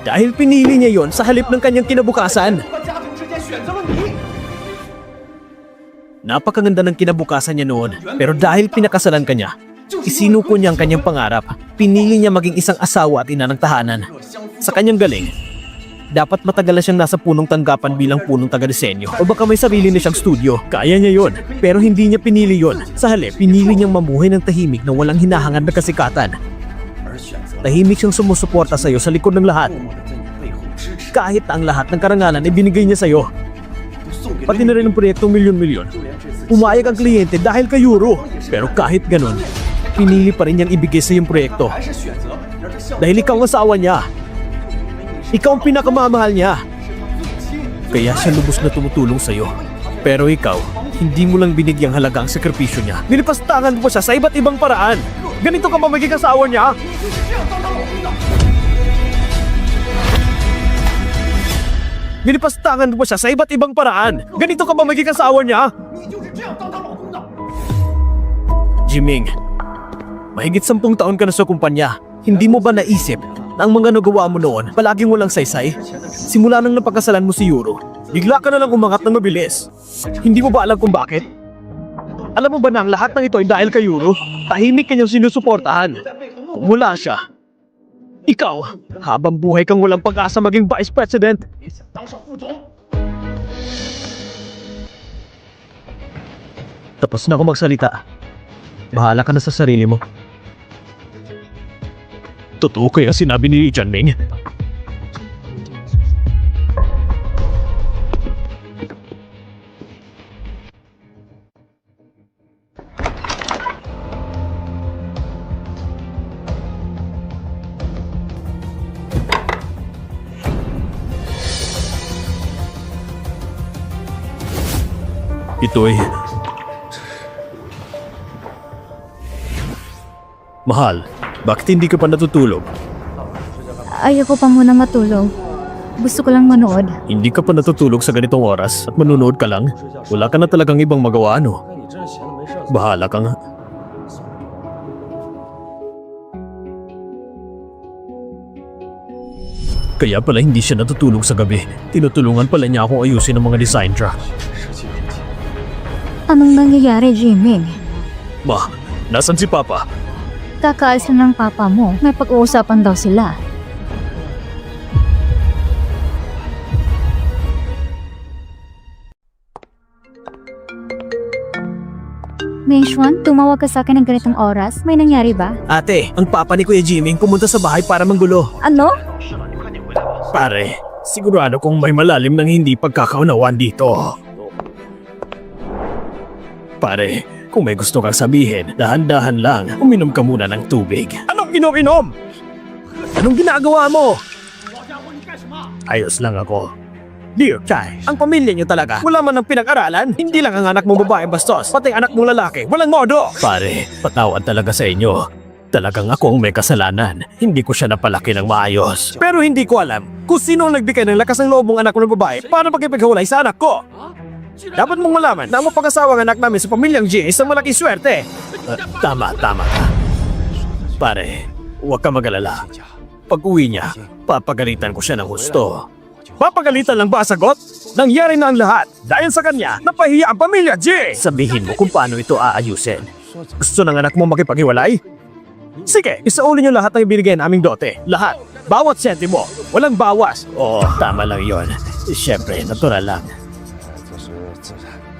Dahil pinili niya yon sa halip ng kanyang kinabukasan. Napakaganda ng kinabukasan niya noon, pero dahil pinakasalan ka niya, isinuko niya ang kanyang pangarap. Pinili niya maging isang asawa at ina ng tahanan. Sa kanyang galing, Dapat matagal na siyang nasa punong tanggapan bilang punong taga-disenyo. O baka may sarili na siyang studio. Kaya niya yon. Pero hindi niya pinili yon. Sa halip, pinili niyang mamuhay ng tahimik na walang hinahangad na kasikatan. Tahimik siyang sumusuporta sa'yo sa likod ng lahat. Kahit ang lahat ng karangalan ay binigay niya sa'yo. Pati na rin ang proyektong milyon-milyon. Umayag ang kliyente dahil kay Euro. Pero kahit ganun, pinili pa rin niyang ibigay sa iyong proyekto. Dahil ikaw ang asawa niya. Ikaw ang pinakamamahal niya. Kaya siya lubos na tumutulong sa'yo. Pero ikaw, hindi mo lang binigyang halaga ang sakripisyo niya. Nilipastangan mo siya sa iba't ibang paraan. Ganito ka ba magiging asawa niya? Nilipastangan mo siya sa iba't ibang paraan. Ganito ka ba magiging asawa niya? Jiming, mahigit 10 taon ka na sa kumpanya. Hindi mo ba naisip na ang mga nagawa mo noon palaging walang saysay? Simula nang napagkasalan mo si Euro, bigla ka na lang umangat ng mabilis. Hindi mo ba alam kung bakit? Alam mo ba na ang lahat ng ito ay dahil kay Euro? Tahimik kanyang sinusuportahan. Kung wala siya, ikaw, habang buhay kang walang pag-asa maging Vice President. Tapos na ako magsalita. Bahala ka na sa sarili mo. Totoo kaya sinabi ni Jianming? Ito'y... Mahal, bakit hindi ka pa natutulog? Ayoko pa muna matulog. Gusto ko lang manood. Hindi ka pa natutulog sa ganitong oras at manunood ka lang? Wala ka na talagang ibang magawa, ano? Bahala ka nga. Kaya pala hindi siya natutulog sa gabi. Tinutulungan pala niya akong ayusin ang mga design draft. Anong nangyayari, Jiming? Ma, nasan si Papa? Kakaalis na ng papa mo. May pag-uusapan daw sila. Meishuan, tumawag ka sa akin ng ganitong oras. May nangyari ba? Ate, ang Papa ni Kuya Jiming pumunta sa bahay para manggulo. Ano? Pare, sigurado kong may malalim ng hindi pagkakaunawan dito. Pare, kung may gusto kang sabihin, dahan-dahan lang, uminom ka muna ng tubig. Anong inom-inom? Anong ginagawa mo? Ayos lang ako. Dear Chai, ang pamilya niyo talaga, wala man ang pinag-aralan. Hindi lang ang anak mo babae bastos, pati anak mo lalaki, walang modo. Pare, patawad talaga sa inyo. Talagang ako ang may kasalanan. Hindi ko siya napalaki ng maayos. Pero hindi ko alam kung sino ang nagbigay ng lakas ng loob mong anak ko ng babae para magkipaghiwalay sa anak ko. Dapat mong malaman na ang mapag-asawang anak namin sa pamilyang G ay isang malaking swerte. Tama ka. Pare, huwag ka mag-alala. Pag uwi niya, papagalitan ko siya ng husto. Papagalitan lang ba sagot? Nangyari na ang lahat. Dahil sa kanya, napahiya ang pamilya G! Sabihin mo kung paano ito aayusin. Gusto ng anak mo makipaghiwalay? Sige, isauli niyo lahat ng ibinigay naming dote. Lahat. Bawat sentimo. Walang bawas. Oo, tama lang yon. Siyempre, natural lang.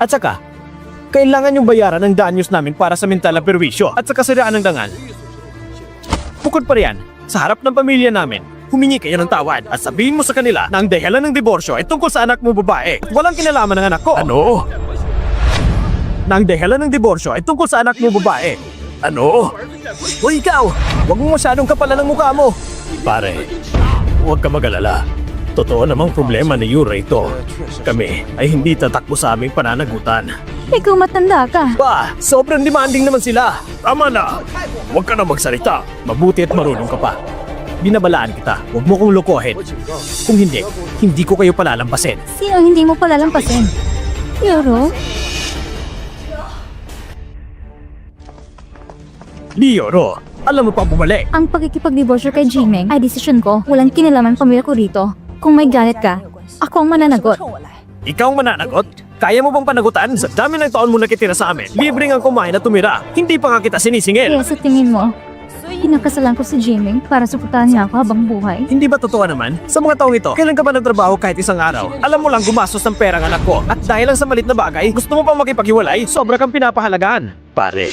At saka, kailangan yung bayaran ng danyos namin para sa mental na perwisyo at sa kasiraan ng dangal. Bukod pa riyan, sa harap ng pamilya namin, humingi kayo ng tawad at sabihin mo sa kanila na ang dahilan ng diborsyo ay tungkol sa anak mo babae at walang kinalaman ng anak ko. Ano? Na ang dahilan ng diborsyo ay tungkol sa anak mo babae. Ano? O ikaw, huwag mo masyadong kapalan ng mukha mo. Pare, huwag ka mag-alala. Totoo namang problema ni Yura ito. Kami ay hindi tatakbo sa aming pananagutan. Ikaw matanda ka. Ba, sobrang demanding naman sila. Tama na. Huwag ka na magsalita. Mabuti at marunong ka pa. Binabalaan kita. Huwag mo kong lokohin. Kung hindi, hindi ko kayo palalampasin. Sino ang hindi mo palalampasin? Yoro? Lioro, alam mo pa bumalik. Ang pagkikipag-divorce kay Jimeng ay desisyon ko. Walang kinalaman pamilya ko rito. Kung may galit ka, ako ang mananagot. Ikaw ang mananagot? Kaya mo bang panagutan? Sa dami ng taon mo nakitira sa amin, libre ang kumain at tumira. Hindi pa nga kita sinisingil. Kaya sa tingin mo, Pinakasalan ko si Jimmy para suportahan niya ako habang buhay. Hindi ba totoo naman? Sa mga taong ito, kailan ka ba nagtrabaho kahit isang araw? Alam mo lang gumastos ng pera ng anak ko. At dahil lang sa malit na bagay, gusto mo pang makipaghiwalay? Sobra kang pinapahalagaan. Pare,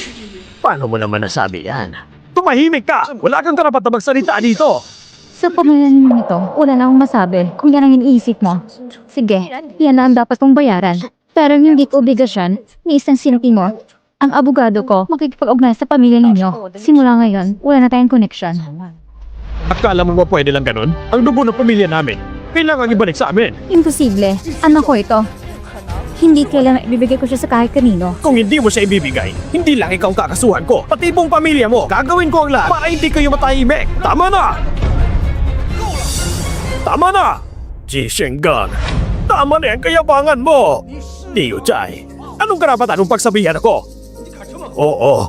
paano mo naman nasabi yan? Tumahimik ka! Wala kang karapat na magsalita dito! Sa pamilya ninyo ito, wala na akong masabi kung yan ang iniisip mo. Sige, yan na ang dapat kong bayaran. Pero hindi ko obligasyon ni isang sentimo. Ang abogado ko makikipag-ugnay sa pamilya ninyo. Simula ngayon, wala na tayong connection. Akala mo ba pwede lang ganun? Ang dugo ng pamilya namin, kailangan ibalik sa amin. Imposible. Anak ko ito. Hindi kailangan ibibigay ko siya sa kahit kanino. Kung hindi mo siya ibibigay, hindi lang ikaw ang kakasuhan ko, pati buong pamilya mo. Gagawin ko ang lahat para hindi kayo matahimik. Tama na! Tama na! Ji Shengan, tama na yung kayabangan mo! Liu Chai, anong karapatan mong pagsabihan ako? Oo,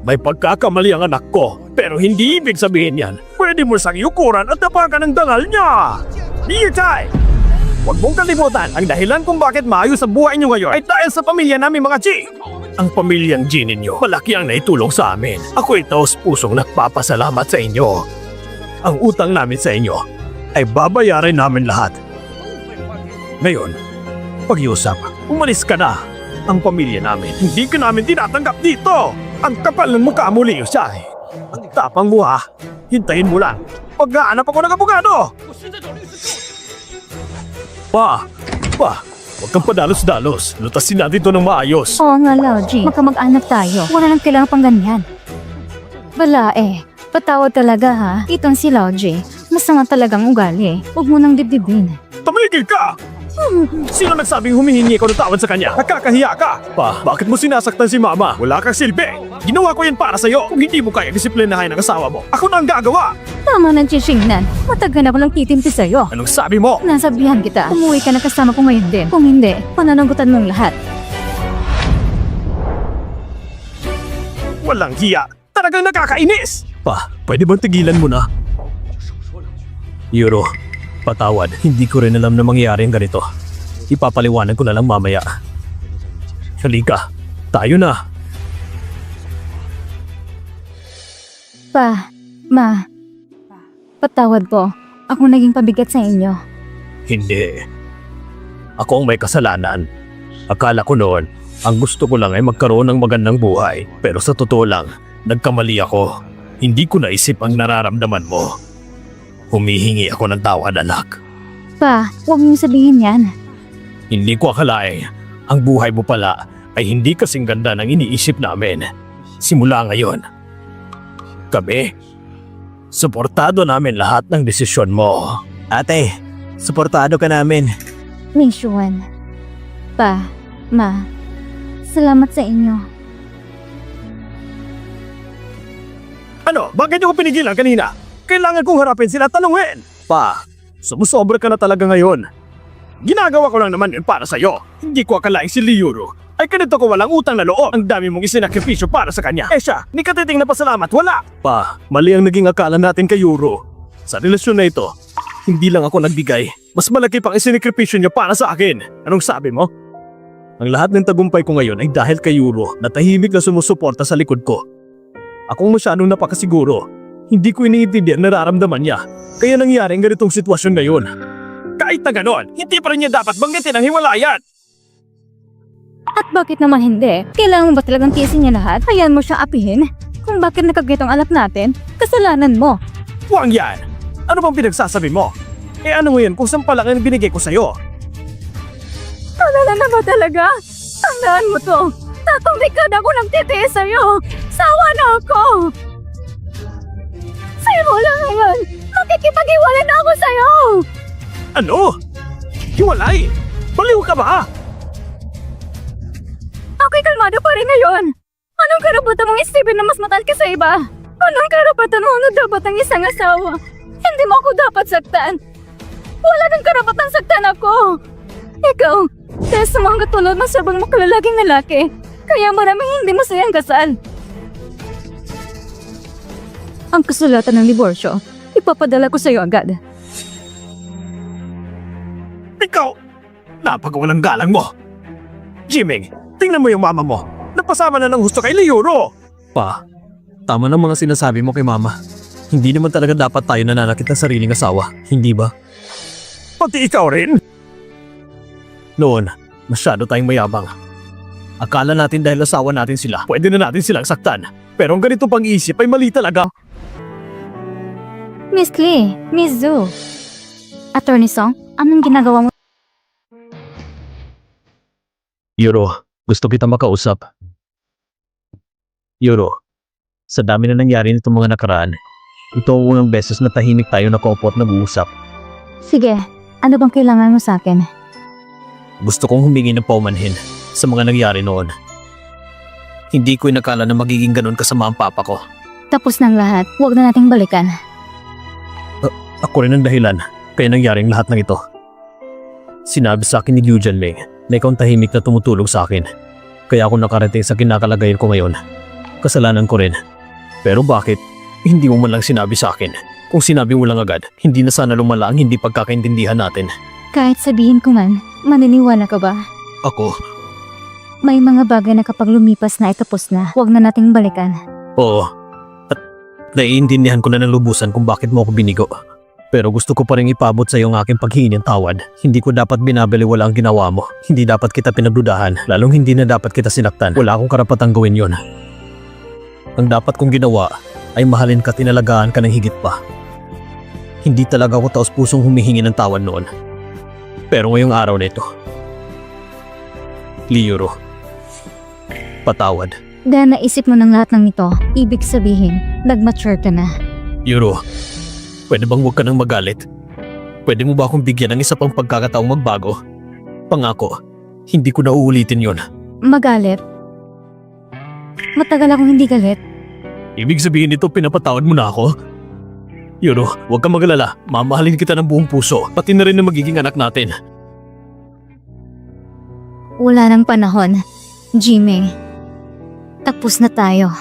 may pagkakamali ang anak ko, pero hindi ibig sabihin yan. Pwede mo siyang yukuran at tapakan ng dangal niya! Liu Chai! Huwag mong kalimutan, ang dahilan kung bakit maayos ang buhay niyo ngayon ay dahil sa pamilya namin mga Ji! Ang pamilyang Ji ninyo, malaki ang naitulong sa amin. Ako ito sa pusong nagpapasalamat sa inyo. Ang utang namin sa inyo ay babayarin namin lahat. Ngayon, pag-iusap, umalis ka na. Ang pamilya namin, hindi ka namin tinatanggap dito. Ang kapal ng mukha mo, Liu Chai. Ang tapang mo ha. Hintayin mo lang. Pag-aanap ako ng abogado. Pa, huwag kang padalos-dalos. Lutasin natin ito ng maayos. Oo nga, Lauji. Magkamag-anak tayo. Wala nang kailangan pang ganyan. Bala patawad talaga ha. Itong si Lauji. Masama talagang ugali. Huwag mo nang dibdibin. Tumigil ka! Sino nagsabing humihingi ko ng tawad sa kanya? Nakakahiya ka! Pa, bakit mo sinasaktan si mama? Wala kang silbi! Ginawa ko yan para sa'yo. Kung hindi mo kaya disiplinahin ang asawa mo, ako na ang gagawa! Tama na, Chishingnan. Matagal na ako lang titimpi sa'yo. Anong sabi mo? Nasabihan kita. Umuwi ka na kasama ko ngayon din. Kung hindi, pananagutan mong lahat. Walang hiya! Talagang nakakainis! Pa, pwede bang tigilan mo na? Yuro, patawad. Hindi ko rin alam na mangyayari ang ganito. Ipapaliwanag ko na lang mamaya. Halika, tayo na. Patawad po. Ako naging pabigat sa inyo. Hindi. Ako ang may kasalanan. Akala ko noon, ang gusto ko lang ay magkaroon ng magandang buhay. Pero sa totoo lang, nagkamali ako. Hindi ko naisip ang nararamdaman mo. Humihingi ako ng tawad, anak. Pa, huwag mong sabihin yan. Hindi ko akalain, ang buhay mo pala ay hindi kasing ganda ng iniisip namin. Simula ngayon, kami, suportado namin lahat ng desisyon mo. Ate, suportado ka namin. Nishuan. Pa, Ma, salamat sa inyo. Ano? Bakit niyo ko pinigilan kanina? Kailangan kong harapin sila at tanungin. Pa, sumusobra ka na talaga ngayon. Ginagawa ko lang naman yun para sa'yo. Hindi ko akalaing si Liuru ay ganito ko walang utang na loob. Ang dami mong isinakripisyo para sa kanya. Siya, ni katiting na pasalamat, wala. Pa, mali ang naging akala natin kay Yuro. Sa relasyon na ito, hindi lang ako nagbigay. Mas malaki pang isinakripisyo niya para sa akin. Anong sabi mo? Ang lahat ng tagumpay ko ngayon ay dahil kay Yuro na tahimik na sumusuporta sa likod ko. Akong masyadong napakasiguro. Hindi ko iniintindi ang nararamdaman niya. Kaya nangyari ang ganitong sitwasyon ngayon. Kahit na ganon, hindi pa rin niya dapat banggitin ang hiwalayan. At bakit naman hindi? Kailangan mo ba talagang tiisin niya lahat? Hayaan mo siyang apihin? Kung bakit nakagitong anak natin, kasalanan mo. Huwag yan! Ano bang pinagsasabi mo? Ano ngayon kung sampalang ang binigay ko sa'yo? Alala na ba talaga? Tandaan mo to. Tatong dekada ako nagtitiis sa'yo. Sawa na ako. Simula ngayon, makikipag-iwalay na ako sa'yo. Ano? Hiwalay? Baliw ka ba? Ako'y kalmado pa rin ngayon. Anong karapatan mong isipin na mas matal ka sa iba? Anong karapatan mo na dapat ang isang asawa? Hindi mo ako dapat saktan. Wala nang karapatan saktan ako. Ikaw, dahil sa mga katulad mo sabang makalalaking lalaki, kaya maraming hindi masayang kasal. Ang kasulatan ng diborsyo, ipapadala ko sa'yo agad. Ikaw! Napagawalang galang mo! Jiming, tingnan mo yung mama mo. Napasama na ng husto kay Liuro. Pa, Tama ng mga sinasabi mo kay Mama. Hindi naman talaga dapat tayo nananakit ng sariling asawa, hindi ba? Pati ikaw rin. Noon, masyado tayong mayabang. Akala natin dahil asawa natin sila, pwede na natin silang saktan. Pero ang ganito pang-iisip ay mali talaga. Miss Lee, Miss Zhu. Attorney Song, anong ginagawa mo? Yuro, gusto kita makausap. Yuro, sa dami na nangyari nitong mga nakaraan, ito ang unang beses na tahimik tayo nakaupo at nag-uusap. Sige, ano bang kailangan mo sa akin? Gusto kong humingi ng paumanhin sa mga nangyari noon. Hindi ko inakala na magiging ganun kasama ang papa ko. Tapos ng lahat, huwag na nating balikan. Ako rin ang dahilan kaya nangyaring lahat ng ito. Sinabi sa akin ni Liu Jianming na ikaw ang tahimik na tumutulong sa akin. Kaya ako nakarating sa kinakalagayan ko ngayon. Kasalanan ko rin. Pero bakit? Hindi mo man lang sinabi sa akin. Kung sinabi mo lang agad, hindi na sana lumala ang hindi pagkakaintindihan natin. Kahit sabihin ko man, maniniwala ka ba? Ako, May mga bagay na kapag lumipas na ay tapos na, huwag na nating balikan. oo. At naiintindihan ko na ng lubusan kung bakit mo ako binigo. Pero gusto ko pa rin ipabot sa iyo ang aking paghingi ng tawad. Hindi ko dapat binabaliwala ang ginawa mo. Hindi dapat kita pinagdudahan. Lalong hindi na dapat kita sinaktan. Wala akong karapatang gawin yon. Ang dapat kong ginawa ay mahalin ka at inalagaan ka ng higit pa. Hindi talaga ako taos-pusong humihingi ng tawad noon. Pero ngayong araw nito, Liyuro, patawad. Dahil naisip mo ng lahat ng ito, ibig sabihin, nag-mature ka na. Yuro, pwede bang huwag ka nang magalit? Pwede mo ba akong bigyan ng isa pang pagkakataong magbago? Pangako, hindi ko na uulitin yon. Magalit? Matagal akong hindi galit. Ibig sabihin nito pinapatawad mo na ako? Yuro, huwag kang magalala. Mamahalin kita ng buong puso, pati na rin na magiging anak natin. Wala nang panahon. Jimmy, tapos na tayo.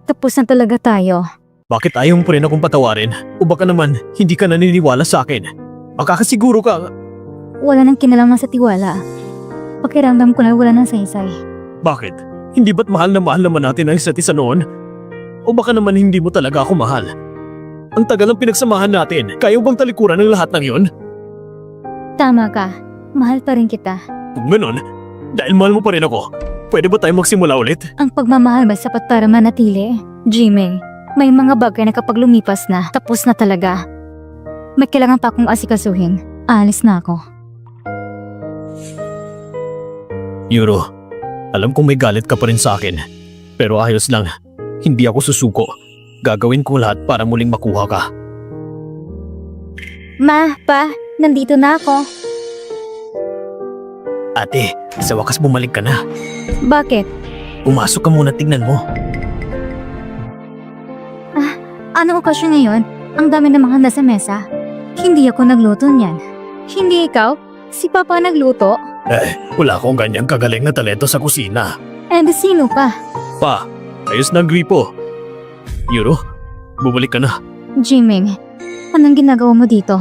Tapos na talaga tayo. Bakit ayaw mo pa rin akong patawarin? O baka naman, hindi ka naniniwala sa akin? Makakasiguro ka. Wala nang kinalaman sa tiwala. Pakiramdam ko na wala nang saysay. Bakit? Hindi ba't mahal naman natin ang isa't isa noon? O baka naman hindi mo talaga ako mahal? Ang tagal ng pinagsamahan natin, kaya bang talikuran ng lahat ng yon? Tama ka. Mahal pa rin kita. Kung ganun, dahil mahal mo pa rin ako, pwede ba tayo magsimula ulit? Ang pagmamahal ba sapat para manatili? Jimmy, may mga bagay na kapag lumipas na, tapos na talaga. May kailangan pa akong asikasuhin. Aalis na ako. Yuro, alam kong may galit ka pa rin sa akin. Pero ayos lang, hindi ako susuko. Gagawin ko lahat para muling makuha ka. Ma, pa, nandito na ako. Ate, sa wakas bumalik ka na. Bakit? Pumasok ka muna, tignan mo. Anong okasyon ngayon? Ang dami namang handa sa mesa. Hindi ako nagluto niyan. Hindi ikaw? Si Papa nagluto? Wala akong ganyang kagaling na talento sa kusina. And sino pa? Pa, ayos na ang gripo. Yuro, bumalik ka na. Jimmy, anong ginagawa mo dito?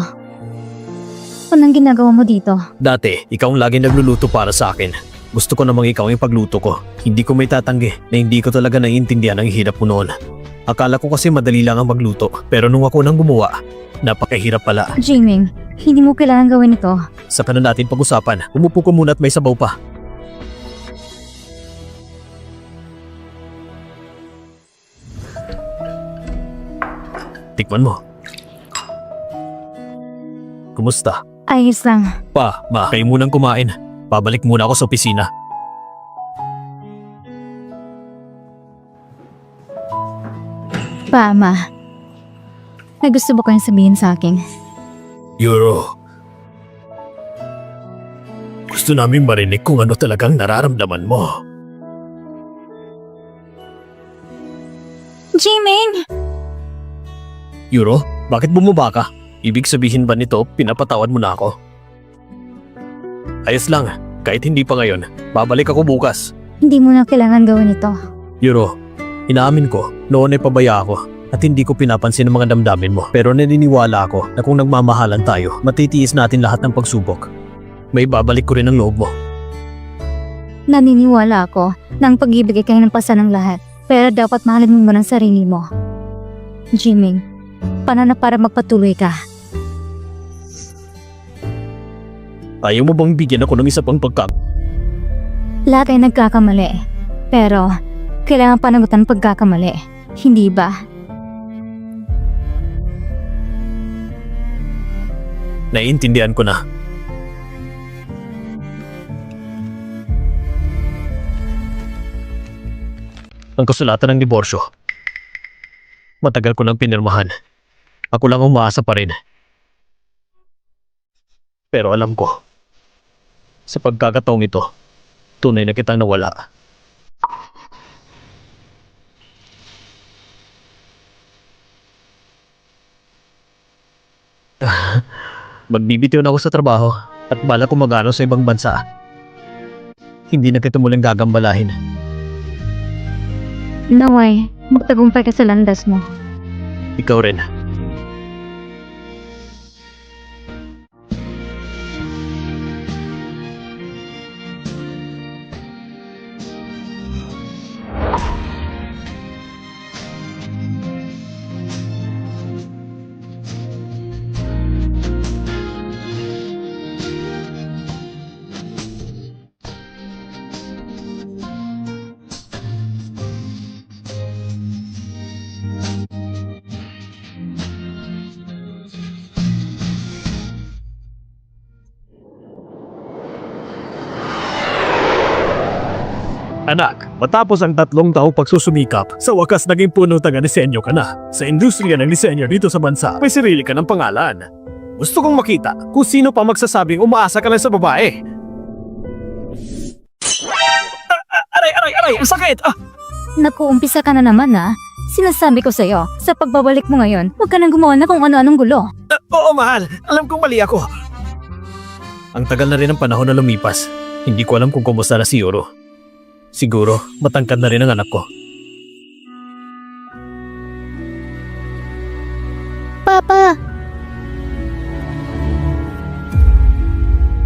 Anong ginagawa mo dito? Dati, ikaw ang laging nagluluto para sa akin. Gusto ko namang ikaw yung pagluto ko. Hindi ko may tatanggi na hindi ko talaga naiintindihan ang hirap mo noon. Akala ko kasi madali lang ang magluto, pero nung ako nang gumawa, napakahirap pala. Jimmy, hindi mo kailangan gawin ito. Saka na natin pag-usapan. Umupo ko muna at may sabaw pa. Tikman mo. Kumusta? Ayos lang. Pa, ma, kayo munang kumain. Pabalik muna ako sa opisina. Pa, Ma. May gusto ba kayong sabihin sa akin? Yuro. Gusto namin marinig kung ano talagang nararamdaman mo. Jimmy! Yuro, bakit bumaba ka? Ibig sabihin ba nito, pinapatawad mo na ako? Ayos lang, kahit hindi pa ngayon. Babalik ako bukas. Hindi mo na kailangan gawin ito. Yuro, inaamin ko, noon ay pabaya ako at hindi ko pinapansin ang mga damdamin mo. Pero naniniwala ako na kung nagmamahalan tayo, matitiis natin lahat ng pagsubok. May babalik ko rin ang loob mo. Naniniwala ako na ang pag-ibig ay kayang pasan ng lahat. Pero dapat mahalin mo muna ang sarili mo. Jiming, paano na para magpatuloy ka? Ayaw mo bang bigyan ako ng isa pang Lahat ay nagkakamali. Pero, kailangan panagutan pagkakamali. Hindi ba? Naiintindihan ko na. Ang kasulatan ng diborsyo. Matagal ko nang pinirmahan. Ako lang umaasa pa rin. Pero alam ko, sa pagkakataong ito, tunay na kitang nawala. Magbibitiw na ako sa trabaho at bala ko mag-aral sa ibang bansa. Hindi na kita muling gagambalahin. Naway, magtagumpay ka sa landas mo. Ikaw rin. Anak, matapos ang 3 taong pagsusumikap, sa wakas naging puno taga-disenyo ka na. Sa industriya ng disenyo dito sa bansa, may sarili ka ng pangalan. Gusto kong makita kung sino pa magsasabing umaasa ka lang sa babae. Aray! Ang sakit! Nakuumpisa ka na naman Sinasabi ko sa'yo, sa pagbabalik mo ngayon, huwag ka nang gumawa na kung ano-anong gulo. Oo, mahal. Alam kong mali ako. Ang tagal na rin ang panahon na lumipas. Hindi ko alam kung kumusta na si Yuro. Siguro, matangkad na rin ang anak ko. Papa!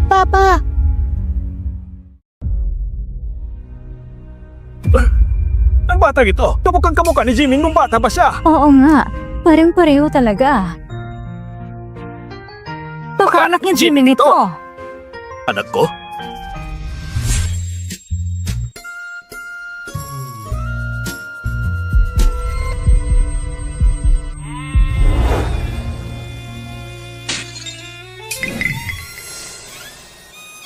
Papa! Ang batang ito, kamukhang kamukha ni Jimmy nung bata pa siya. Oo nga, parang-pareho talaga. Baka anak ni Jimmy nito. Anak ko?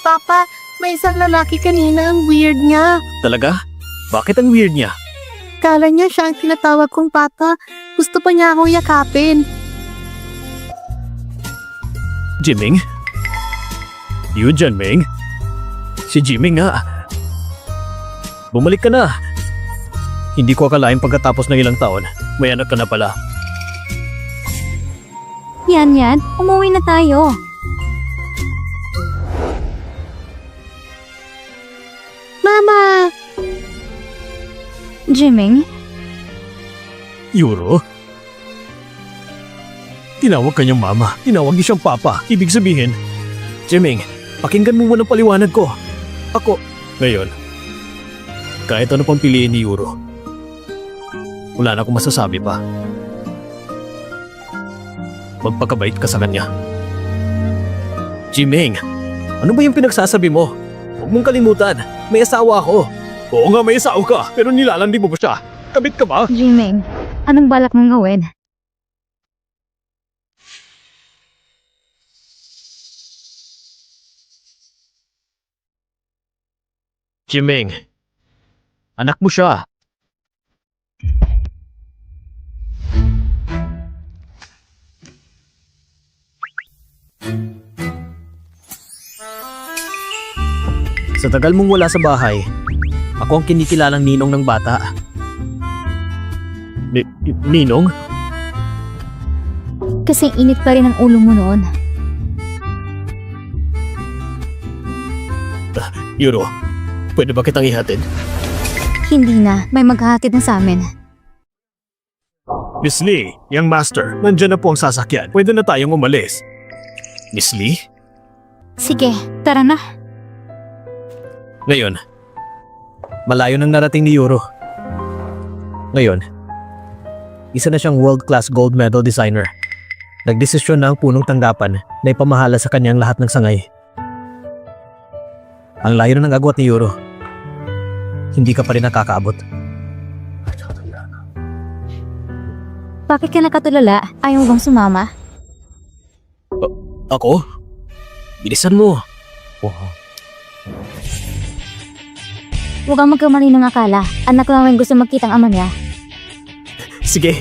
Papa, may isang lalaki kanina, ang weird niya. Talaga? Bakit ang weird niya? Kala niya siya ang tinatawag kong papa. Gusto pa niya akong yakapin. Jiming? Yun dyan, Ming? Si Jiming nga. Bumalik ka na. Hindi ko akalain pagkatapos ng ilang taon, may anak ka na pala. Yan, umuwi na tayo. Mama! Jiming? Yuro? Tinawag kanyang mama. Tinawag niya siyang papa. Ibig sabihin, Jiming, pakinggan mo muna paliwanag ko. Ako, ngayon, kahit ano pang piliin ni Yuro, wala na akong masasabi pa. Magpakabait ka sa kanya. Jiming, ano ba yung pinagsasabi mo? Huwag mong kalimutan, may asawa ako. Oo nga, may asawa ka, pero nilalandi mo ba siya? Kabit ka ba? Jiming, anong balak mong gawin? Jiming, anak mo siya. Sa tagal mong wala sa bahay, ako ang kinikilalang ninong ng bata. Ninong? Kasi init pa rin ang ulo mo noon. Yuro, pwede ba kitang ihatid? Hindi na, may maghahatid na sa amin. Miss Lee, young master, nandyan na po ang sasakyan. Pwede na tayong umalis. Miss Lee? Sige, tara na. Ngayon, Malayo nang narating ni Yuro. Ngayon, isa na siyang world-class gold medal designer. Nagdesisyon na ang punong tanggapan na ipamahala sa kanyang lahat ng sangay. Ang layo na ng agwat ni Yuro. Hindi ka pa rin nakakaabot. Bakit ka nakatulala? Ayaw mo bang sumama? Ako? Bilisan mo. Huwag kang magkamali ng akala. Anak ko naman gusto magkita ang ama niya. Sige,